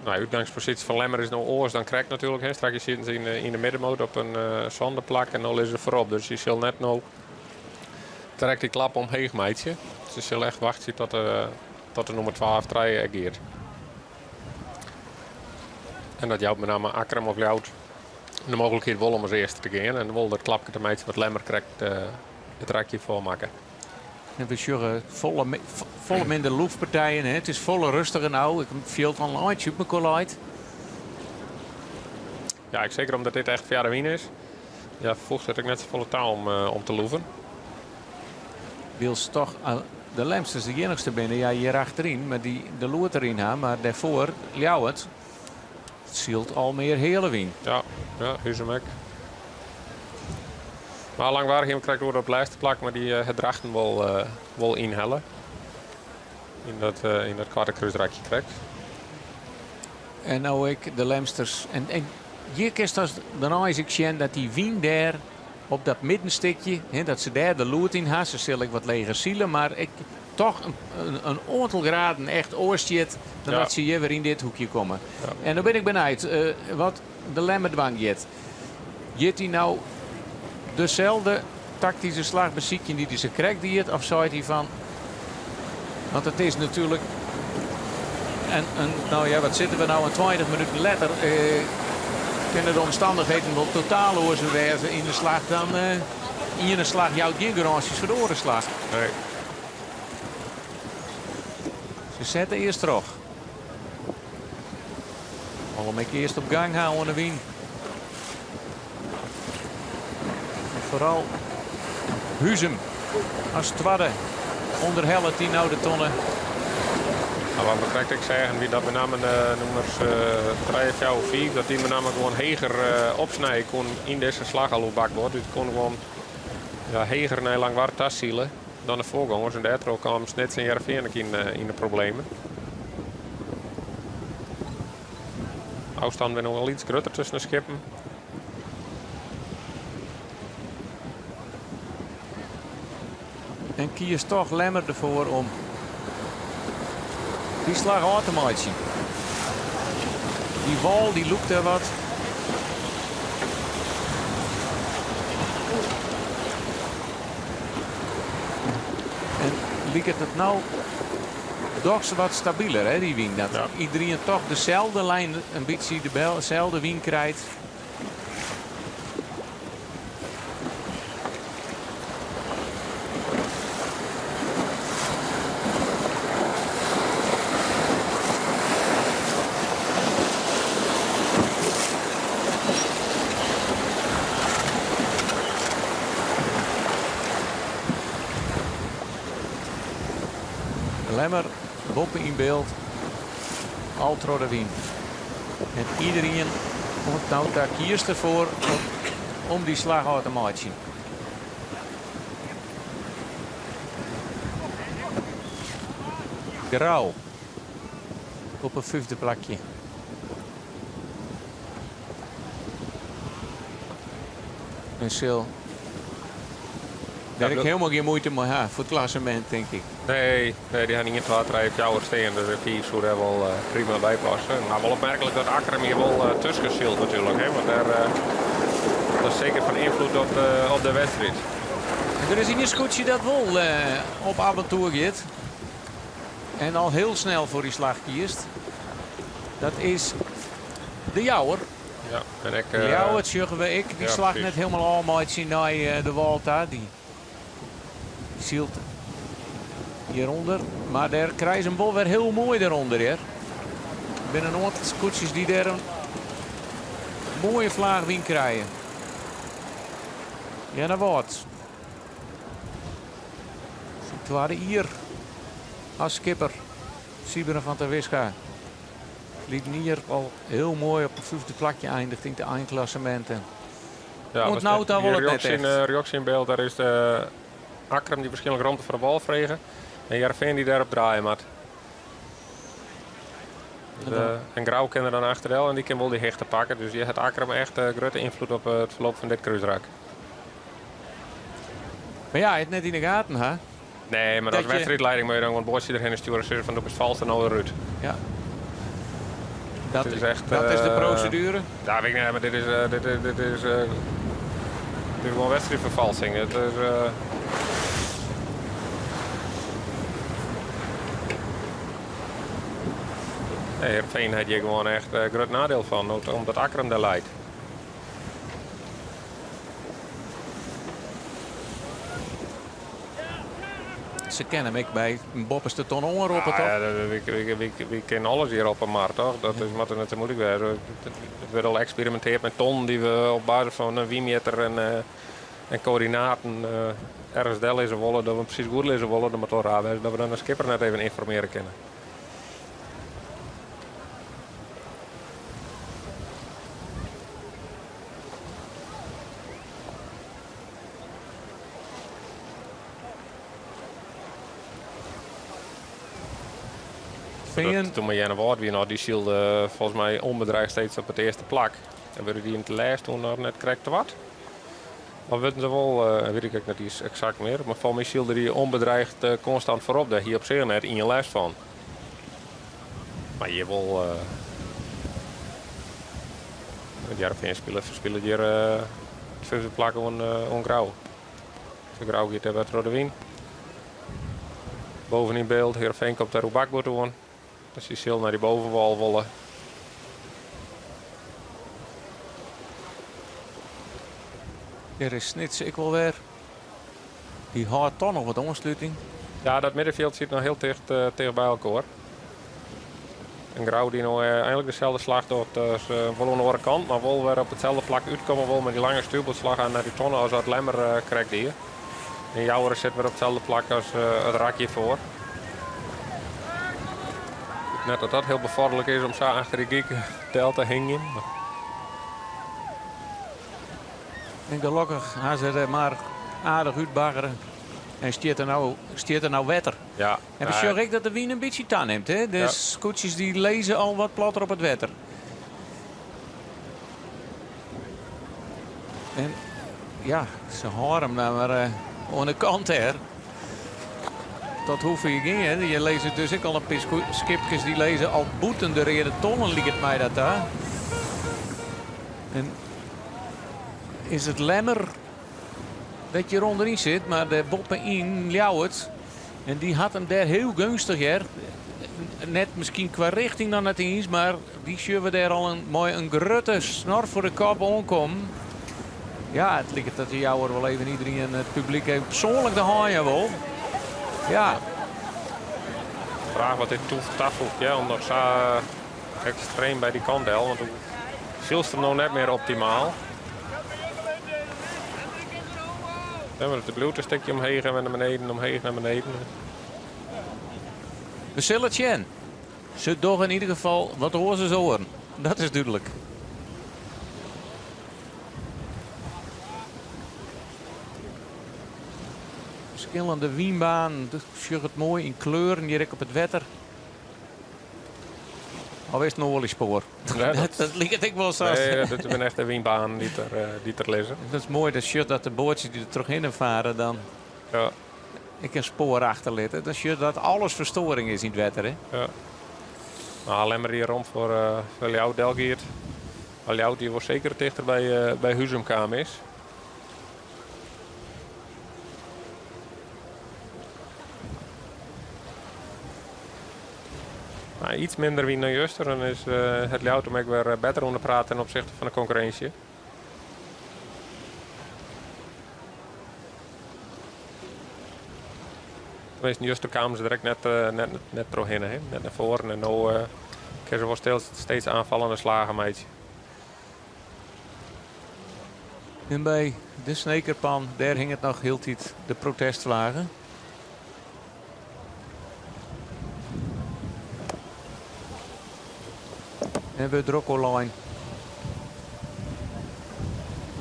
Nou, de uitgangspositie van Lemmer is nou oors dan krijgt natuurlijk. Hè. Straks zitten ze in de middenmoot op een zonderplak en dan is ze voorop. Dus je zal net nou trekt die klap omheen, meidje. Dus je zal echt wachten tot de nummer 12 ageert. En dat jouwt met name Akkerum of jouwt de mogelijkheid wel om als eerste te gaan. En dan wil dat klapje de meidje wat Lemmer krijgt het rakje voormaken. En we sjuggen volle minder loefpartijen. Het is volle rustiger nou. Ik viel van light, super collide. Ja, ik zeker omdat dit echt Fjerde Wien is. Ja, voegt het ook net zo volle taal om te loeven. Wils toch de Lemsters de enigste binnen. Ja, hier achterin, maar de loert erin gaan. Maar daarvoor Ljouwert. Het zielt al meer hele Wien. Ja, Huizemek. Maar Langwaardigem krijgt door op lijst te plakken, maar die het drachten wel inhellen. In dat kwarte kruisdraadje krijgt. En nou ik de Lemsters. En hier kist als dan is ik zien dat die Wien daar op dat middenstukje, dat ze daar de loert in hebben. Ze zal ik wat leger zielen, maar ik toch een aantal graden echt oorstjet dan dat ze hier weer in dit hoekje komen. Ja. En dan ben ik benieuwd wat de Lemmerdwang jet. Jet hij nou dezelfde tactische slag beziekje die ze krijgt die het, of zou hij van... Want het is natuurlijk... nou ja, wat zitten we nou een 20 minuten later? Kunnen de omstandigheden wel totaal oorzaken in de slag dan... in een slag jouw geen garanties voor de orenslag. Nee. Ze zetten eerst terug. Allemaal een eerst op gang houden de Wien. Vooral Huizem als tweede onder Hellet die nou de tonnen. Nou, wat betreft ik zeggen, wie dat met name de nummers 3 of 4, dat die met name gewoon heger opsnijden kon in deze slag al op bakboord. Dus kon gewoon heger naar Langwaard taszielen dan de voorgangers. En daardoor kwam Snits en Jereveen in de problemen. Afstand weer nog wel iets groter tussen de schippen. En kies toch Lemmer ervoor om die slag uit te maken. Die wal die loopt er wat. En liep het nou toch wat stabieler, hè, die wien. Dat iedereen toch dezelfde lijn, een beetje dezelfde wien krijgt. Lemmer, boppen in beeld, Altro de wien. En iedereen komt nou daar kiest ervoor om die slag uit te maken. Grauw op een 5e plakje. En Sil. Daar heb ik helemaal geen moeite mee voor het klassement, denk ik. Nee, die gaan niet in het water rijden. Jouwer steen, dus de 4 zou daar wel prima bij passen. Maar wel opmerkelijk dat Akram hier wel tussen geschild natuurlijk. Hè? Want dat is zeker van invloed op de wedstrijd. Er is een scootje dat wel op avontuur gaat. En al heel snel voor die slag kiest. Dat is de Jouwer. Ja, en ik, de Jouwer, zeggen we ik. Die ja, slag precies. net helemaal allemaal naar de Walta. Die zielt hieronder. Maar daar krijgen ze hem wel weer heel mooi eronder. Hè. Er zijn een aantal scootjes die daar een mooie vlaagwien krijgen. Ja, dat wordt. Het waren hier als skipper Siberen van der Wiska. Liep hier al heel mooi op het 5e plakje eindigt in de eindklassementen. Ja, moet nou daar wel het net echt. reactie in beeld, daar is de Akram die waarschijnlijk rond voor de bal vregen. En Jervin die daarop draaien moet. Dus, en Grauw kan er dan achterel en die kan wel die hechten pakken. Dus je hebt Akram echt grote invloed op het verloop van dit kruisrak. Maar ja, het net in de gaten, hè? Nee, maar als wedstrijdleiding moet je dan gewoon boordje erheen sturen. Zeggen van, is vals en oude Ruud. Ja. Dat is echt, dat is de procedure? Ja, weet ik niet, maar dit is gewoon wedstrijdvervalsing. Het is, nee, Heerenveen had je gewoon echt een groot nadeel van, omdat Akram daar leidt. Ze kennen hem bij Bob is de ton honger op het toch? Ja, we kennen alles hier op een markt, toch? Dat is wat er net te moeilijk was. Het werd al geëxperimenteerd met ton die we op basis van een wiemeter en coördinaten ergens deel lezen willen, dat we precies goed lezen willen, de motor hebben, dat we dan de skipper net even informeren kunnen. Toen we Janne Woord weer die shielde volgens mij onbedreigd steeds op het eerste plak. En werden die in het lijst toen nog net correct te wat. Maar weten ze wel, weet ik net iets exact meer. Maar volgens mij shielde die onbedreigd constant voorop. Daar hier op zich net in je lijst van. Maar je wil. Het Jervin spelen hier het 5e plak on Grauw. De Grauw gaat er wat rode wien. Boven in beeld, Heerenveen komt daar op bakboord doen. Dus die zal naar die bovenwal willen. Er is Snits ik wel weer. Die houdt toch nog wat ondersluiting. Ja, dat middenveld zit nog heel tegen bij elkaar. En Grauw die nou eigenlijk dezelfde slag doet als wel aan de andere kant. Maar wel weer op hetzelfde vlak uitkomen wel met die lange stuurbootslag aan naar die tonnen als dat Lemmer krijgt hier. En Jouwer zit weer op hetzelfde plak als het rakje voor. Net dat dat heel bevorderlijk is om zo achter die geek tel te hangen. En gelukkig gaan ze er maar aardig uitbaggeren. En stiert er nou wetter. Ja. En we zorgen ik dat de wien een beetje taan neemt. Hè? Dus scootjes die lezen al wat platter op het wetter. En ja, ze horen hem nou maar aan de kant her. dat hoef je geen. Hè. Je leest dus ook al een paar skipjes die lezen al boeten de reden tonnen, liet het mij dat daar. En is het lemmer dat je eronderin zit, maar de boppen in Ljouwert. En die had hem daar heel gunstig, hè. Net misschien qua richting dan net eens, maar die zien we daar al een grutte snor voor de kop aankomen. Ja, het lijkt dat de Jouwer wel even iedereen in het publiek heeft persoonlijk de haaien wil. Ja. Vraag wat dit toevoegt, ja, omdat ze extreem bij die kant hel, want hoe zilst er nou net meer optimaal. Ja, maar het bloed een stukje omheen en naar beneden, omheen naar beneden. We zullen het zien. Ze toch in ieder geval wat horen ze zo horen. Dat is duidelijk. Verschillende wienbaan. Dat schuurt het mooi in kleuren. Hier op het wetter. Al is het een oliespoor. Ja, dat ligt ik wel zo. Nee, dat is echt een wienbaan die er liggen. Dat is mooi, dat shirt dat de bootjes die er terug in varen dan. Ja. Ik een spoor achterlitten. Dat shirt dat alles verstoring is in het wetter. Hè? Ja. Maar alleen maar hier rond voor Ljouwert Delgeert. Ljouwert die wordt zeker dichter bij Huzum kwam is. Nou, iets minder wie naar juster, dan is het Ljouwert om ook weer beter onder praten ten opzichte van de concurrentie. Tenminste, juist kwamen ze direct net doorheen, hè? Net naar voren. En nu kunnen ze wel steeds aanvallende slagen, meidje. En bij de Snekerpan, daar hing het nog heel tijd de protestvlagen. En we Drokkolijn.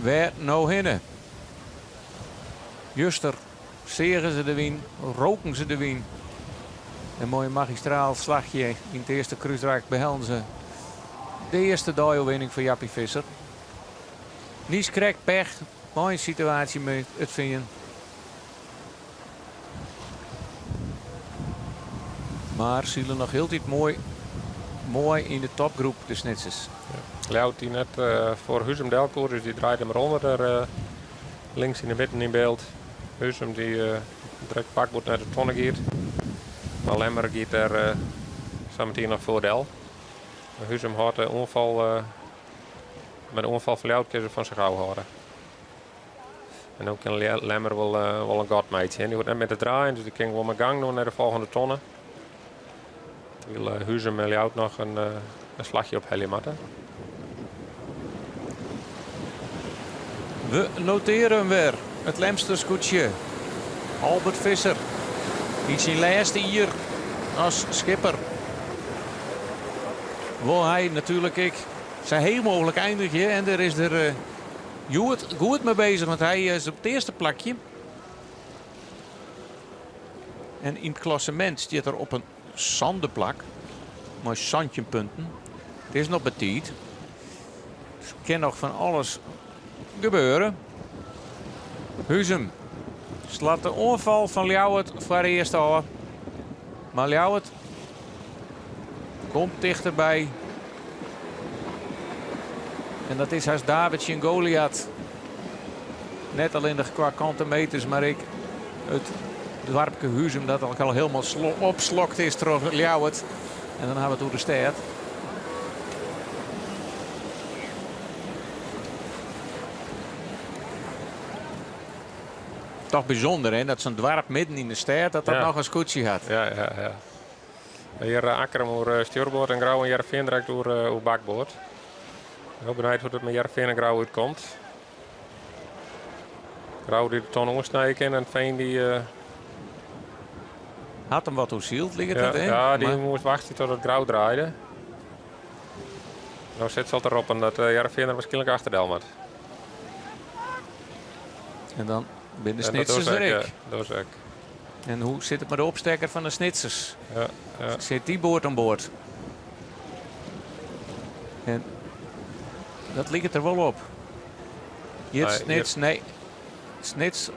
Waar nou hinnen? Juster. Zegen ze de wien, roken ze de wien. Een mooi magistraal slagje in het eerste kruisraak behelden ze. De eerste duelwinning voor Jappie Visser. Niets krijgt pech. Mooie situatie met het vinden. Maar zielen nog heel tijd mooi in de topgroep de Snitsers. Ja. Ljouwert die net voor Huzum Delkoer, dus die draaide hem onder. Links in de midden in beeld. Huzum die direct pakboot naar de tonne gaat. Maar Lemmer gaat er zometeen nog voor Del. Huzum had de onval, met de onval van Ljouwert van zich houden. En ook kan Lemmer wel een godmeidje. Die wordt net met de draaien, dus die kan wel mijn gang doen naar de volgende tonne. Terwijl Huzum en Ljouwert nog een slagje op Helliematten. We noteren weer het Lemsterskoetsje. Albert Visser. Die zijn laatste hier als schipper. Wil hij natuurlijk zijn heel mogelijk eindigen. En er is er goed mee bezig. Want hij is op het eerste plakje. En in het klassement staat er op een zandenplak. Maar zandjepunten. Het is nog betiet. Dus kan nog van alles gebeuren. Huzum slaat de onval van Ljouwert voor de eerste hoor. Maar Ljouwert komt dichterbij. En dat is als Davidje en Goliath. Net alleen qua kantenmeters, maar het dwarpke Huzum dat al helemaal opslokt is door Ljouwert. En dan hebben we het door de staat. Toch bijzonder hè, dat zo'n dwarp midden in de stad dat nog een scootje had. Ja. Hier Akkerum door stuurboord en Grauw en Jerveen direct door bakboord. Ik ben benieuwd hoe het met Jerveen en Grauw uitkomt. Grauw die de ton omsnijden en Veen die... Had hem wat zielt liggen het, hè? Ja, die moest wachten tot het Grauw draaide. Nou zit ze al erop en dat Jerveen er waarschijnlijk achter Delmat. En dan binnen de Snitsers er dat is ik. En hoe zit het met de opstekker van de Snitsers? Ja. Zit die boord aan boord? En dat ligt er wel op. Hier Snits, nee. Snits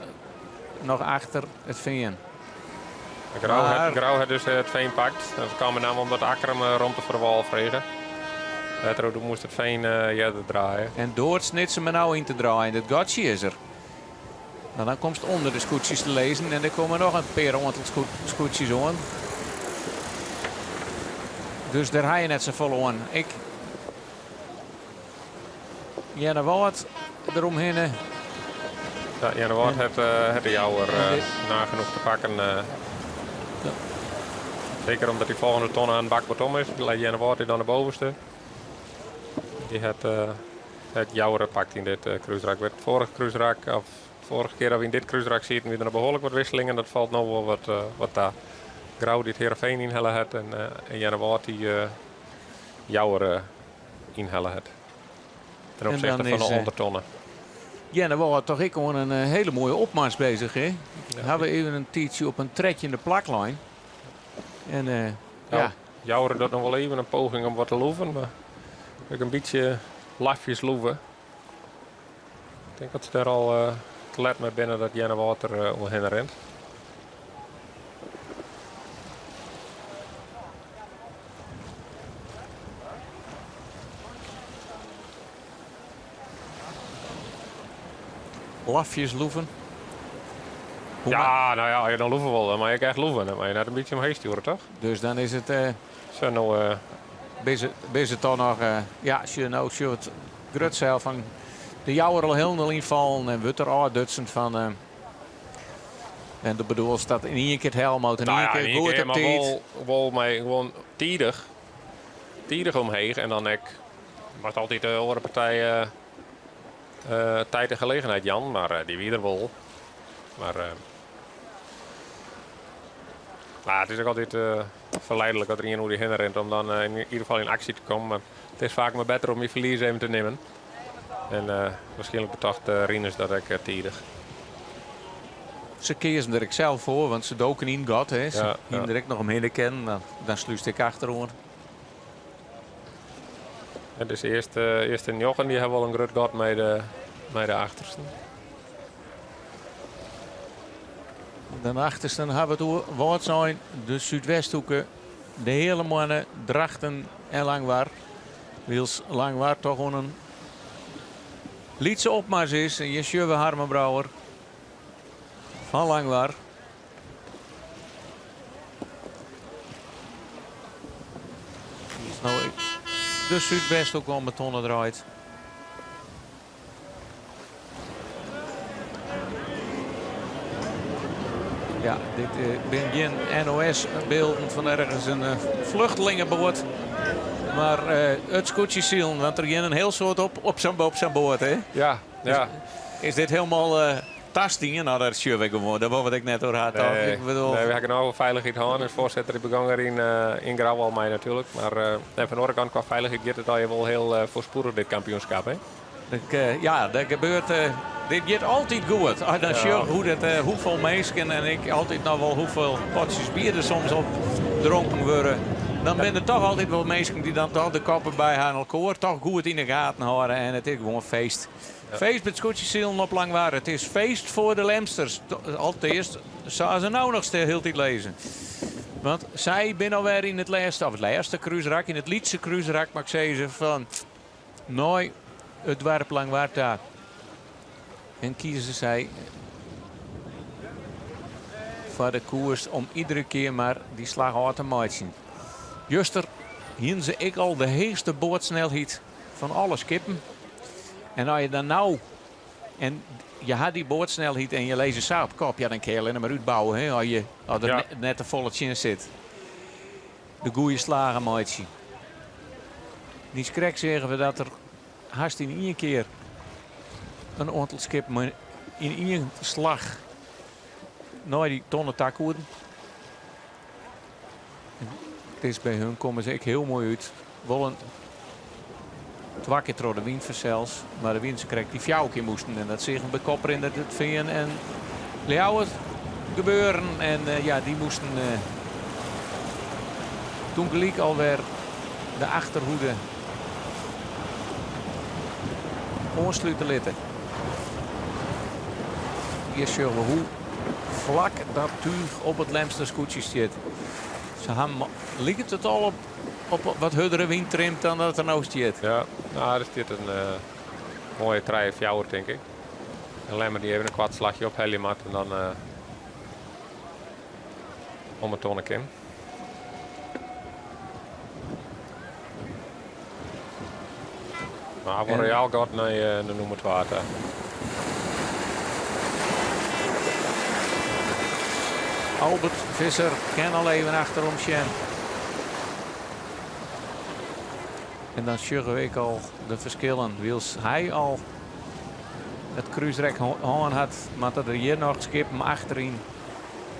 nog achter het VN. Grauw had dus het veen pakt. Dat kwam met name omdat Akkerum rond de wal vregen. Daardoor moest het veen draaien. En door snit ze me nou in te draaien. Het gatje is er. Nou, dan komt het onder de scootjes te lezen. En er komen nog een paar aantal scootjes aan. Dus daar ga je net zo vol aan. Jenne Wout eromheen. Ja, Jenne Wout heeft de jouwer nagenoeg te pakken. Zeker omdat die volgende ton aan het bakbord om is. Leidt Jenne Wout dan de bovenste. Die het jouwer pakt in dit cruiserak. Vorige keer dat we in dit cruiserak zitten, we er behoorlijk wat wisselingen. Dat valt nou wel wat daar. Grauw die het Heerenveen inhellen had en Jenne Wout die jouwer inhellen had. Ten opzichte van de ondertonnen. Jenne Wout toch ik gewoon een hele mooie opmars bezig. Hè? Ja. Hebben we even een tietje op een trekje in de plaklijn. En jouwer doet nog wel even een poging om wat te loeven. Maar ik een beetje lafjes loeven. Ik denk dat ze daar al te let mee binnen dat Jenne Wout er omheen rent. Lafjes loeven. Ja, nou ja, je dan loeven wel, maar je krijgt loeven. Maar je net een beetje omheen sturen, toch? Dus dan is het... Zo nou... Is het dan nog... als je nou het grut zelf van de jouwer al helemaal invallen en wordt er al Dutsen van... en de bedoel is dat in één keer het helemaal en in één keer goed op tijd. Wel mij gewoon tiedig omheen en dan was altijd de andere partij tijd en gelegenheid, Jan, maar die wie er wel. Maar het is ook altijd verleidelijk dat er iemand die heen rent om dan in ieder geval in actie te komen. Maar het is vaak maar beter om je verlies even te nemen. En waarschijnlijk betacht Rinus dat ik tiedig. Ze kiezen er ik zelf voor, want ze doken in gat. Hè. Ze direct nog omheen kennen, dan sluist ik achterover. En dus eerst in Jochen, die hebben wel een groot gat met de achterste. De achterste hebben we het woord zijn de Zuidwesthoeken, de hele mannen, Drachten en Langwaar. Wils Langwaar toch gewoon een lietse opmars is. En je Sjeuwe Harmenbrouwer van Langwaar. Nou, de Zuidwesthoek al betonnen draait. Ja, dit ben geen NOS-beelden van ergens een vluchtelingenboot. Maar het scootje zielen, want er ging een heel soort op zijn boot. Hè? Ja, dus is dit helemaal tastingen? Nou, dat is gewoon. Dat was wat ik net door had. Nee, ik bedoel... nee, we hebben nou veiligheid gehad. De voorzitter die begon er in Grauw al mee natuurlijk. Maar van de andere kant qua veiligheid gaat het al je wel heel voorspoedig dit kampioenschap. Hè? Dat gebeurt... Dit gaat altijd goed. Dan zie je hoeveel mensen en ik altijd nog wel hoeveel potjes bier er soms op dronken worden. Dan zijn er toch altijd wel mensen die dan toch de koppen bij aan elkaar toch goed in de gaten houden. En het is gewoon feest. Ja. Feest met scootjeszelen op Langwaar. Het is feest voor de Lemsters. Allereerst zouden ze nou nog heel tijd lezen. Want zij zijn alweer in het laatste cruiserak, in het Lietse cruiserak, mag ik zeggen van nooit het dorp Langwaar daar. En kiezen zij voor de koers om iedere keer maar die slag uit te maken. Juster hier ze ik al de heegste boordsnelheid van alle skippen. En als je dan nou en je had die boordsnelheid en je leest een saap kop, ja dan kun je alleen maar uitbouwen. Hè, als er net een volletje in zit. De goede slagen maken. Die schrik zeggen we dat er haast in één keer een aantal skip maar in één slag naar die tonnen takkoeden. Het is bij hun komen ze heel mooi uit. Wollen 2 keer door de wind zelfs, maar de wind krijgt die fjouwke moesten en dat zeggen bij Kopper in dat het veen en Leeuwen gebeuren en die moesten toen gelijk alweer de achterhoede aansluiten litten. Hier zullen we hoe vlak dat tuig op het Lemster scootje zit. Ze lijkt het al op wat huddere wind trimt dan dat het er nou zit. Ja, nou, er zit een mooie trein fjouwer, denk ik. En Lemmer die even een kwart slagje op Heliemat en dan om het tonnen Kim. Maar voor Real gaat naar de noem het water. Albert Visser kan al even achterom Sjen. En dan zorgen ik al de verschillen. Wils hij al het kruisrek hangen had, maar dat er hier nog skippen achterin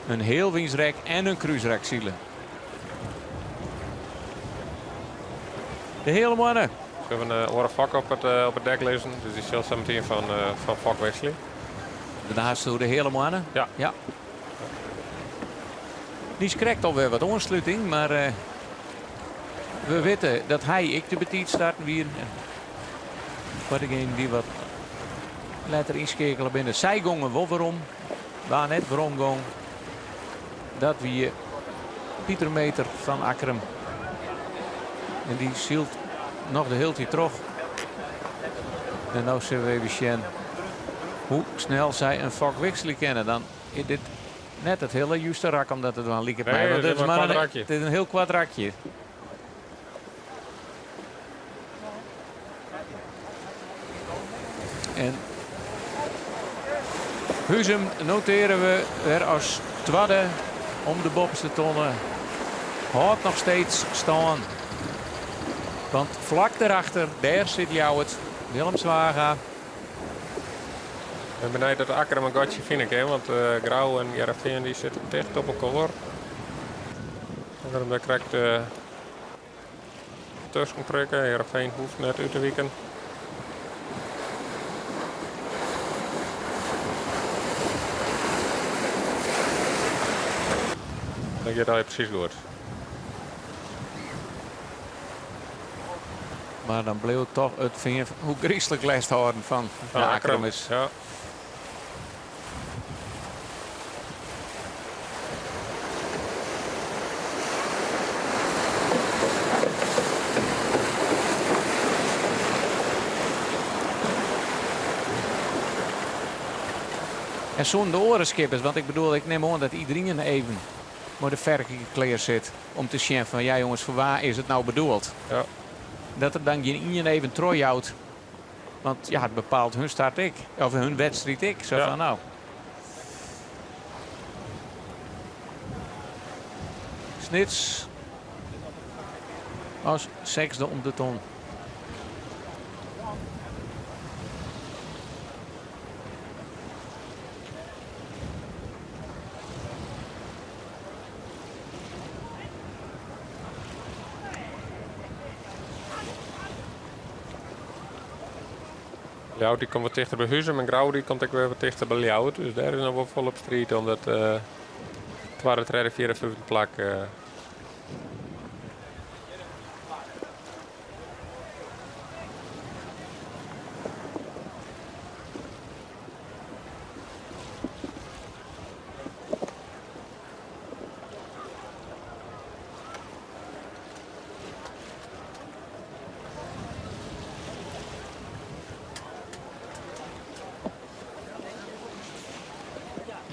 een heel winsrek en een kruisrek zielen. De hele mannen. We hebben een orenvak op het dek lezen. Dus die is zo meteen van Fok Wesley. Daar hast je de hele mannen. Ja. Die krijgt alweer wat ontsluiting, maar we weten dat hij ik de betiet starten weer. Voor degene die wat later inschakelen binnen. Zij gongen wel waarom. Waar net waarom gong. Dat wie Pieter Meter van Akkerum. En die zielt nog de hele tijd terug. En nou zullen we even zien hoe snel zij een Fok Wesley kennen. Dan is dit net het hele juiste rak, omdat het wel liep. Nee, Want dit is maar een het is een heel kwadrakje. En Huzum noteren we weer als tweede om de bovenste tonnen. Houdt nog steeds staan. Want vlak daarachter, daar zit Jouwert, Willem Zwaga. Ik ben benieuwd dat Akkerum een gatje vind ik, hè, want Grauw en Jereveen die zitten dicht op elkaar. En dan krijgt tussen prikken. Jereveen hoeft net uit te wieken. Dan gaat hij precies goed. Maar dan bleef toch het vinger hoe griezelig lijst houden van Akkerum is. Ja. En zonder orenskippers, want ik bedoel, ik neem aan dat iedereen even maar de verke gekleerd zit om te zien van ja jongens, voor waar is het nou bedoeld? Ja. Dat er dan geen even trooi houdt. Want ja, het bepaalt hun start ik. Of hun wedstrijd ik. Zo van nou. Snits als zesde om de ton. Ljouwt die komt wat dichter bij Huzum en Grauw die komt ook weer wat dichter bij Ljouwt. Dus daar is nog wel volop strijd omdat het waren het redden 54 plak.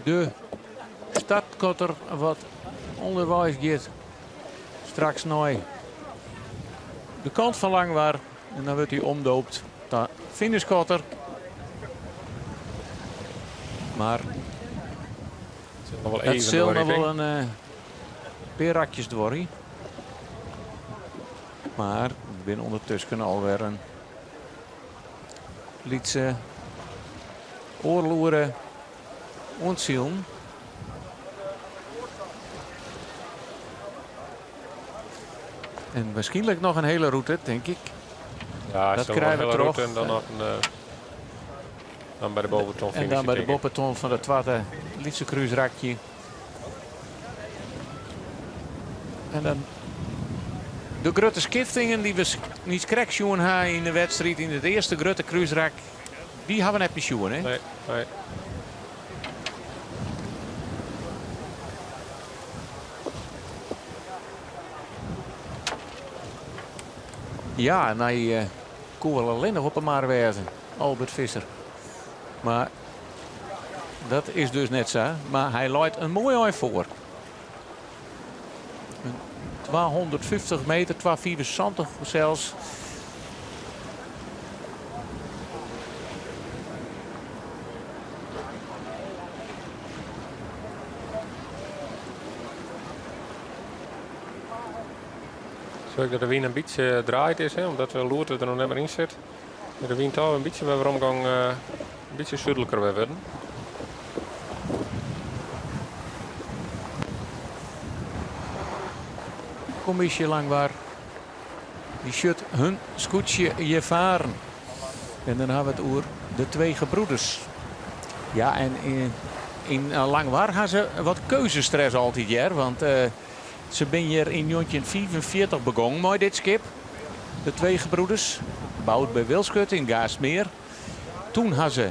De startkotter wat onderwijs gaat straks naar de kant van Langwaar en dan wordt hij omdoopt tot finishkotter. Maar het zal nog wel een paar rakjes door. Maar ik ben ondertussen alweer een lietse oorloeren ontzielen. En waarschijnlijk nog een hele route, denk ik. Ja, dat krijgen we terug. En dan nog dan bij de boventon. En dan bij de boventon van de tweede lietse kruisrakje. En dan de grote skiftingen die we niet krijgen zien in de wedstrijd in het eerste grote kruisrak. Die hebben we net niet zien, hè? Nee. Ja, en hij kon wel alleen nog op een maar wezen. Albert Visser. Maar dat is dus net zo. Maar hij leidt een mooi ei voor. 250 meter, 275 zelfs. Zorg dat de wien een beetje draait is, hè, omdat de loerte er nog net maar in zit. Dat de wien toch een beetje bij de omgang een beetje zuidelijker weer worden. Commissie Langwaar. Die schudt hun scootje je varen. En dan hebben we het over de twee gebroeders. Ja, en in Langwaar gaan ze wat keuzestress altijd, ja. Want ze zijn hier in 1945 begonnen met dit schip. De twee gebroeders. Bouwd bij Wilskut in Gaasmeer. Toen hadden ze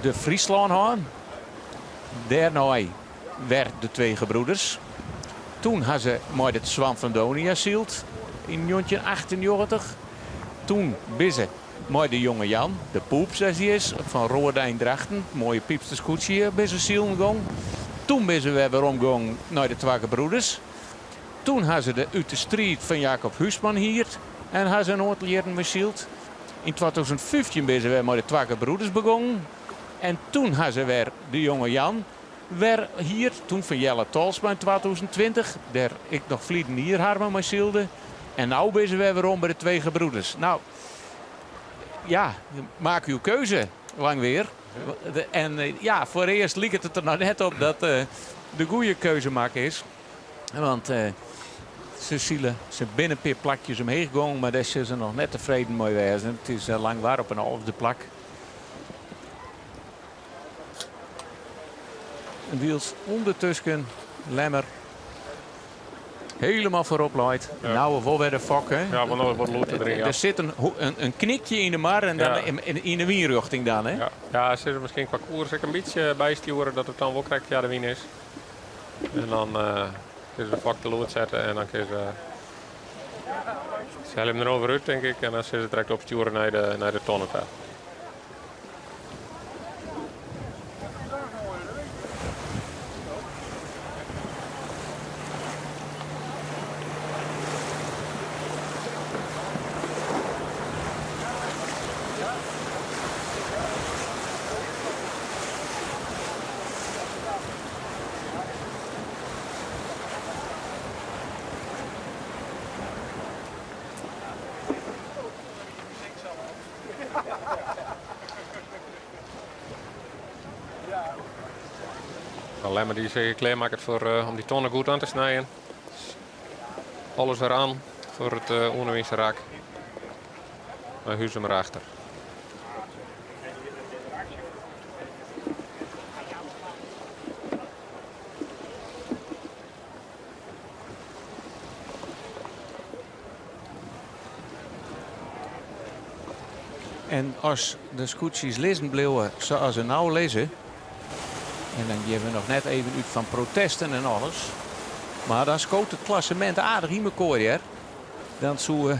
de Friesland gehad. Daarna werd de twee gebroeders. Toen hadden ze met het Zwan van Donia zield in 1998. Toen ben ze met de jonge Jan, de poep zoals hij is, van Roordijn Drachten. Mooie piepste scootje bij zijn ziel gegaan. Toen ben ze weer omgegaan naar de twee gebroeders. Toen hadden ze de uit de strijd van Jacob Huisman hier. En hadden ze een aantal jaren bezield. In 2015 ben ze weer met de twee gebroeders begonnen. En toen hadden ze weer de jonge Jan. Weer hier, toen van Jelle Talsma in 2020. Daar ik nog vliegen hier Harmen maar zielde. En nu ben ze weer om bij de twee gebroeders. Nou, ja, maak uw keuze, lang weer. En ja, voor eerst lijkt het er nou net op dat de goede keuze maken is. Want ze binnen een paar plakjes omheen gegaan, maar daar zijn ze nog net tevreden mee wezen. Het is lang waar op een halve plak. En Wiels ondertussen Lemmer helemaal voorop leidt. Ja. Nou, voor weer de fok, hè? Ja, maar nou wordt loten erin, ja. Er zit een knikje in de mar en dan in de wienrichting dan, hè? Ja, ja, ze er misschien qua koers een beetje bijsturen dat het dan wel krijgt, ja, de wien is. En dan kun je de vak de lood zetten en dan kun je ze hem erover uit, denk ik. En dan zit ze direct op sturen naar de tonnen. Lemmer die zich klaarmaakt voor om die tonnen goed aan te snijden. Alles eraan voor het onderwinse raak. Maar Huus hem erachter. En als de scootjes lezen blijven zoals ze nou lezen. En dan geven we nog net even uit van protesten en alles. Maar dan scoot het klassement aardig in elkaar, hè. Dan zou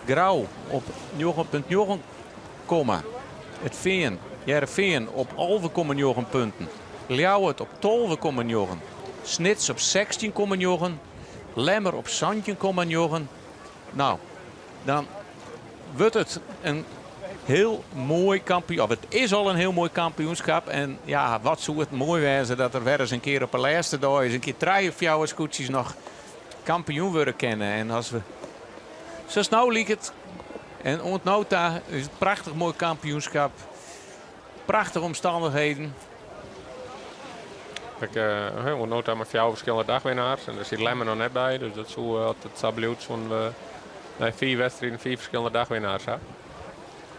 Grauw op 9,9 komen. Het Veen, Jereveen op 11,9 punten. Ljouwert op 12,9. Snits op 16,9. Lemmer op 17,9. Nou, dan wordt het een heel mooi kampioen. Het is al een heel mooi kampioenschap. En ja, wat zou het mooi wezen dat er weer eens een keer op de laatste dag eens een keer 3 of 4 scootjes nog kampioen worden kennen. En als we zo snel liep het. En ontnota is het prachtig mooi kampioenschap. Prachtige omstandigheden. Ik ontnota met 4 verschillende dagwinnaars. En daar zit Lemmer nog net bij. Dus dat zou altijd sabeljoet van 4 wedstrijden, 4 verschillende dagwinnaars. Hè?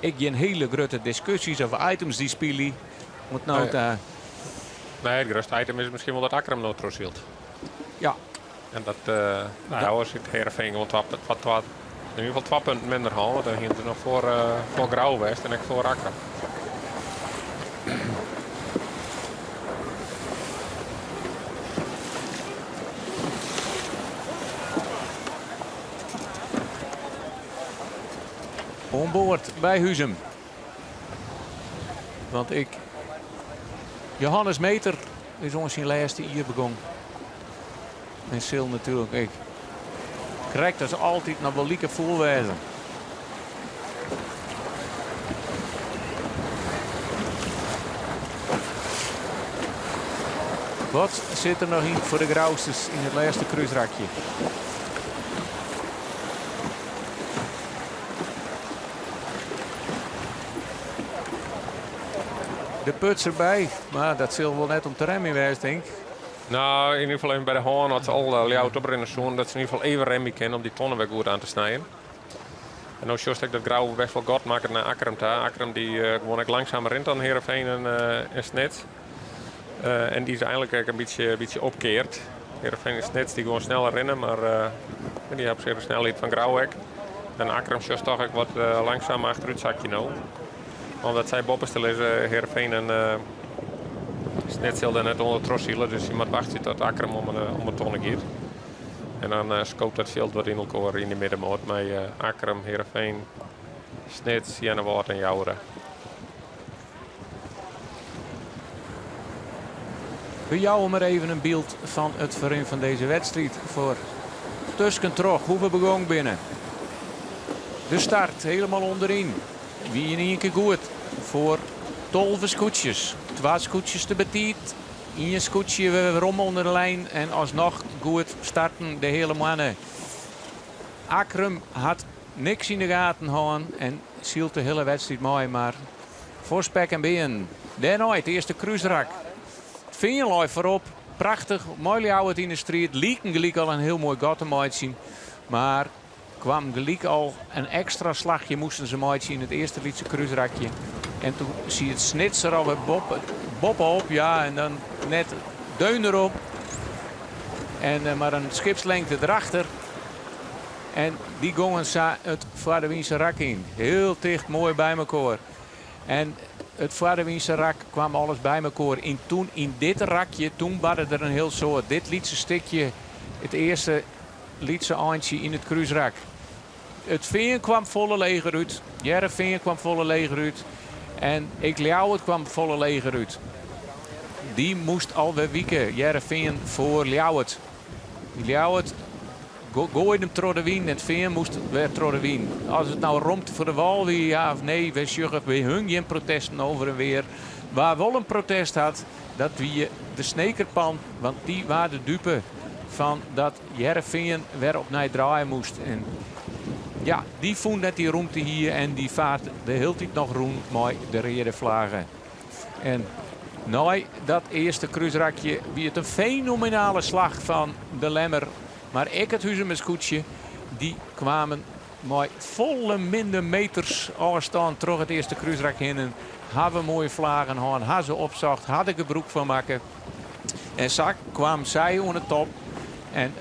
Ik heb een hele grote discussies over items die spelen. Nee, het grootste item is misschien wel dat Akram nog terugzielt. Ja. En dat als het Heerenveen gewoon in ieder geval 2 punten minder halen. Want dan ging het nog voor Grauw-West en ik voor Akram. onboord bij Huzum. Want Johannes Meter is ons zijn laatste hier begonnen. En Sil natuurlijk. Ik krijg dat altijd naar Belieke voorwijzen. Wat zit er nog in voor de Grausters in het laatste kruisrakje? De puts erbij, maar dat zal wel net om te remmen geweest, denk ik. Nou, in ieder geval even bij de Hoorn had ze al Ljout oprennen zoen dat ze in ieder geval even remmen kennen om die tonnen weer goed aan te snijden. En nou zie ik dat Grauw best wel goed maakt naar Akkerum daar. Akkerum die gewoon langzaam rent dan Heerenveen en Snits. En die is eigenlijk een beetje opkeert. Heerenveen en Snits die gewoon sneller rennen, maar die hebben zeer de snelheid van Grauwek. En Akkerum zie toch wat langzaam achter het zakje nou. Omdat zij boppenstel is, Heerenveen en Snits zal net onder trossielen, dus je moet wachten tot Akkerum om een tonne gaat. En dan scoopt dat veld wat in elkaar in de middenmoot met Akkerum, Heerenveen, Snits, Jennewoord en Jouweren. We jouwen maar even een beeld van het verren van deze wedstrijd voor Tuskentrog. Hoe we begonnen binnen. De start helemaal onderin. Wie in één keer goed voor 12 scootjes. 2 scootjes te betiet. 1 scootje weer om onder de lijn. En alsnog goed starten de hele mannen. Akkerum had niks in de gaten houden. En zielt de hele wedstrijd mooi. Maar voor spek en been. Daarna het eerste kruisrak. Veenlooi voorop. Prachtig. Mooi het in de street. Lieken gelijk al een heel mooi gat zien. Maar kwam gelijk al een extra slagje moesten ze mooi zien in het eerste liedse kruisrakje. En toen zie je het Snits er alweer boppen op. Ja, en dan net deun erop. En maar een schipslengte erachter. En die gongen het Vaardewiense rak in. Heel dicht mooi bij elkaar. En het Vaardewiense rak kwam alles bij elkaar. En toen in dit rakje, toen badde er een heel soort. Dit lietse stukje, het eerste lietse eindje in het kruisrak. Het Veen kwam volle leger uit. Heerenveen kwam volle leger uit. En Ljouwert kwam volle leger uit. Die moest alweer wieken. Heerenveen voor Ljouwert. Ljouwert gooide hem door de wien. En het Veen moest weer door de wien. Als het nou romt voor de wal wie ja of nee. We hung geen protesten over en weer. Waar wel een protest had. Dat wie de Snekerpan. Want die waren de dupe van dat Heerenveen weer op naar draaien moest. En ja, die vond dat die roemte hier en die vaart de hele tijd nog roem mooi de reden vlagen. En nou, dat eerste kruisrakje wie het een fenomenale slag van de Lemmer. Maar ik het Huzemeskoetje, die kwamen mooi volle minder meters afstand terug het eerste kruisrak heen. En hebben mooie vlagen gehad, hadden ze opzocht, hadden ik een broek van maken. En zo kwam zij aan de top. En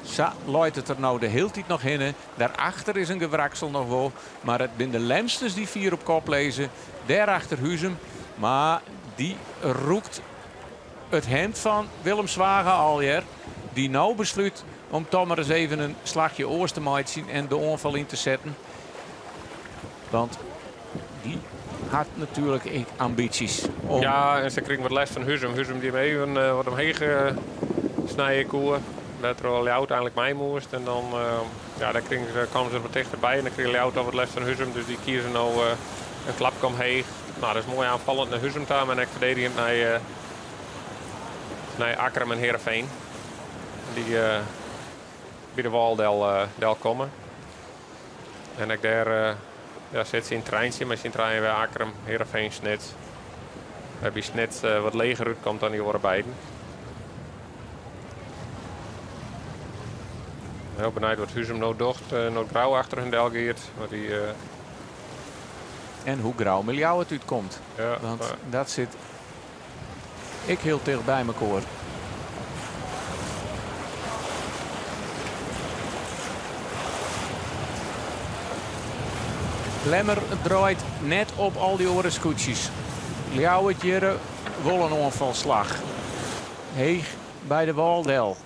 zo loopt het er nou de hele tijd nog in. Daarachter is een gewraksel nog wel. Maar het zijn de Lemsters die 4 op kop lezen. Daarachter Huzum. Maar die roekt het hemd van Willem Zwager alweer. Die nou besluit om toch maar eens even een slagje oors te maken en de onval in te zetten. Want die had natuurlijk ambities. Ja, en ze kregen wat les van Huzum. Huzum die even wat omheen snijden koer. Dat er al Ljout eigenlijk mee moest. En dan kwamen ze wat dichterbij. En dan kreeg Ljout al wat les van Huzum. Dus die kiezen nou een klap omheen. Nou, dat is mooi aanvallend naar Huzum daar. En ik verdedigend naar Akkerum en Heerenveen. Die bij de wal del komen. En ik daar zit ze in het treintje. Maar in het trein bij Akkerum, Heerenveen, Snits. Bij Snits wat leger uit komt dan die worden beiden. Heel benieuwd wat Huzum nou docht. Nog Grauw achter hun del geeft. En hoe Grauw met jou het uitkomt. Ja, want dat zit ik heel dicht bij elkaar. Lemmer draait net op al die oren-scootjes. Ljouwert hier wel een onvalslag. Heeg bij de Waldel.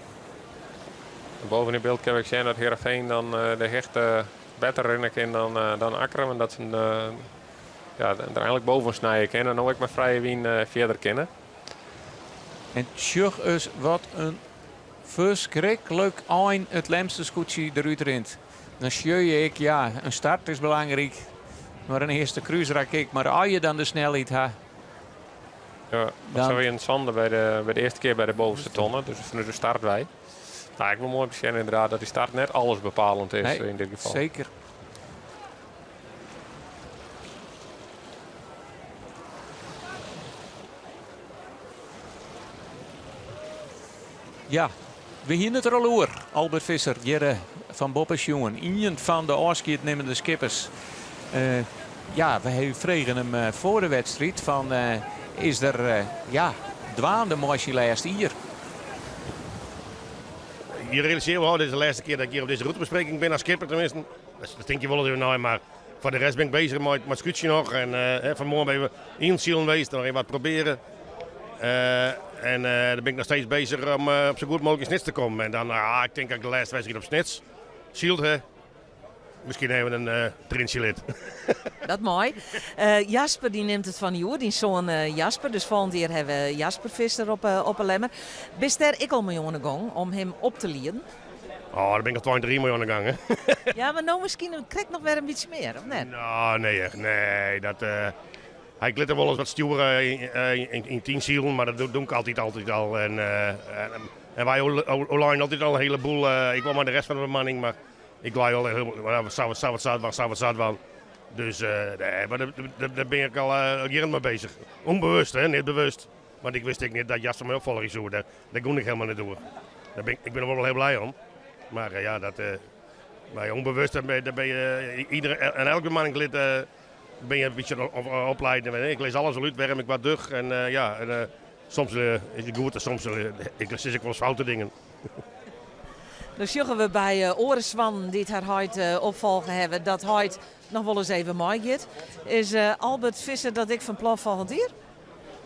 Boven in beeld kan ik zien dat Heerenveen dan de hechte beter rennen kan dan Akkeren. En dat ze er eigenlijk boven snijden kunnen. En ook ik met vrije wien verder kennen. En tjug is wat een verschrikkelijk eind het Lemster scootje eruit rint. Dan scheur ik, ja, een start is belangrijk. Maar een eerste cruise-raket. Maar als je dan de snelheid hebt. Ja, dat zou je in Sander bij de eerste keer bij de bovenste tonnen. Dus vanuit de start wij. Nou, ik wil mooi beschrijven inderdaad dat die start net alles bepalend is in dit geval. Zeker. Ja, we hier het er al over. Albert Visser, Jere van Boppes jongen. Iemand van de afscheidnemende skippers. We vregen hem voor de wedstrijd van is er dwaande mooi lijst hier. Je realiseert wel, dit is de laatste keer dat ik hier op deze routebespreking ben als skipper tenminste. Dat denk je wel even nou, maar voor de rest ben ik bezig met scootje nog. En vanmorgen ben we inzielen geweest, nog even wat proberen. Dan ben ik nog steeds bezig om op zo goed mogelijk in snits te komen. En dan, ik denk dat ik de laatste wedstrijd op snits. Zielt, hè. Misschien hebben we een Trinchilid. Dat mooi. Jasper die neemt het van jou, die zoon Jasper. Dus volgend jaar hebben we Jasper Visser op een lemmer. Bist daar ik al miljoenen gang om hem op te leren? Oh, daar ben ik al 23 miljoen aan gang. Ja, maar nou misschien krijgt nog weer een beetje meer, of net? Nou, nee, echt. Nee, dat... Hij glitter wel eens wat sturen in 10 zielen, maar dat doe ik altijd al. En wij online altijd al een heleboel. Ik wil maar de rest van de bemanning, maar ik glij al heel wat zat wel. Dus maar daar ben ik al jaren mee bezig. Onbewust, hè, niet bewust. Want ik wist niet dat Jasper mij opvolger zou. Daar kon ik helemaal niet door. Ik ben er wel heel blij om. Maar bij onbewust, daar ben je en elke bemanningslid ben je een beetje opleiden. Ik lees alles wel uit, werm ik wat terug. En soms is het goed en soms zie ik wel eens foute dingen. Dus zeggen we bij Oreswan die het haar huid opvolgen hebben, dat huid nog wel eens even mooi gaat. Is Albert Visser dat ik van plan volgend hier?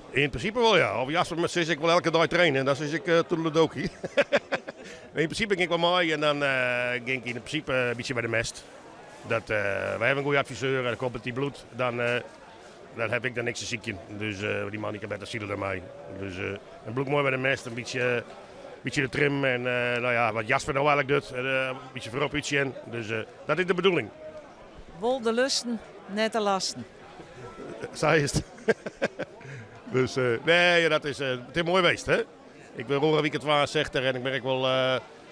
In principe wel, ja. Of Jasper zit ik wel elke dag trainen. Dat is ik toedeledokie. In principe ging ik wel mooi en dan ging ik in principe een beetje bij de mest. Wij hebben een goede adviseur en dan komt het die bloed, dan heb ik dan niks te ziekje. Dus die man kan beter zielen dan mij. Dus een bloed mooi bij de mest, een beetje de trim en wat Jasper nou eigenlijk doet, een beetje voorop ietsje in. Dus dat is de bedoeling. Wol de lusten, net de lasten. Zij is het. Dus nee, het is mooi geweest, hè. Ik wil horen wie ik het waar zegt en ik merk wel,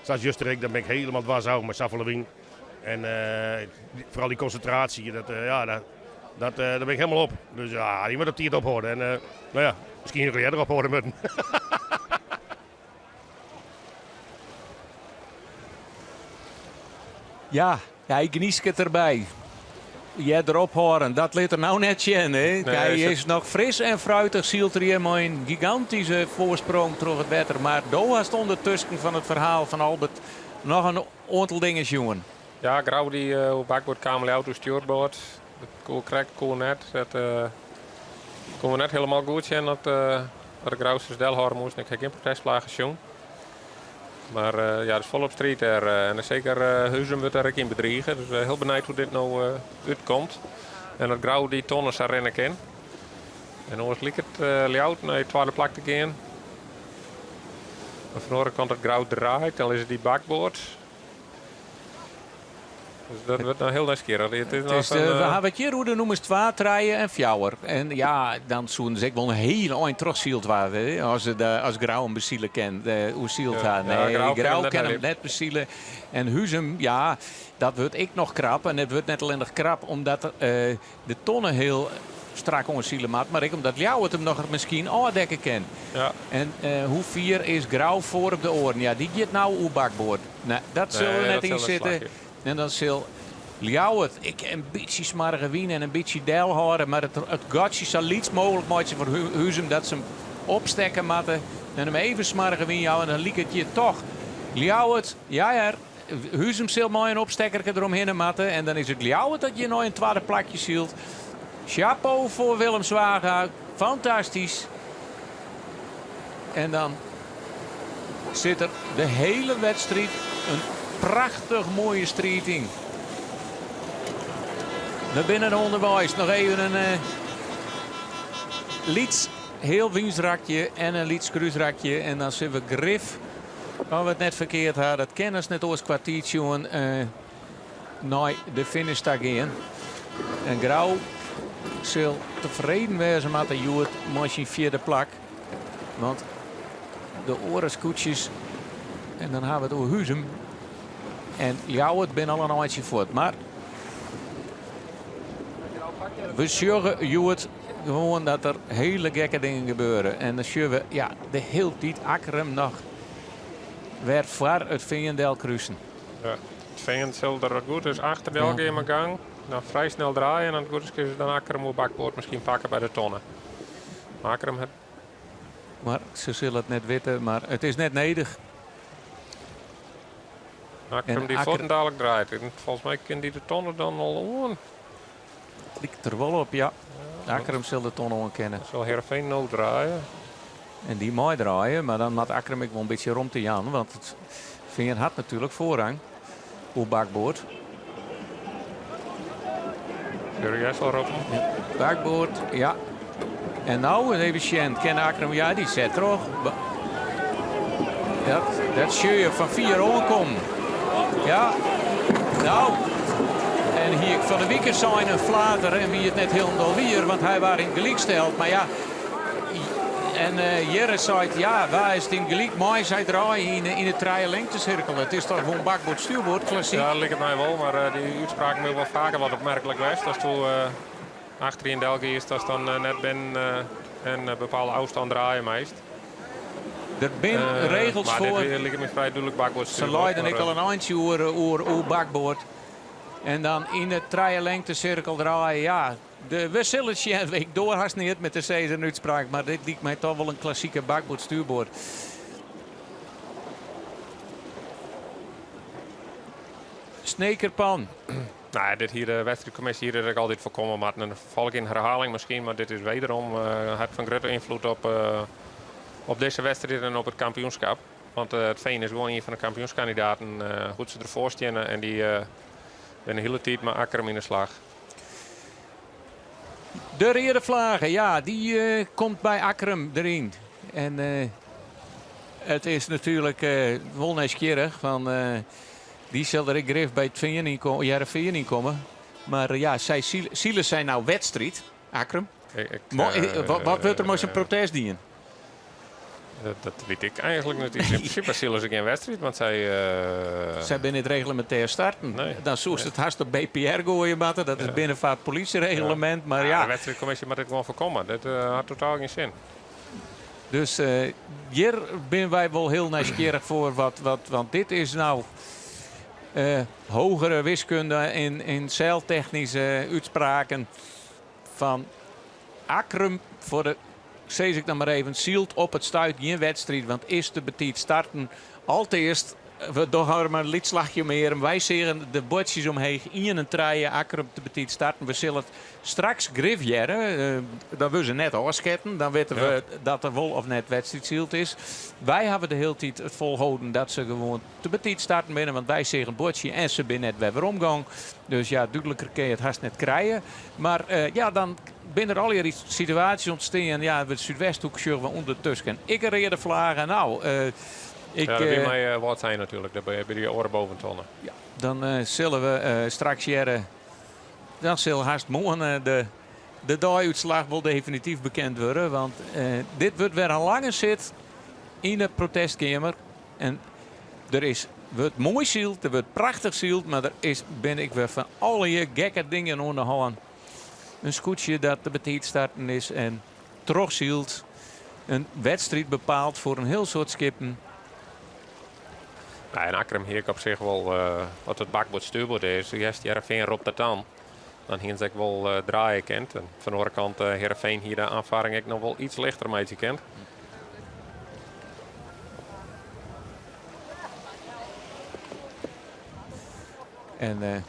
zoals Justerik, dan ben ik helemaal dwars houden met Safelewien. En vooral die concentratie, daar ben ik helemaal op. Dus ja, die moet op die het ophouden. En misschien nog eerder ophouden moeten. Ja, hij geniest het erbij. Jij erop horen, dat liet er nou net in. Hè? Hij is nog fris en fruitig, zielt er hier maar een gigantische voorsprong terug het wetter. Maar Doha stond ertussen van het verhaal van Albert nog een aantal dingen, jongen. Ja, Grauw die op bakboord kamer auto stuurboord. Dat kon net. Dat kon net helemaal goed zijn dat de Grauwse stelhouden moest. Ik heb geen protestplagen zien. Maar het is volop strijd er. En zeker Huizen wordt er ook in bedriegen. Dus heel benieuwd hoe dit nou uitkomt. En dat Grauw die tonnen zou rennen kan. En anders lijkt het Ljout naar de tweede plek te gaan. En van de andere kant het Grauw draait, dan is het die bakboord. Dus dat wordt nou heel nieuwsgierig. We hebben hier hoe de noemen ze 2, 3 en 4. En ja, dan zouden ze wel een hele eind terugzield worden. Als Grauw hem bezielen kent. Hoe zielt hij? Nee, Grauw kan hem net bezielen. En Huizem, ja, dat wordt ik nog krap. En het wordt net alleen nog krap omdat de tonnen heel strak onzielen maakt. Maar ik omdat Ljouw het hem nog misschien aandekken kan. Ja. En hoe 4 is Grauw voor op de oren? Ja, die gaat nou uw bakboord. Nou, dat zullen we net in zitten. En dan zal Ljouw het een beetje smarige wien en een beetje deel houden. Maar het gotje zal iets mogelijk maken voor Huizem dat ze hem opstekken moeten. En hem even smarige wien jou en dan liep het je toch. Ljouw het, ja. Huizem zal mooi een opstekker eromheen maken. En dan is het Ljouw het dat je nog een tweede plakje zielt. Chapeau voor Willem Zwaga. Fantastisch. En dan zit er de hele wedstrijd een prachtig mooie strijd in. We binnen onderwijs. Nog even een Lieds heel wiensrakje en een Lieds kruisrakje. En dan zien we Griff. Waar we het net verkeerd hadden. Dat kennis net ons kwartiertje naar de finish gaan. En Grauw zal tevreden wezen met de Joert misschien vierde plak. Want de orenskoetjes. En dan hebben we het over Huzum. En Ljouwert ben al een handje voort. Maar we zorgen Joert gewoon dat er hele gekke dingen gebeuren. En dan zullen we de hele tijd Akkerum nog weer voor het Veenendaal kruisen. Ja, het Veen zal er goed is achter de algemene gang. Nou, vrij snel draaien en dan goed is kunnen ze dan Akkerum op bakboord misschien pakken bij de tonnen. Akkerum het. Maar ze zullen het net weten, maar het is net nodig. Akkerum die voeten dadelijk draait. En volgens mij kan die de tonnen dan al on. Lijkt er wel op, ja. Akkerum zal de tonnen ontkennen. Zal Heerenveen nou draaien? En die mooi draaien, maar dan had Akkerum ik wel een beetje rond te Jan. Want het Veen had natuurlijk voorrang op bakboord. Serieus al roepen? Ja. Bakboord, ja. En nou, even Sjent, ken Akkerum, ja, die zet terug. Dat zie je van 4 aankomen. Ja, nou. En hier van de Wieken zijn een Vlader en wie het net helemaal weer, want hij was in gelijk stelt. Maar ja, en Jerre zei, ja, waar is het in gelijk? Maar zij draaien in de traaien lengtecirkel. Het is toch gewoon bakboord, stuurboord, klassiek. Ja, dat lijkt het mij wel, maar die uitspraak moet wel vaker wat opmerkelijk was. Dat is toen achter in België is, dat is dan net binnen en bepaalde afstand draaien meest. Er zijn regels maar voor. Dit ligt me vrij duidelijk bakboord. Ze leiden ik al een eindje over bakboord. En dan in de trijenlengtecirkel draaien. Ja, we zullen het week doorhast niet met de Cesar uitspraak. Maar dit lijkt mij toch wel een klassieke bakboord stuurboord. Snekerpan. Nou, dit hier, de wedstrijdcommissie hier, dat ik altijd voorkomen. Maar dan val ik in herhaling misschien. Maar dit is wederom het van grote invloed op deze wedstrijd en op het kampioenschap. Want het Veen is gewoon een van de kampioenskandidaten. Hoe ze ervoor staan en die ben de hele tijd met Akkerum in de slag. De Reerdevlagen, ja, die komt bij Akkerum erin. En het is natuurlijk wel nieuwsgierig van die zal er ik grif bij het Heerenveen in komen. Maar ja, zielen zijn nou wedstrijd, Akkerum. Wat wordt er maar zijn protest dienen? Dat weet ik eigenlijk niet. In principe zullen ze geen wedstrijd, want zij zijn niet reglementair starten. Nee. Dan zoekt het haast op BPR gooien, Matten. Dat is binnen vaart politiereglement. Maar ja. De wedstrijdcommissie moet het gewoon voorkomen. Dat had totaal geen zin. Dus hier zijn wij wel heel nieuwsgierig voor. Want dit is nou hogere wiskunde in zeiltechnische uitspraken van Akkerum voor de. Zeg ik dan maar even, zielt op het stuit geen wedstrijd. Want is de betiet starten. Allereerst, we doen maar een lidslagje meer. Wij zeggen de bordjes omheen in een traaien Akkerum te betiet starten. We zullen het straks griffjeren. Dan willen ze net afschetten. Dan weten we dat er wel of net wedstrijd zielt is. Wij hebben de hele tijd het volhouden dat ze gewoon te betiet starten binnen. Want wij zeggen bordje en ze binnen net weer omgang. Dus ja, duidelijker kun je het haast net krijgen. Maar ja, dan binnen er al hier situaties ontstaan. Ja, de Zuidwesthoek zullen we ondertussen. Ik reed de vlagen. Nou, dat wil mij wat zijn natuurlijk. Dat bij die oren boven tonnen. Ja, dan zullen we straks jaren. Dan zal haast morgen de daguitslag wel definitief bekend worden. Want dit wordt weer een lange zit in de protestkamer. En er is wordt mooi zield, er wordt prachtig zield. Maar er ben ik weer van alle gekke dingen onderhand. Een scootje dat de betiet starten is en terugzielt. Een wedstrijd bepaald voor een heel soort skippen. Nou, en Akkerum hier op zich wel wat het bakboord stuurboord is. Eerst Heerenveen roept dat aan. Dan hier ik wel draaien kent. En van de andere kant Heerenveen hier de aanvaring ik nog wel iets lichter mee kent. En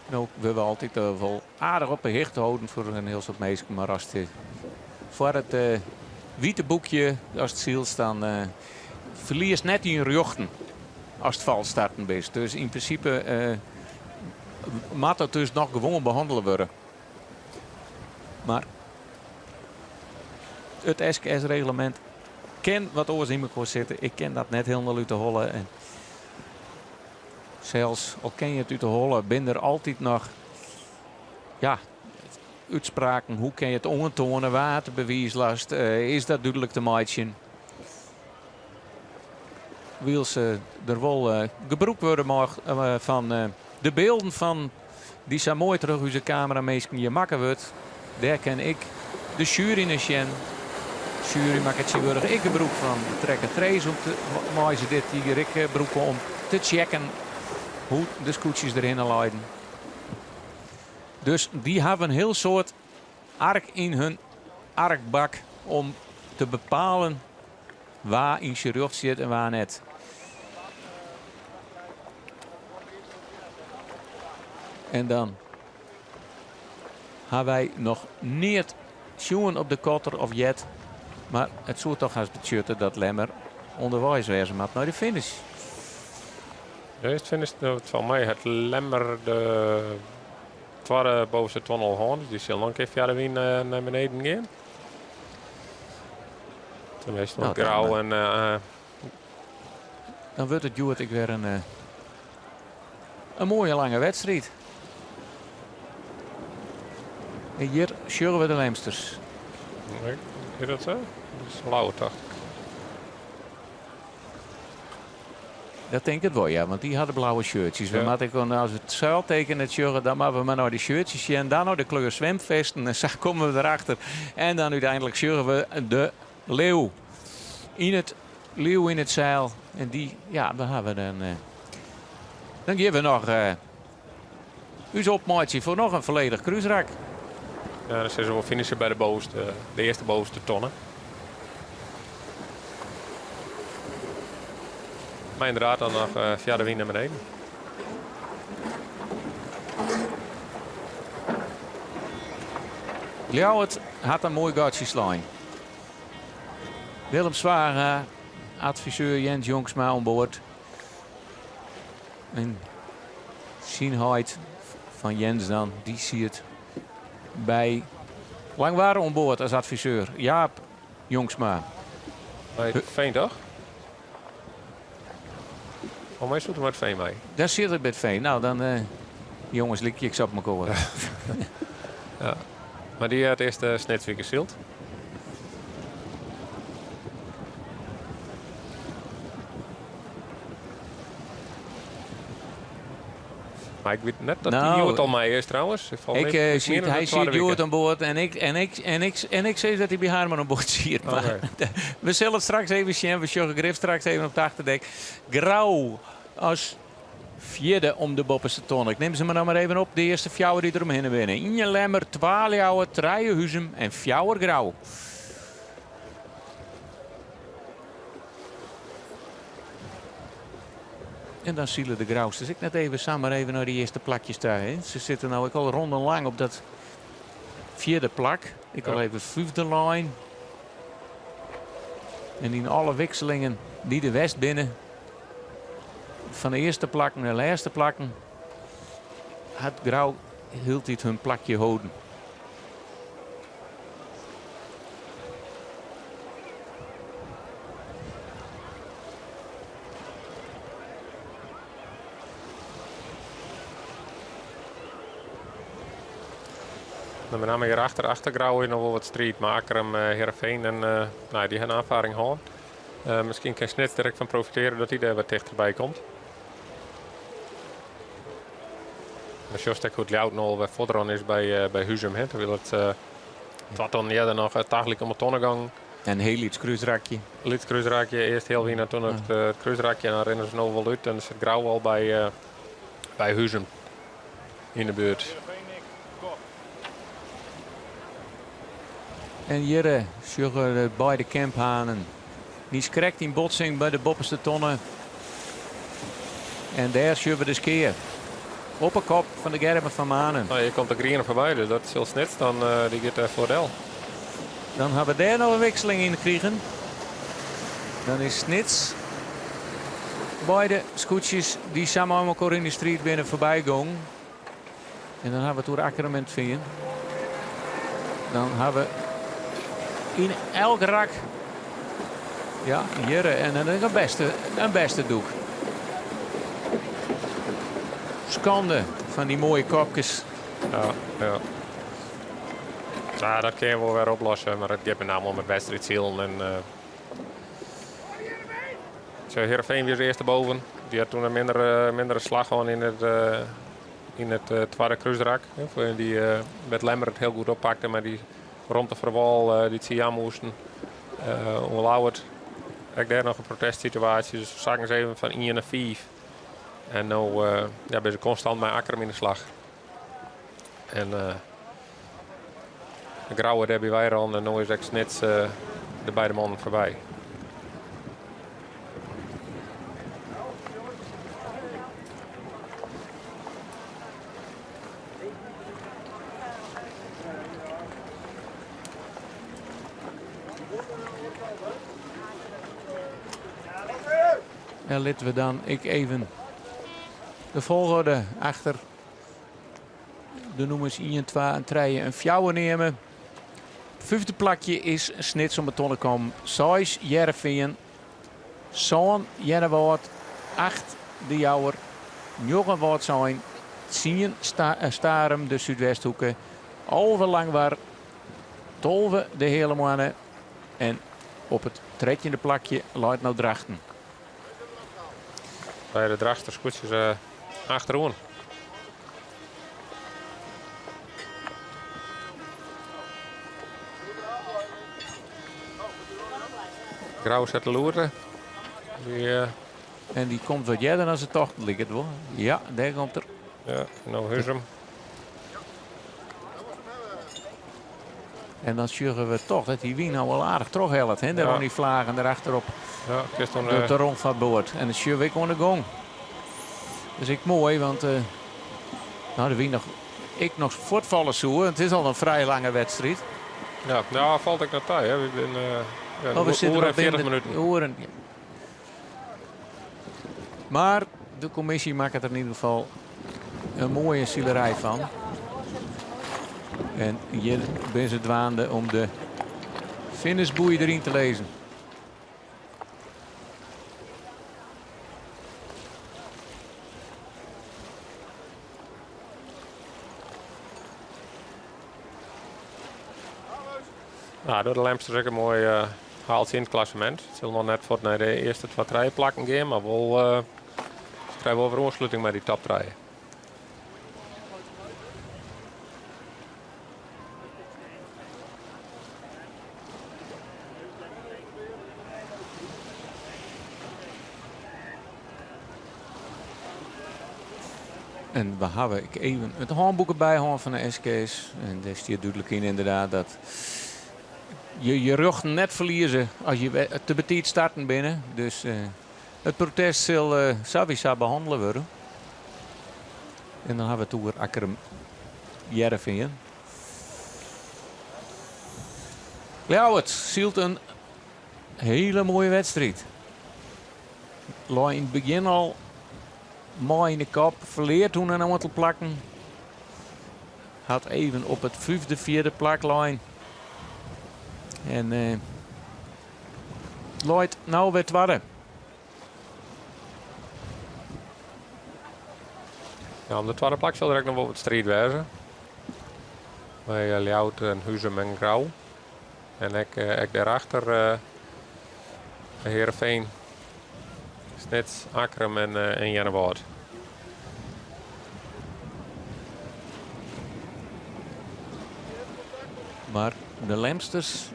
nou, we hebben altijd wel aardig op een hicht houden voor een heel soort mensen. Maar als het voor het witte boekje, als het zielt, dan verliest net in rjochten als het valstarten is. Dus in principe mag het dus nog gewoon behandeld worden. Maar het SKS-reglement ken wat oors in elkaar zitten. Ik ken dat net helemaal uit te hollen. En zelfs al ken je het uit te hollen, ben er altijd nog uitspraken. Hoe kan je het ontonen? Waar de bewijslast? Is dat duidelijk te maken? Wil ze er wel gebruikt worden van de beelden van die zo mooi terug uit de camerameesken je maken wordt. Daar ken ik de jury in zien. De jury maakt het zich ik gebruik van trekken trees om te maken ze dit hier ik gebruik om te checken hoe de scootjes erin leiden. Dus die hebben een heel soort ark in hun arkbak om te bepalen waar in je rug zit en waar net. En dan hebben wij nog niet zien op de kotter of jet. Maar het zou toch als betjutten dat Lemmer onderwijs wezen moet naar de finish. Ja, het finish van mij het Lemmer de tweede bovenste tunnel gaan. Dus die zal nog even via de wien naar beneden gaan. Toen is het nog grauw en... dan wordt het Joert ik weer een mooie lange wedstrijd. En hier schuren we de Lemsters. Nee, is dat zo? Dat is lauw, dacht ik. Dat denk ik wel, ja, want die hadden blauwe shirtjes. Ja. We moeten als we het zuil tekenen, het sjurren, dan maken we maar naar die shirtjes en dan naar de kleur zwemvesten. En zo komen we erachter. En dan uiteindelijk sjurren we de leeuw. Leeuw in het zeil. En die, ja, dan hebben we dan geven we nog uw opmaatje voor nog een volledig cruiserak. Ja, dan zijn ze wel finishen bij de eerste bovenste tonnen. Maar inderdaad dan nog via de wien naar beneden. Ljouwert had een mooi gaatje slaan. Willem Zwaar, adviseur Jens Jongsma aan boord. En Sienheid van Jens dan, die ziet bij Langwaar aan boord als adviseur. Jaap Jongsma. Bij Veen toch? Voor mij zit er met Veen mee. Daar zit het met Veen. Nou dan jongens, lik je op elkaar. Ja. Maar die had eerst Snetswinkel zilt. Maar ik weet net dat die Joert al mij is trouwens. Hij ziet Joert aan boord en ik zeg dat hij bij Haarman aan boord ziet. Maar we zullen het straks even zien. We zullen Grif straks even op het achterdek. Grauw als vierde om de bopperste ton. Ik neem ze maar nou maar even op. De eerste fjouwer die eromheen winnen. Inje Lemmer, Twaaljouwer, Treijenhuizen en fjouwer Grauw. En dan zielen de Grauws. Dus ik net even samen even naar die eerste plakjes daar. Hè. Ze zitten nou al rondenlang op dat vierde plak. Ik al even vijfde line. En in alle wisselingen die de West binnen. Van de eerste plak naar de laatste plakken. Had Grauw hield hij hun plakje houden. Met name hier achter Grauw nog wel wat strijd. Maar Akkerum, Heerenveen en die hebben aanvaring gehad. Misschien kan Snits direct van profiteren dat hij er wat dichterbij komt. Als Jostek goed Ljout nog wat voortran is bij Huzum. Dan wil het wat dan eerder nog dagelijk om het tonnengang. En heel iets cruiserakje. Iets cruiserakje. Eerst heel wie toen het cruiserakje. En dan rennen ze nog wel uit. En dan zit Grauw al bij Huzum in de buurt. En hier zullen beide camphanen. Die is correct in botsing bij de bopperste tonnen. En daar zullen we de skeer. Op een kop van de Gerben van Manen. Nou, je komt de Griener voorbij, dus dat is heel snel. Dan die gaat er voordeel. Dan hebben we daar nog een wisseling in gekregen. Dan is Snits. Beide scootjes die samen aan elkaar in de street binnen voorbij gaan. En dan hebben we het door Akkerem vinden. Dan hebben we in elk rak. Ja, hier en dan een beste doek. Schande van die mooie kopjes. Ja. Ja, dat kun je wel weer oplossen, maar het gaat met name om het wedstrijdziel. En Heerenveen weer eerst boven. Die had toen een mindere slag gewoon in het tweede kruisrak. Die met Lemmer het heel goed oppakte, maar die rond de verwal die het aan moesten. Onlauwerd. Ik daar nog een protestsituatie, dus we zagen eens even van 1 naar 5. En nu ben ze constant met Akkerem in de slag. En de grauwe hebben wij er al en nu is het net de beide mannen voorbij. En laten we dan even de volgorde achter de nummers 1, 2 en 3 en 4 nemen. Vijfde plakje is Snits om betonnen kom. 6 Heerenveen, 7 Jennewoord, 8 de Jouwer, 9 Woord zijn, 10 Starem de Zuidwesthoeken, 11 Langwaar, 12 de Helemannen en op het 13e plakje luidt nou Drachten. Bij de Drachters koetsjes achterom. Grauw zet de loerde. En die komt wat jij dan als het toch ligt hoor. Ja, daar komt er. Ja, nou Husum. En dan zorgen we toch dat die wien nou wel aardig terughelpt. Hè? Daar die vlagen erachterop. Ja, het is dan de rond van boord. En dan zullen we gewoon de gong. Dus ik mooi, want nou de wien nog voortvallen zo. Het is al een vrij lange wedstrijd. Ja, nou valt ik naar tijd. We zijn we zitten en 40 minuten. Maar de commissie maakt er in ieder geval een mooie zielerij van. En hier ben ze dwaande om de finishboei erin te lezen. Nou, door de Lemsters ook een mooi haalt in het klassement. Het zal nog net voor naar de eerste 2 plakken gaan, maar we krijgen wel weer aansluiting met die top 3. En we hebben even het handboek bij van de SK's. En daar staat duidelijk in inderdaad dat je rug net verliezen als je te betiet starten binnen. Dus het protest zal Savisa behandelen worden. En dan hebben we toen Akkerem Heerenveen. Ja, het zielt een hele mooie wedstrijd. Loi in het begin al mooi in de kop, verleerd toen een aantal plakken. Had even op het 5e, 4e plaklijn. En Lloyd nou weer tweede. Ja, om de tweede plak zal er ook nog wel wat strijd wezen. Bij Ljout en Huzum en Grauw. En ik daarachter Heerenveen, Snits, Akkerem en Jennewoord. Maar de Lemsters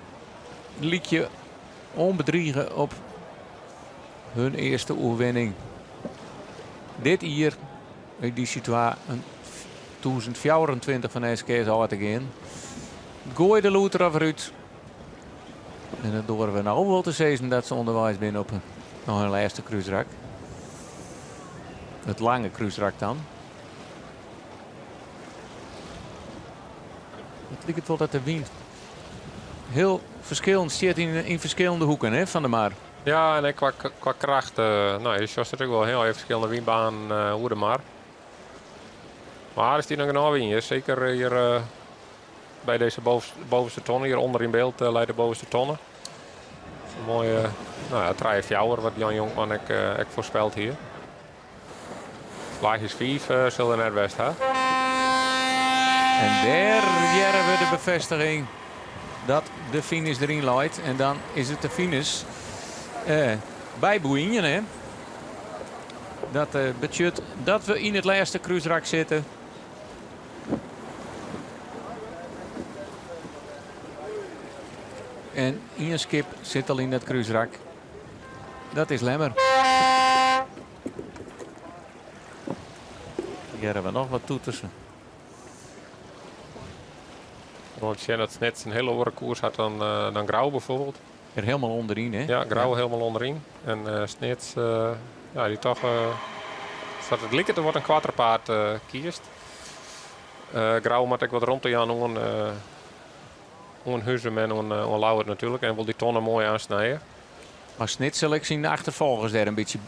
liet je onbedriegen op hun eerste oerwinning. Dit hier, die situatie, 2024 van de SK is al te gaan. Gooi de loter eruit. En dan doen we nou wel te zeggen dat ze onderwijs binnen op nog een laatste kruisrak. Het lange kruisrak dan. Het lijkt wel dat de wind heel verschillend zit in verschillende hoeken hè, van de maar. Ja, en qua kracht, nou, je ziet natuurlijk wel heel even verschillende windbaan hoe de maar. Maar is die nog genoeg in? Zeker hier bij deze bovenste tonnen. Hier onder in beeld leidt de bovenste tonnen. Een mooie trein fjouwer wat Jan Jonkman ik voorspelt hier. Laagjes 5 zullen net best hè. En daar jaren we de bevestiging dat de finish erin leidt. En dan is het de finish bij Boeingen. Hè? Dat betekent dat we in het laatste cruiserak zitten. En Ian Skip zit al in dat cruiserak. Dat is Lemmer. Hier hebben we nog wat toetersen. Want je dat net een hele andere koers had dan Grauw bijvoorbeeld. Er helemaal onderin, hè? Ja, Grauw helemaal onderin. En Snits, die toch... staat het likken, er wordt een kwartrepaard kiest. Grauw moet ik wat rond te gaan om Huzum en om Lauwert natuurlijk. En wil die tonnen mooi aansnijden. Maar Snits zal ik zien de achtervolgers daar een beetje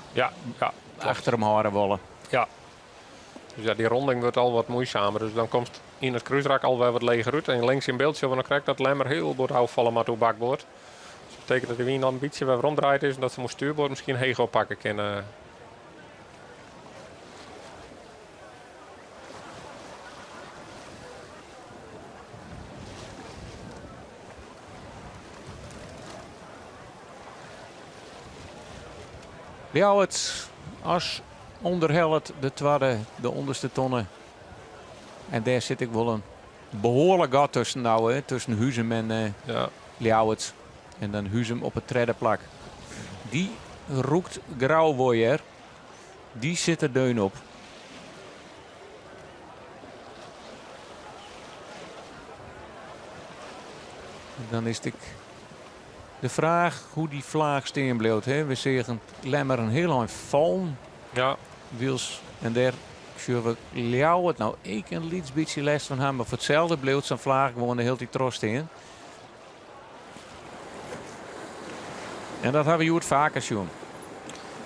achter hem houden willen. Ja. Dus ja, die ronding wordt al wat moeizamer. Dus dan komt in het cruiserak alweer wat leger uit. En links in beeld zullen we nog krijgen dat Lemmer heel goed afvallen maar toe bakboord. Dus dat betekent dat de wien dan een beetje weer ronddraaid is. En dat ze moet stuurboord misschien Hego pakken kunnen. Ja, het als onderhelpt de onderste tonnen. En daar zit ik wel een behoorlijk gat tussen nou, hè, tussen Huzum en Ljouwert. En dan Huzum op het derde plak. Die roekt Grauwwoyer. Die zit er deun op. Dan is het de vraag hoe die vlaag steen bleef. We zeggen Lemmer een heel lang vallen. Ja. Wils en daar zullen we Ljouwert nou ik een liets beetje les van hem. Maar voor hetzelfde bleef zijn vlaag gewoon de hele tijd trost in. En dat hebben we het vaker zien.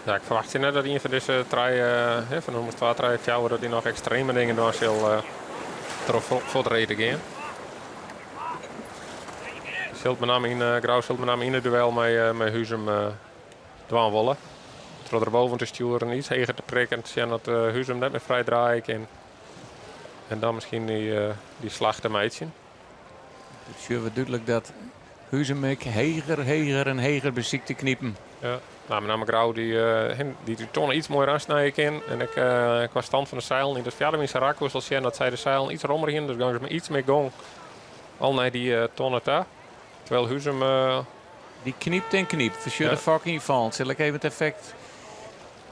Ja, ik verwacht je net dat een van deze trein, van de 2 trein fjouwer, dat hij nog extreme dingen doen zal voor de reden gaan. Grauw zult met name in het duel met Huzum dwaan willen. Terwijl er boven te sturen iets heger te prikken. En dat Huzum net met vrij draaien. En dan misschien die slag te meidje. Het zien we duidelijk dat Huzum heger beziekt te kniepen. Ja, nou, met name Grauw die tonnen iets mooier aansnijden kan. En ik qua stand van de zeilen in het vierde in zijn rak was al zien dat zij de zeilen iets rommer in. Dus gaan ze met iets meer gong al naar die tonnen daar. Terwijl Huzum... Die kniept en kniept. Voor de fucking van. Zal ik even het effect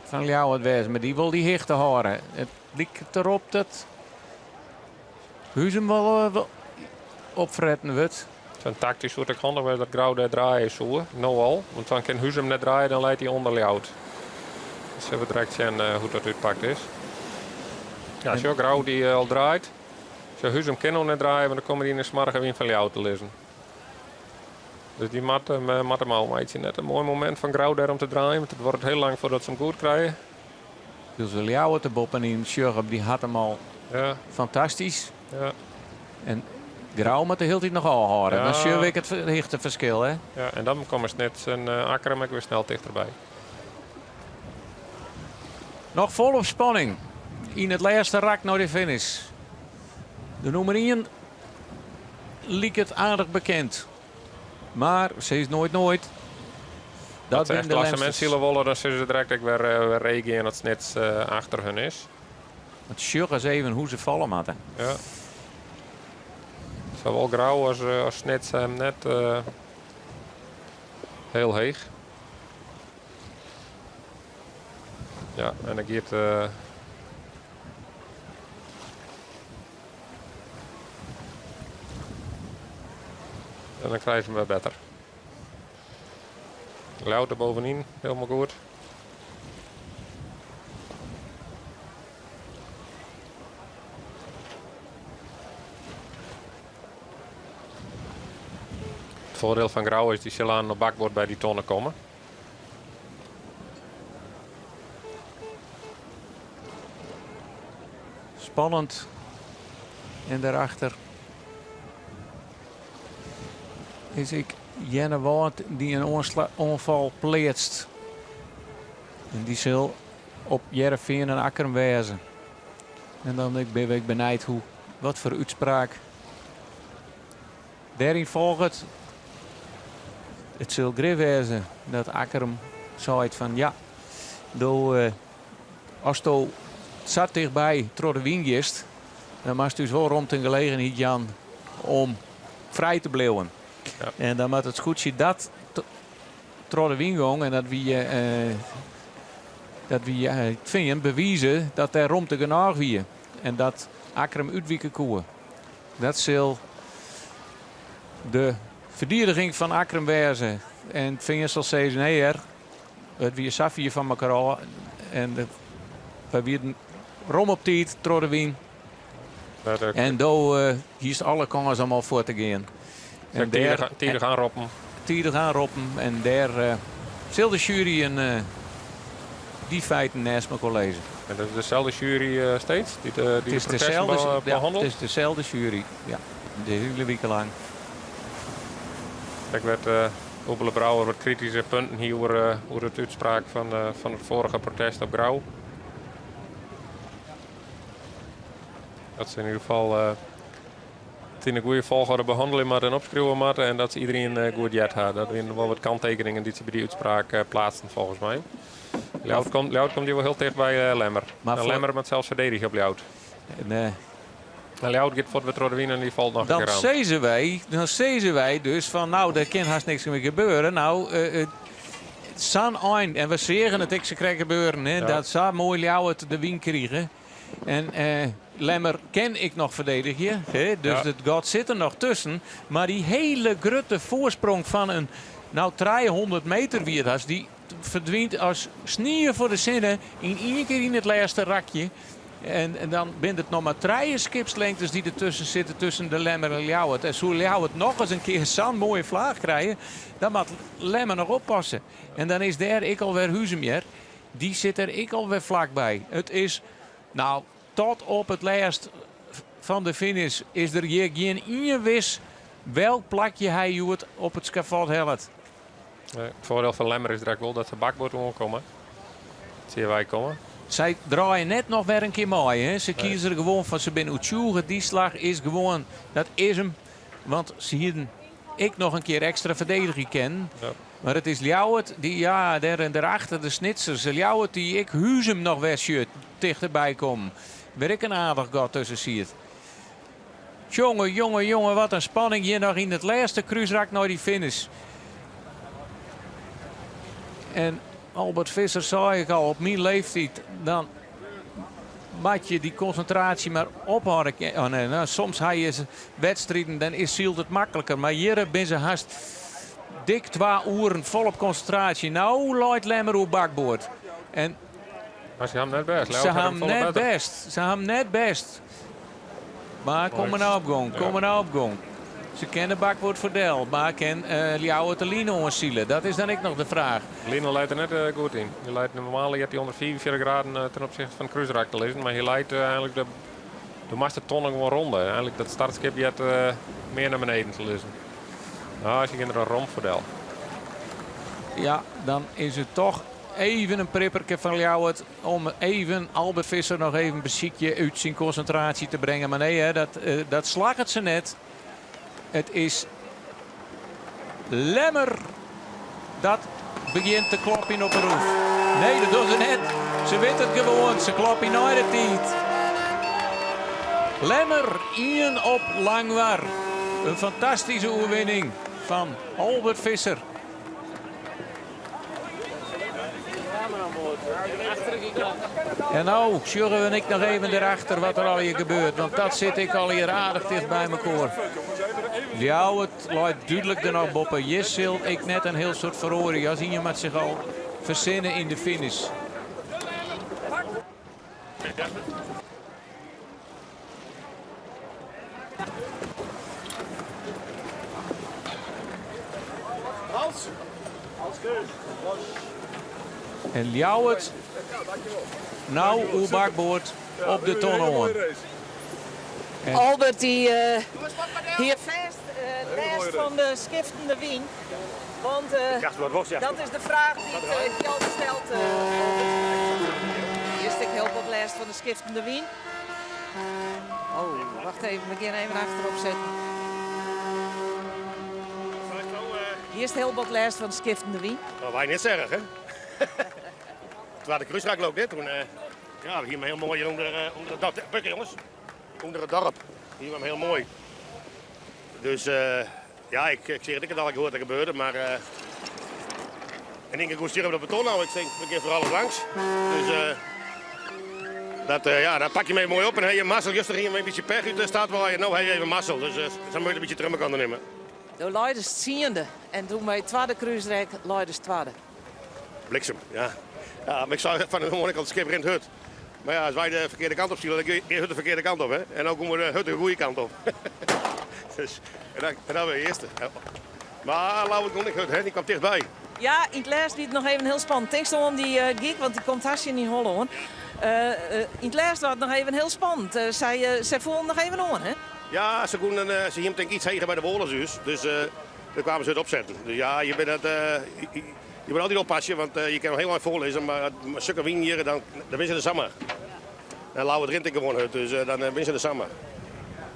van Ljouwert wezen. Maar die wil die hechten houden. Het lijkt erop dat Huzum wel opfretten wordt. Zijn tactisch wordt ik handig dat Grauw daar draaien zo. Nou al. Want dan kan Huzum net draaien, dan leidt hij onder Ljouwert. Dus even direct zien hoe dat uitpakt is. Ja, als je Grauw die al draait. Als je Huzum kan nog net draaien, dan komen die in de smarge win van Ljouwert te lezen. Dus die mat hem al een net een mooi moment van Grauw daar om te draaien. Want het wordt heel lang voordat ze hem goed krijgen. Dus we Ljouwert de Bob en in Sjurp, die had hem al fantastisch. Ja. En Grauw moet de hele tijd nog al houden. Ja. Dan zie ik het hechte verschil. Hè? Ja, en dan komen ze net zijn Akkerem weer snel dichterbij. Nog volop spanning. In het laatste rak naar de finish. De nummer 1 liep het aardig bekend. Maar ze is nooit. Dat ze echt klassementszielen willen, dan zullen ze direct weer regen en dat het net achter hun is. Het sjug is even hoe ze vallen moeten. Ja. Zowel Grauw als Snits hem net heel heeg. Ja, en dan gaat en dan krijgen ze hem weer beter. Ljouwert er bovenin, helemaal goed. Het voordeel van Grauw is die zullen aan het bakboord bij die tonnen komen. Spannend En daarachter is ik Jenne Wout die een onval pleetst. En die zal op Jereveen en Akkeren wezen. En dan ben ik benijd wat voor uitspraak. Daarin volgt het zal grif wezen dat Akkeren zei van ja, als je zat dichtbij door de wingest, dan was het dus wel rond een gelegenheid Jan om vrij te blijven. Ja. En dan moet het goed dat door de wingong en dat we vinden bewijzen dat er rond te genoeg wie en dat Akkeren uitwieken koe. Dat zal de verdediging van Akkeren wezen. En vinden zal zeggen nee het wie Safie van elkaar al en we werden rom op tijd door de wing. En daar is alle kans om al voor te gaan. En tijdig gaan roppen. Tijdig gaan roppen. En daar zal de jury die feiten naast me kon lezen. En dat is dezelfde jury steeds? Die de processen behandelt? Het is dezelfde jury. Ja, de hele week lang. Ik werd Opele Brouwer wat kritische punten hier over het uitspraak van het vorige protest op Grauw. Dat ze in ieder geval in een goede volgorde behandeling maar en opschrijven moeten en dat ze iedereen goed jet had. Dat zijn wel wat kanttekeningen die ze bij die uitspraak plaatsen volgens mij. Ljout komt hier wel heel dicht bij Lemmer. Maar Lemmer met zelfs verdedigen op Ljout. Nee. En Ljout gaat voor het Rodewien en die valt nog dan een keer aan. Dan zeggen wij dus van nou, er kan haast niks meer gebeuren. Nou, San Ein, en we zeggen het ik ze krijgen gebeuren, hè, dat zou mooi Ljout de wien krijgen. En Lemmer ken ik nog verdedigen, hè, dus het gaat zit er nog tussen. Maar die hele grote voorsprong van een 300 meter wie het was, die verdwijnt als sneeuw voor de zinnen in één keer in het laatste rakje. En dan bent het nog maar 3 skipslengtes die ertussen zitten tussen de Lemmer en Ljouwert. En zo Ljouwert nog eens een keer zo'n mooie vlaag krijgen, dan moet Lemmer nog oppassen. En dan is daar ik alweer Huzemeer. Die zit er ik alweer vlakbij. Het is, nou, tot op het laatst van de finish is er hier geen inwis welk plakje hij doet op het scaffold helpt. Het voordeel van Lemmer is direct wel dat de bakboord moet komen. Dat zien wij komen. Zij draaien net nog weer een keer mooi. Hè? Ze kiezen er gewoon van, ze zijn uitzoeken. Die slag is gewoon, dat is hem. Want ze hielden ik nog een keer extra verdediging kennen. Ja. Maar het is Ljouwert die, ja, daar en daarachter de snitsers. Ljouwert die ik Huzem nog weer shirt dichterbij kom. Waar ik een aardig gat tussen ziet. Jongen, wat een spanning hier nog in het laatste kruisrak naar die finish. En Albert Visser zei ik al, op mijn leeftijd, dan moet je die concentratie maar ophouden. Oh nee, nou, soms heb je wedstrijden, dan is het makkelijker. Maar hier ben ze haast dik 2 uur volop concentratie. Nou, Lloyd Lemmer op bakboord. En maar ze hebben net best. Ze hebben net best. Maar kom maar nou op gang. Ze kennen bakwoord voor Del, maar ken Ljouwert de Lino ontzielen. Dat is dan ik nog de vraag. Lino leidt er net goed in. Je leidt normaal je 144 graden ten opzichte van Kruisrak te lezen, maar je leidt eigenlijk de meeste tonnen gewoon ronde. Eigenlijk dat startskip je meer naar beneden te lezen. Nou, als je er een romp voor Del. Ja, dan is het toch even een pripperke van Ljouwert om even Albert Visser nog even een beziekje uit zijn concentratie te brengen. Maar nee, hè, dat slag het ze net. Het is Lemmer dat begint te kloppen op de roef. Nee, dat doen ze net. Ze weet het gewoon. Ze kloppen nooit het niet. Lemmer 1 op Langwar. Een fantastische overwinning van Albert Visser. En nou sjurren we ik nog even erachter wat er al hier gebeurt. Want dat zit ik al hier aardig dicht bij elkaar. Ljouwert laat duidelijk er nog boppen. Jessel, ik net een heel soort verhoring. Als je met zich al verzinnen in de finish. En Ljouwert nou uw bakboord op de tonnen. Albert die hier vast last van de skiftende wien. Want dat is de vraag die Jan stelt. Eerst ik help op last van de skiftende wien. Oh, wacht even, we gaan even achterop zetten. Eerst heel wat last van de skiftende wien. Dat wij niet zeggen, hè? Terwijl de kruisraak loopt, hè? Toen, ja, hier maar heel mooi onder het dorp. Bukken, jongens. Onder het dorp. Hier maar heel mooi. Dus ja, ik zeg het, ik heb het al gehoord dat gebeurde, maar en ik moest hier op de beton nou, ik denk, ik keer voor alles langs. Dus ja, dan pak je mee mooi op en heb je mazzel. Juist er hier een beetje pech uit staat waar je nou heb je even mazzel. Dus dan moet je een beetje terug kan nemen. De Leiders tiende en toen bij het tweede kruisrek Leiders tweede. Bliksem, ja. Ja, maar ik zou van de andere kant skip rent hut. Maar ja, als wij de verkeerde kant op sturen, dan kun je hut de verkeerde kant op, hè. En dan komen we de hut de goede kant op. Dus, en dan weer de eerste. Maar Lauw kon niet hut, hè. Die kwam dichtbij. Ja, in het laatst liet het nog even heel spannend. Denk om die geek, want die komt hartstikke in Holland. In het laatst was het nog even heel spannend. Zij voelden nog even aan, hè? Ja, ze hielden denk ik iets heen bij de Wolenzuurs. Dus daar kwamen ze het opzetten. Dus ja, je bent altijd oppassen, want je kan nog heel lang voorlezen. Maar als zulke wien hier, dan winnen ze de Sammer. En Lauw het rint ik gewoon uit, dus dan winnen ze de Sammer.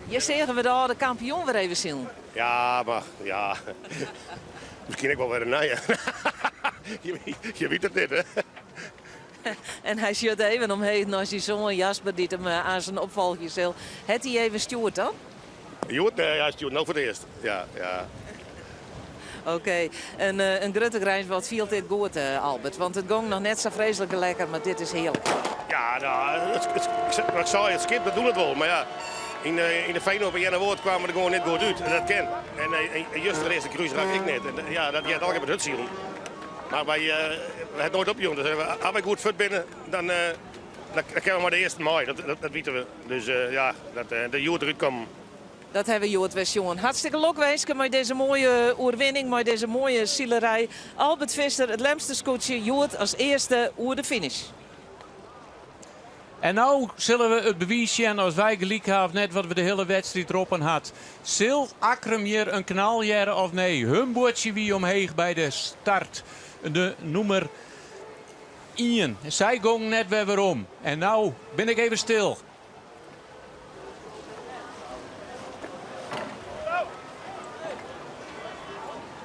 Je zeggen we daar de kampioen weer even zien. Ja, maar ja. Misschien ik wel weer een naaien. Je weet het niet, hè? En hij zit even omheen als die zoon Jasper die hem aan zijn opvolger zil. Het hij even stuurt dan? Joet, ja, stuurt nou voor het eerst. Ja, ja. Oké, een grote grijns wat viel dit goed, Albert. Want het ging nog net zo vreselijk lekker, maar dit is heerlijk. Ja, nou, ik zei het skip, dat doen het wel. Maar ja, in de Feyenoord bij Jenne Woord kwamen we er gewoon niet goed uit. En dat ken. En juist de eerste cruise raak ik niet. En ja, dat gaat altijd met het zielen. Maar wij het nooit opgejonden. Dus als wij goed fit binnen, dan kunnen we maar de eerste mei. Dat weten we. Dus ja, dat de Jood eruit komen. Dat hebben we Jood West, jongen. Hartstikke leuk wezen met deze mooie oerwinning, met deze mooie zielerij. Albert Visser, het lemste scootje, Jood als eerste oer de finish. En nou zullen we het bewijs zien als wij gelijk hebben net wat we de hele wedstrijd erop aan had. Zil Akrum hier een knaljer of nee? Hun bootje wie omheen bij de start. De nummer 1. Zij gong net weer om. En nou ben ik even stil.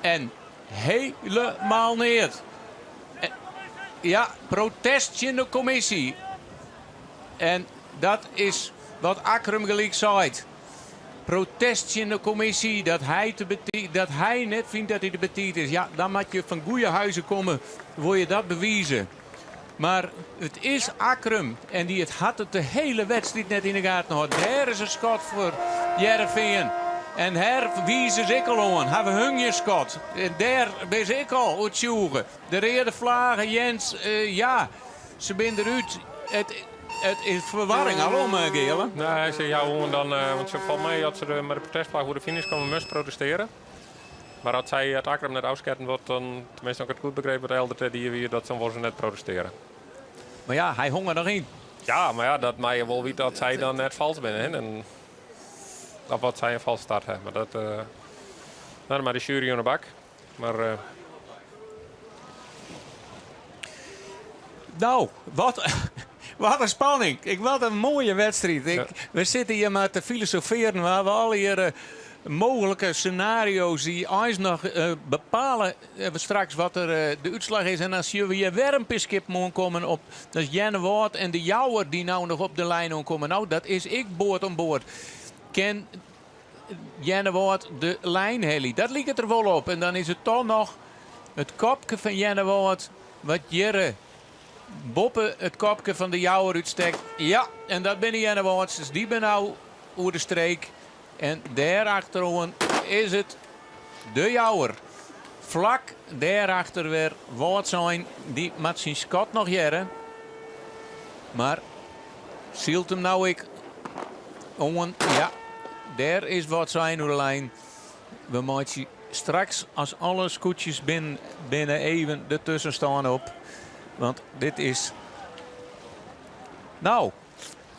En helemaal neer. Ja, protest in de commissie. En dat is wat Akrum gelijk zei. Protest in de commissie dat hij net vindt dat hij de betiet is. Ja, dan moet je van goede huizen komen, wil je dat bewijzen. Maar het is Akrum en die had het de hele wedstrijd net in de gaten gehad. Daar is een schot voor Jereveen. En her wiezen ze ik al aan. Hebben hun je schot. En daar ben ik al uitzoeken. De reden vlagen, Jens, ja, ze zijn eruit. Het is verwarring alom, Gele. Nee, hij zei ja, gewoon dan, want ze valt mee dat ze met de protestvlag voor de finish komen moest protesteren. Maar als zij het Akrum net afsketten wordt, dan, tenminste als ik het goed begrepen, de Eldert die hier, dat dan willen ze net protesteren. Maar ja, hij hong er nog in. Ja, maar ja, dat mij je wel weet dat zij dan net vals zijn. En dat wat zij een vals start hebben. Maar dat, nou, maar de jury aan de bak. Maar nou, wat een spanning. Wat een mooie wedstrijd. We zitten hier maar te filosoferen waar we al hier mogelijke scenario's die eens nog bepalen straks wat er de uitslag is. En als je weer een piskip moet komen op, dat is Jenne Woord en de Jouwer die nou nog op de lijn komen. Nou, dat is ik boord om boord. Ken Jenne Woord de lijnheli. Dat liep het er wel op. En dan is het toch nog het kopje van Jenne Woord wat Jerre boppen het kopje van de Jouwer uitsteekt. Ja, en dat binnen Jenne Woord. Dus die ben nou over de streek. En daarachter is het de Jouwer. Vlak daarachter weer Woord zijn. Die met zijn schot nog jaren. Maar zielt hem nou ik. Ja, daar is wat zijn over de lijn. We maken straks als alle scootjes binnen even ertussen staan op. Want dit is... Nou,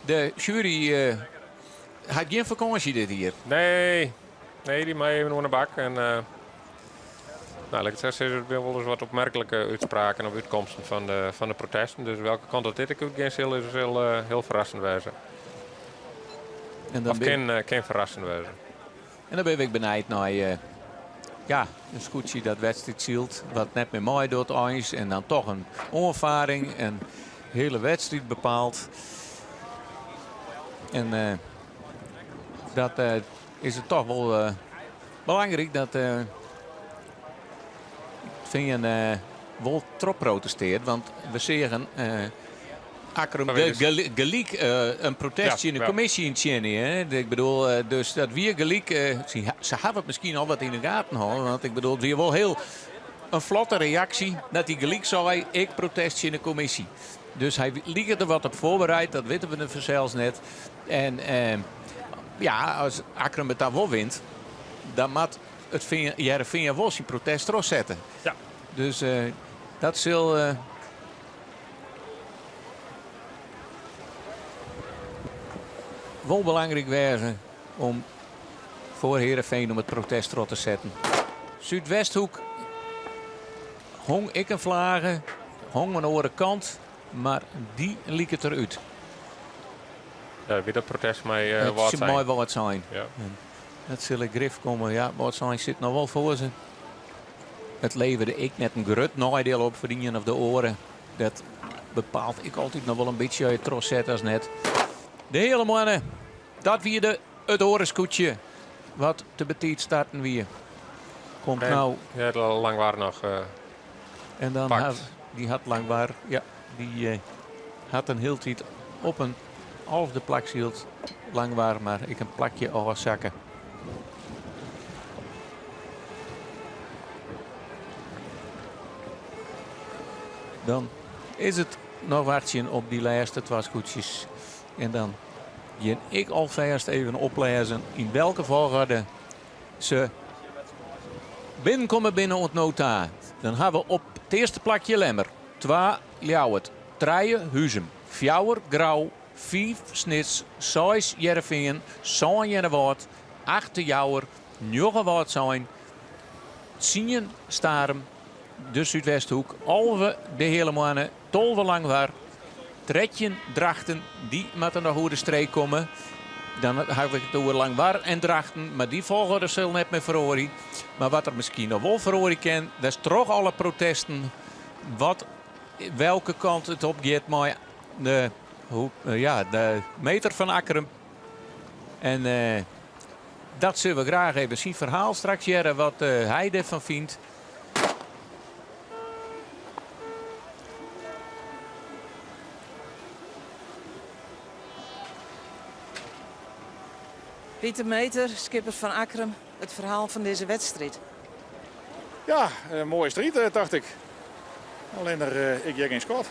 de jury Heb je geen vakantie dit hier? Nee, die mag even naar de bak. En, nou, laat ik het zeggen, er zijn wel eens wat opmerkelijke uitspraken of uitkomsten van de protesten. Dus welke kant dat dit uitgaat is heel verrassend wezen. En dan of geen verrassend wezen. En dan ben ik benijd naar een scootje dat wedstrijd zielt. Wat net met mij doet eens. En dan toch een onervaring. En hele wedstrijd bepaalt. En dat is het toch wel belangrijk dat vind je wel trop protesteert. Want we zeggen Akkerum gelijk een protestje in de commissie in Tjeni. Ik bedoel, dus dat weer gelijk. Ze hebben het misschien al wat in de gaten houden. Want ik bedoel, het weer wel heel een vlotte reactie dat hij gelijk zei: ik protestje in de commissie. Dus hij liet er wat op voorbereid, dat weten we zelfs net. En als Akkerum het daar wel wint, dan moet het Heerenveen wel zijn protest erop zetten. Ja. Dus dat zal wel belangrijk wezen om voor Heerenveen om het protest erop te zetten. Zuidwesthoek hong ik een vlagen, hong aan de andere kant, maar die liep het eruit. Ja, wie dat protest mee Het wat zou zijn. mooi wat zijn. Ja. Dat zal ik grif komen. Ja, wat zijn zit nog wel voor ze. Het leverde ik net een grut nadeel op verdienen of de oren. Dat bepaalt ik altijd nog wel een beetje uit tros zet als net. De hele mannen, dat weer het orenscootje. Wat te betiet starten weer. Komt nou. Ja, Langwaar nog. En dan die had Langwaar. Ja, die had een heel tijd op een half de plak hield Langwaar, maar ik een plakje al zakken. Dan is het nog watje op die lijst, 2 scootjes. En dan je ik alvast even oplezen in welke volgorde ze binnenkomen binnen het nota. Dan hebben we op het eerste plakje Lemmer, 2 Ljouwert, 3 Huzem, 4 Grauw, 5 Snits, 6 Heerenveen, 7 Jennewaard, 8 Jouwer, 9 Waard zijn, 10 Starem, de Zuidwesthoek, 11 de hele mannen, 12 Langwaar, 13 Drachten, die moeten nog hoe de streek komen. Dan heb ik het over Langwaar en Drachten, maar die volgorde zullen net met verhoren. Maar wat er misschien nog wel verhoren kan, dat is toch alle protesten. Welke kant het op gaat, maar de meter van Akkerum. En dat zullen we graag even zien. Verhaal straks, Jerre, wat hij ervan vindt. Pieter Meter, skipper van Akkerum, het verhaal van deze wedstrijd. Ja, een mooie strijd, dacht ik. Alleen ik jij geen schot.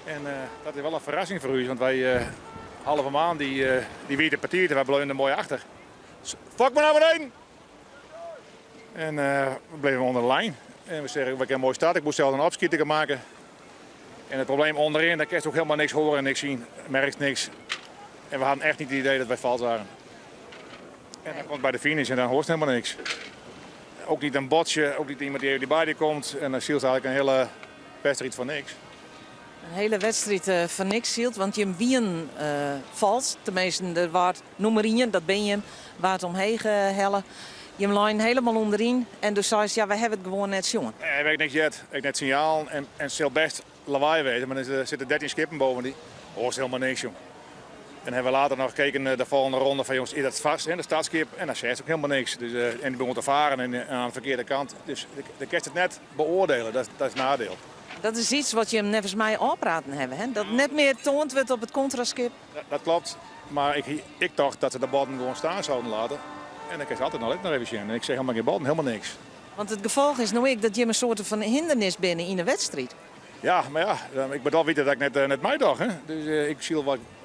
En dat is wel een verrassing voor u, want wij halve maand die witte partijen, wij bleven er mooi achter. Fok maar naar beneden! En we bleven onder de lijn. En we zeggen, we hebben een mooie start. Ik moest zelf een opschieten maken. En het probleem onderin, daar kun je ook helemaal niks horen en niks zien. Merkt niks. En we hadden echt niet het idee dat wij vals waren. En dan komt bij de finish en dan hoort helemaal niks. Ook niet een botje, ook niet iemand die bij die komt. En dan ziet eigenlijk een hele wedstrijd van niks. Een hele wedstrijd van niks zielt, want je wien vals. Tenminste, er waard nummerien, dat ben je hem, waard omheen hellen. Je lijn helemaal onderin en dus zei ja, wij hebben het gewoon net jongen. Hij weet niks jet, ik net signaal en zal best lawaai weten, maar er zitten 13 skippen boven die. Hoort helemaal niks, jong. En hebben we later nog gekeken de volgende ronde van jongens, is dat vast, hè, de startskip. En dan zegt ook helemaal niks. Dus, en die begon te varen en aan de verkeerde kant. Dus de kerst het net beoordelen, dat is het nadeel. Dat is iets wat je hem nevens mij opraten hebben. Hè? Dat net meer toont wordt op het contraskip. Dat klopt, maar ik dacht dat ze de bodem gewoon staan zouden laten. En dan krijg je altijd nog even zien. En ik zeg helemaal geen bodem, helemaal niks. Want het gevolg is nou ik dat je een soort van hindernis binnen in de wedstrijd. Ja, maar ja, ik ben wel weten dat ik net mij dacht. Hè? Dus ik zie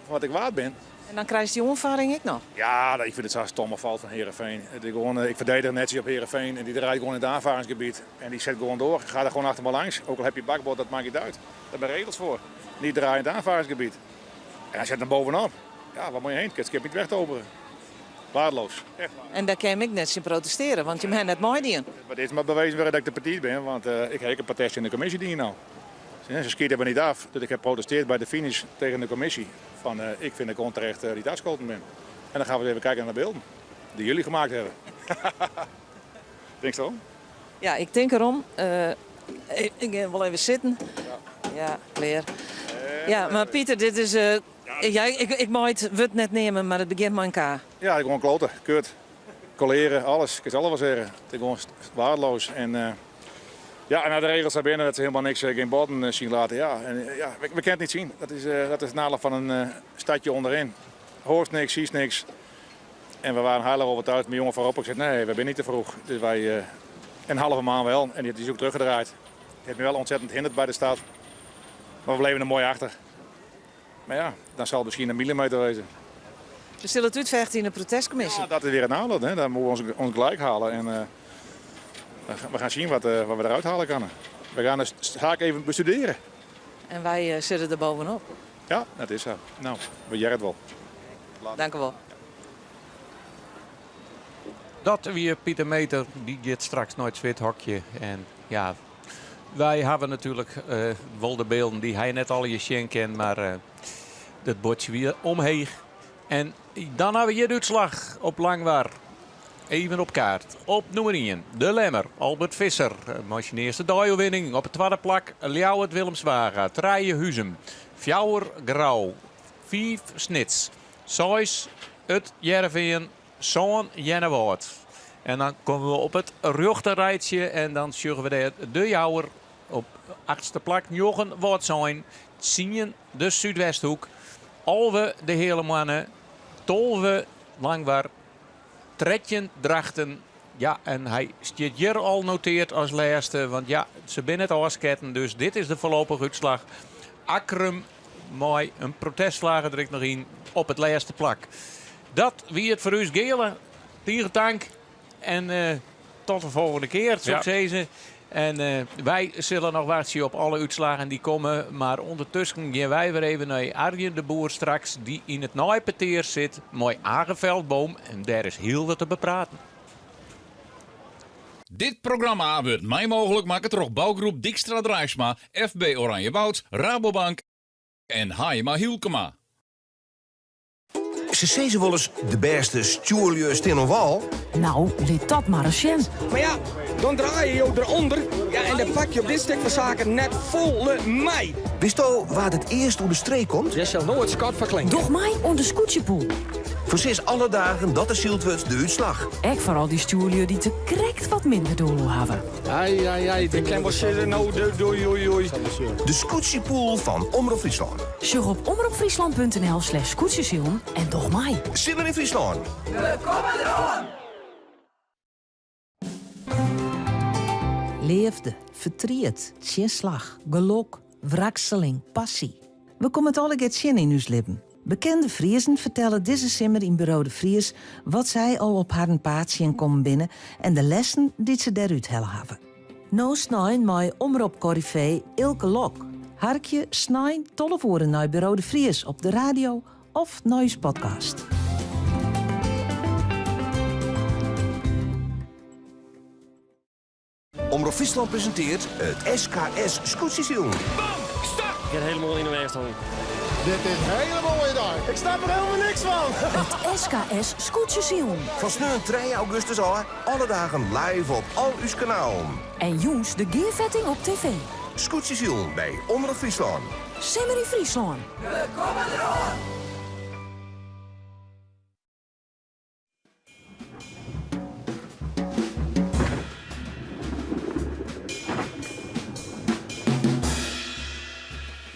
wat ik waard ben. En dan krijg je die onvaring ik nog. Ja, ik vind het zo'n stomme fout van Heerenveen. Ik verdedig netjes op Heerenveen en die draait gewoon in het aanvaringsgebied. En die zet gewoon door. Ga er gewoon achter me langs. Ook al heb je bakboord, dat maakt niet uit. Daar zijn regels voor. Niet draaien in het aanvaringsgebied. En hij zet hem bovenop. Ja, waar moet je heen? Ik heb niet weg te overen. Waardeloos. Echt waar. En daar kan ik net zien protesteren, want je bent net mooi die. Maar dit is maar bewezen weer dat ik de partij ben, want ik heb een protest in de commissie die nou. Ze skiet hebben niet af, dus ik heb geprotesteerd bij de finish tegen de commissie. Van ik vind dat ik onterecht niet uitgeschoten ben. En dan gaan we even kijken naar de beelden die jullie gemaakt hebben. Denk je zo? Ja, ik denk erom. Ik ga wel even zitten. Ja, klaar. Ja, maar Pieter, dit is... ik mag het net nemen, maar het begint maar in elkaar. Ja, ik gewoon kloten, kut, colleren, alles. Ik kan het allemaal zeggen. Het is gewoon waardeloos. En ja, en naar de regels daarbinnen dat ze helemaal niks, geen bodem zien laten. Ja, en, ja we kunnen het niet zien. Dat is het nadeel van een stadje onderin. Hoort niks, ziet niks. En we waren heilig overtuigd. Mijn jongen voorop, ik zei nee, we zijn niet te vroeg. Dus wij een halve maand wel. En die is ook teruggedraaid. Het heeft me wel ontzettend hinderd bij de stad. Maar we bleven er mooi achter. Maar ja, dan zal het misschien een millimeter wezen. We zullen het uitvechten in de protestcommissie. Ja, dat is weer een aanloop. Dan moeten we ons gelijk halen. En we gaan zien wat we eruit halen kunnen. We gaan de zaak even bestuderen. En wij zitten er bovenop. Ja, dat is zo. Nou, we jaren het wel. Dank u wel. Dat weer Pieter Meter, die gaat straks naar het zwithokje. En ja, wij hebben natuurlijk wel de beelden die hij net al je zien kent, maar dat bordje weer omheen. En dan hebben we hier de uitslag op Langwaar. Even op kaart. Op nummer 1, de Lemmer, Albert Visser. Machineerste dagwinning. Op de tweede plak, Ljouwert Willemswaga. Treije Huzem. Fjouwer Grauw. 5 Snits. 6 het Jereveen. Zo'n Jennewoord. En dan komen we op het rechterrijtje. En dan zorgen we de Jouwer op 8e plak. Jochen Woordzijn. 10 de Zuidwesthoek. Alve de hele mannen. Tolve Langwaar. Tretjen Drachten. Ja, en hij staat hier al noteerd als laatste. Want ja, ze binnen het afsketten. Dus dit is de voorlopige uitslag. Akrum, mooi. Een protestslager er ik nog in op het laatste plak. Dat wie het voor u gele. Tierentank. En tot de volgende keer, zou ik zeggen. En wij zullen nog wachten op alle uitslagen die komen. Maar ondertussen gaan wij weer even naar Arjen de Boer straks. Die in het Naaipeteer zit. Mooi aangeveldboom. En daar is heel wat te bepraten. Dit programma wordt mij mogelijk maken door bouwgroep Dijkstra Drijfsma, FB Oranjeboud, Rabobank en Haima Hielkema. Ze zei ze wel eens de beste stuurlust in een wal. Nou, liet dat maar eens zien. Maar ja, dan draai je je eronder. Ja, en dan pak je op dit stuk van zaken net volle mei. Wist u waar het eerst door de streek komt? Je zal nooit schat verklinken. Doch mij onder scootjepoel. Voor sinds alle dagen dat de Zieltwet de uitslag. Ik vooral die stuurlui die te krekt wat minder doel hebben. Ai, ik kan wel zeggen, nou, doei. De scootjepoel van Omroep Friesland. Zorg op omroepfriesland.nl/scootjesiel en doch mij. Zin in Friesland. We komen eraan! Leefde, verdriet, tjinslag, geluk, wrakseling, passie. We komen het alle get zien in ons leven. Bekende Friezen vertellen deze simmer in Bureau de Vries wat zij al op haar paardje komen binnen en de lessen die ze daaruit hellen hebben. Nou snijn mij omroepcorrivee Ilke Lok. Harkje snijn tolle voeren naar Bureau de Vries op de radio of naar je podcast. Omroep Friesland presenteert het SKS Scootjesiel. Ik heb helemaal in de weg staan. Dit is een hele mooie dag. Ik snap er helemaal niks van. Het SKS Scootjesiel. Van snel 3 augustus al, alle dagen live op al uw kanaal. En jongens, de geervetting op tv. Scootjesiel bij Omroep Friesland. Simmer in Friesland. We komen eraan!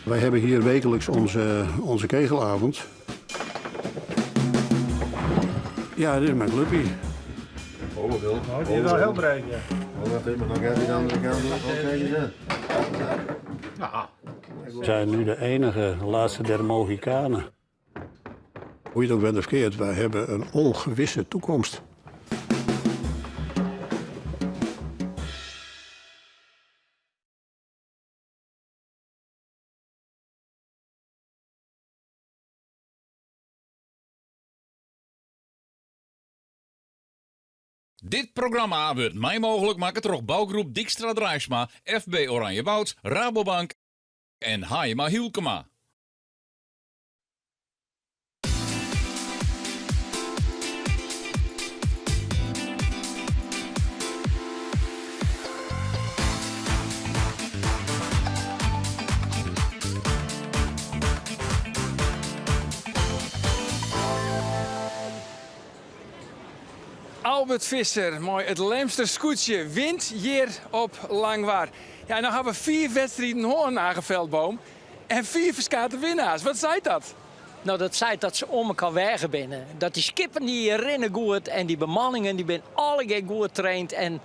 Wij hebben hier wekelijks onze kegelavond. Ja, dit is mijn clubje. Oh, die is wel heel breed, ja. Dan gaat hij de andere kant op. We zijn nu de enige laatste der Mohikanen. Hoe je het ook bent of keert, wij hebben een ongewisse toekomst. Dit programma wordt mij mogelijk maken door bouwgroep Dijkstra Drijfsma, FB Oranjewoud, Rabobank en Haima Hielkema. Albert Visser, mooi het Lemster scootje, wint hier op Langwaar. Ja, nou hebben we 4 wedstrijden hoorn aangeveldboom en 4 verschillende winnaars. Wat zei dat? Nou, dat zei dat ze om elkaar wegen binnen. Dat die skippen die rennen goed en die bemanningen die zijn alle goed getraind. En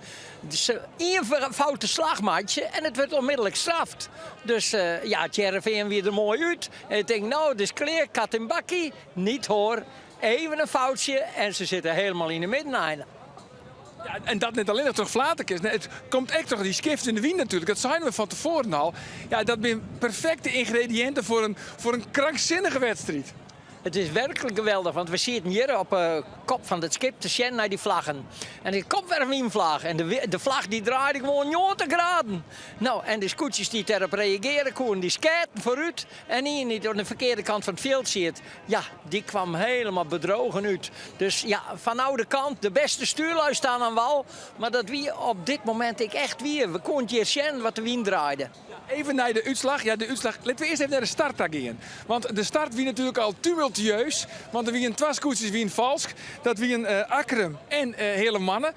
ze één foute slagmaatje en het werd onmiddellijk straft. Dus ja, het Heerenveen weer er mooi uit. En ik denk, nou, dus kleer, kat en bakkie. Niet hoor. Even een foutje en ze zitten helemaal in de midden. Ja, en dat net alleen nog toch Vlaterkes. Het komt echt toch die skift in de wind natuurlijk. Dat zijn we van tevoren al. Ja, dat zijn perfecte ingrediënten voor een krankzinnige wedstrijd. Het is werkelijk geweldig, want we zitten hier op de kop van het schip te zien naar die vlaggen. En die kop werd een vlag en de vlag die draaide gewoon 90 graden. Nou, en de scootjes die daarop reageren konden, die skaten vooruit. En die niet aan de verkeerde kant van het veld zit, ja, die kwam helemaal bedrogen uit. Dus ja, van oude kant, de beste stuurlui staan aan wal. Maar dat wie op dit moment echt weer. We konden hier zien wat de wind draaide. Even naar de uitslag. Ja, de uitslag. Laten we eerst even naar de start gaan. Want de start wie natuurlijk al tumultueus. Want er wie een 2 scootjes wie een Valsk. Dat wie een Akkerem en hele mannen.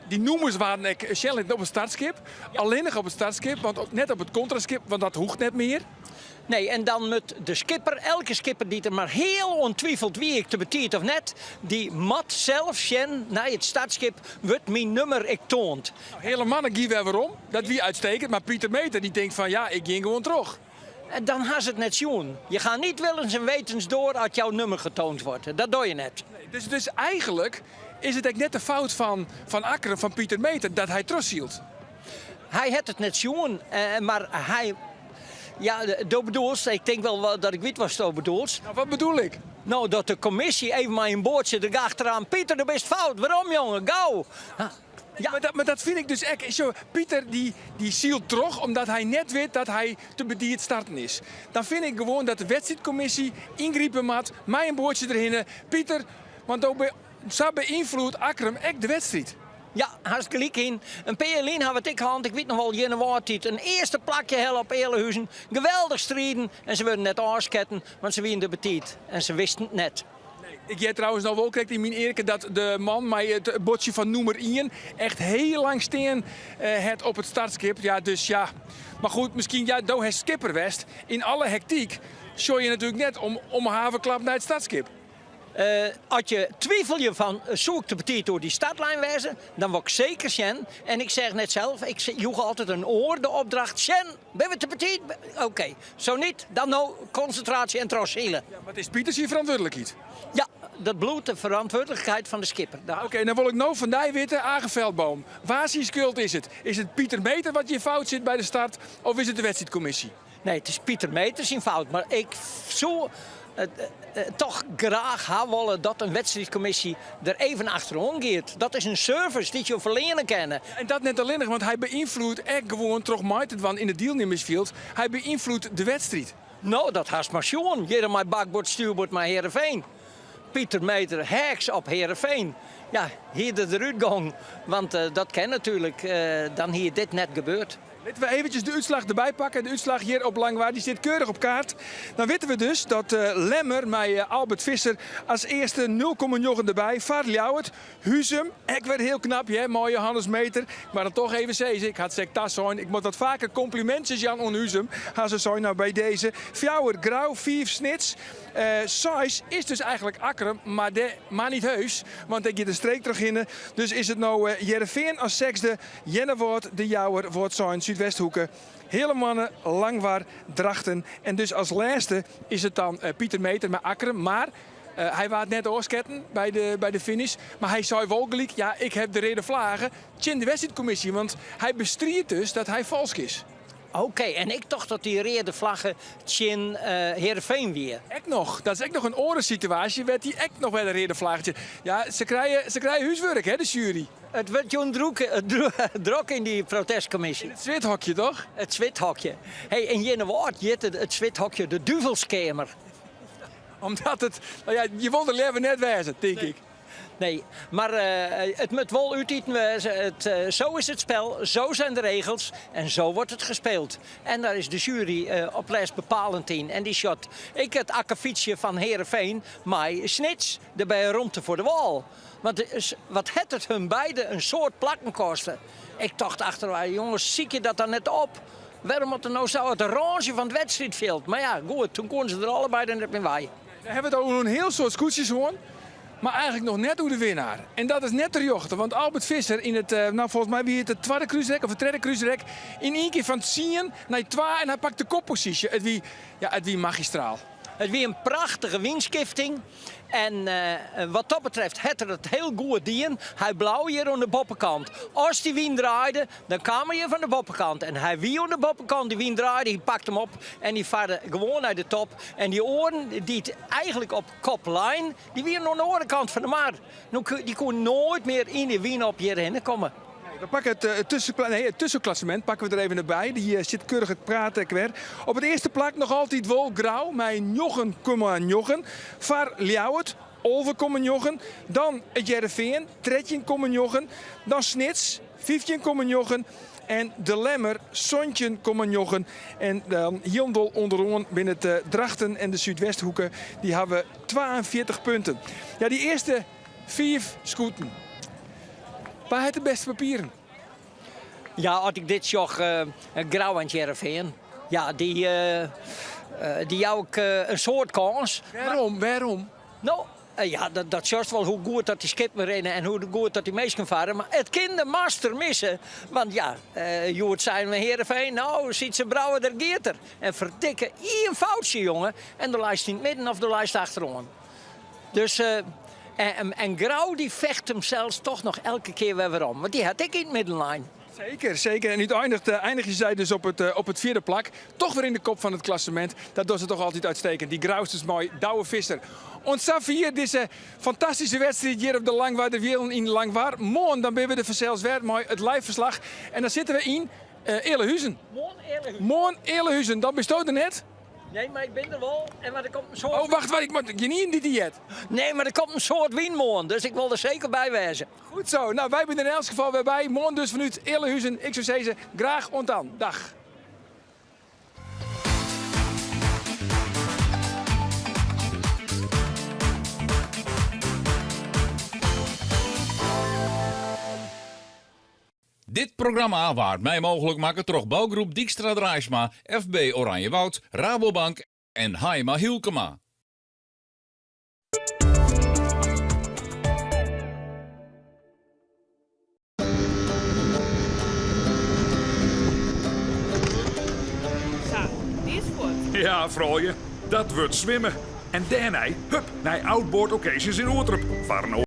Die noemers waren Shell op het startskip. Alleen nog op het startskip. Want ook net op het contraskip. Want dat hoeft net meer. Nee, en dan moet de skipper, elke skipper die er maar heel ontwijfeld wie ik te betiert of net, die mat zelf zien naar het startschip, wordt mijn nummer ik toont. Nou, hele mannen gaan weer waarom. Dat wie uitstekend. Maar Pieter Meter die denkt van ja, ik ging gewoon terug. En dan has het net zoen. Je gaat niet willens en wetens door als jouw nummer getoond wordt. Dat doe je net. Nee, dus eigenlijk is het echt net de fout van Akkerem, van Pieter Meter, dat hij terugzielt. Hij had het net zoen, maar hij... Ja, dat bedoelt, ik denk wel dat ik weet wat dat bedoelt. Nou, wat bedoel ik? Nou, dat de commissie even maar in boord zit er achteraan. Pieter, dat is fout. Waarom, jongen? Gauw! Ja. Maar dat vind ik dus echt. Zo, Pieter die zielt terug omdat hij net weet dat hij te bediend starten is. Dan vind ik gewoon dat de wedstrijdcommissie ingrijpen moet, mij een boordje erin. Pieter, want zo beïnvloedt Akkerem echt de wedstrijd. Ja, hartstikke gelijk in. Een PLN had wat ik hand, ik weet nog wel, januari een eerste plakje hel op Eerlehuizen. Geweldig strijden en ze werden net aansketten, want ze wien de betiet. En ze wisten het net. Ik jij trouwens nog wel krijgt in mijn Erike dat de man met het bordje van nummer 1 echt heel lang steen het op het startskip. Ja, dus ja. Maar goed, misschien ja, doe hij skipper West. In alle hectiek show je natuurlijk net om een havenklap naar het startskip. Als je twijfel je van zoek te betiet door die startlijn wijzen, dan word ik zeker Sjen. En ik zeg net zelf, ik joeg altijd een oor de opdracht. Sjen, ben we te betiet? Oké, zo niet, dan nou concentratie en troszielen. Ja, maar het is Pieters je verantwoordelijkheid? Ja, dat bloedt de verantwoordelijkheid van de skipper. Oké, dan wil ik nou van die weten, Aangeveldboom. Waar zijn schuld is het? Is het Pieter Meter wat je fout zit bij de start? Of is het de wedstrijdcommissie? Nee, het is Pieter Meters in fout. Maar ik zou toch graag willen dat een wedstrijdcommissie er even achterom gaat. Dat is een service die je verlenen kennen. En dat net alleen nog, want hij beïnvloedt echt gewoon toch Maarten in de deelnemersveld. Hij beïnvloedt de wedstrijd. Nou, dat haast maar schoon. Hier mijn bakbord, stuurbord, maar Heerenveen. Pieter Meter, heks op Heerenveen. Ja, hier de uitgang. Want dat kan natuurlijk. Dan hier dit net gebeurd. Laten we eventjes de uitslag erbij pakken. De uitslag hier op Langwaar, die zit keurig op kaart. Dan weten we dus dat Lemmer met Albert Visser als eerste 0,9 erbij. Vaart Ljouwert, Huzum, ik werd heel knap, hè? Mooi Johannes Meter. Maar dan toch even zeggen, ik had zeg dat zijn. Ik moet wat vaker complimentjes Jan on Huzum. Gaan ze zo nou bij deze. Fjouwer, Grauw, 5 snits. Sais is dus eigenlijk Akkerem, maar niet heus. Want ik je de streek terug in. Dus is het nou Heerenveen als 6e. Jennewoord, de Jouwer, wordt zijn Zuidwesthoeken. Hele mannen, Langwaar, Drachten. En dus als laatste is het dan Pieter Meter met Akkerem. Maar hij waart net oorsketten bij de finish. Maar hij zei wel gelijk, ja, ik heb de reden vlagen. Tjen de wedstrijdcommissie, want hij bestrijdt dus dat hij vals is. Oké, en ik dacht dat die rode vlaggen in Heerenveen weer. Ek nog. Dat is echt nog een oren-situatie. Werd die echt nog wel een rode vlaggetje. Ja, ze krijgen huiswerk, hè, de jury. Het werd Jon druk in die protestcommissie. Het zwithokje, toch? Het zwithokje. Hey, in jene woord heet het zwithokje de duvelskamer. Omdat het... Nou ja, je wilde leven net wijzen, denk ik. Nee, maar het moet wel uiteten wezen. Zo is het spel, zo zijn de regels en zo wordt het gespeeld. En daar is de jury op les bepalend in. En die shot ik het akkefietsje van Heerenveen, maar snits erbij rondte voor de wal. Want wat het het hun beiden een soort plakken kosten. Ik dacht achterwaar, jongens, zie je dat dan net op? Waarom moet er nou zo het orange van het wedstrijdveld? Maar ja, goed, toen konden ze er allebei net mee waaien. We hebben het over een heel soort scootjes hoor. Maar eigenlijk nog net hoe de winnaar. En dat is net de jochte. Want Albert Visser in het, volgens mij wie het de tweede cruiserek of het derde cruiserek. In één keer van het zien naar het twa en hij pakt de koppositie. Het wie magistraal. Het wie een prachtige winskifting. En wat dat betreft had er het heel goed dien. Hij blauw hier aan de boppenkant. Als die wien draaide, dan kwam hij van de boppenkant. En hij wie aan de boppenkant die wien draaide, die pakt hem op. En die vaarde gewoon naar de top. En die oren, die het eigenlijk op koplijn, die wie aan de andere kant van de maar. Die kon nooit meer in de wien op hierheen komen. We pakken het tussenklassement pakken we er even bij. Die zit keurig het praten kwer. Op het eerste plak nog altijd wel grauw. Met 9,9. Var Ljouwert, 11,9. Dan het Heerenveen, 13,9. Dan Snits, 15,9. En de Lemmer, 17,9. En dan Hielendal onderaan binnen het Drachten en de Zuidwesthoeken. Die hebben 42 punten. Ja, die eerste 5 scooten. Waar heeft de beste papieren? Ja, als ik dit zag, grauw aan het Heerenveen. Ja, die jou ook een soort kans. Waarom? Nou, ja, dat zorgt wel hoe goed dat die skippen rennen en hoe goed dat die meesten varen. Maar het kan de master missen. Want ja, je hoort zijn we Heerenveen, nou ziet ze brouwen der geert er. En verdikken, een foutje jongen. En de lijst in het midden of de lijst achterom. Dus... En Grauw die vecht hem zelfs toch nog elke keer weer om. Want die had ik in het middenlijn. Zeker. En uiteindelijk eindig je zij dus op het vierde plak. Toch weer in de kop van het klassement. Dat doet ze toch altijd uitstekend. Die Grauw is dus mooi. Douwe Visser. Ons hier deze fantastische wedstrijd hier op de Langwaar. De Wielen in Langwaar. Morgen dan ben we er vanzelfs weer. Mooi het live verslag. En dan zitten we in Eerlehuizen. Morgen Eerlehuizen. Dat bestaat er net. Nee, maar ik ben er wel. En maar er komt een soort... Oh, wacht, ik moet je niet in die dieet. Nee, maar er komt een soort winmoorn, dus ik wil er zeker bij wezen. Goed zo. Nou, wij zijn er in elk geval weer bij. Morgen dus vanuit Eerlehuizen. Ik zou zeggen, graag ontaan. Dag. Dit programma waard mij mogelijk maken door bouwgroep Dijkstra Draaisma, FB Oranjewoud, Rabobank en Haima Hielkema. Die is goed. Ja, vrouwje, dat wordt zwemmen. En daarna, hup, naar Outboard Occasions in Oortrup.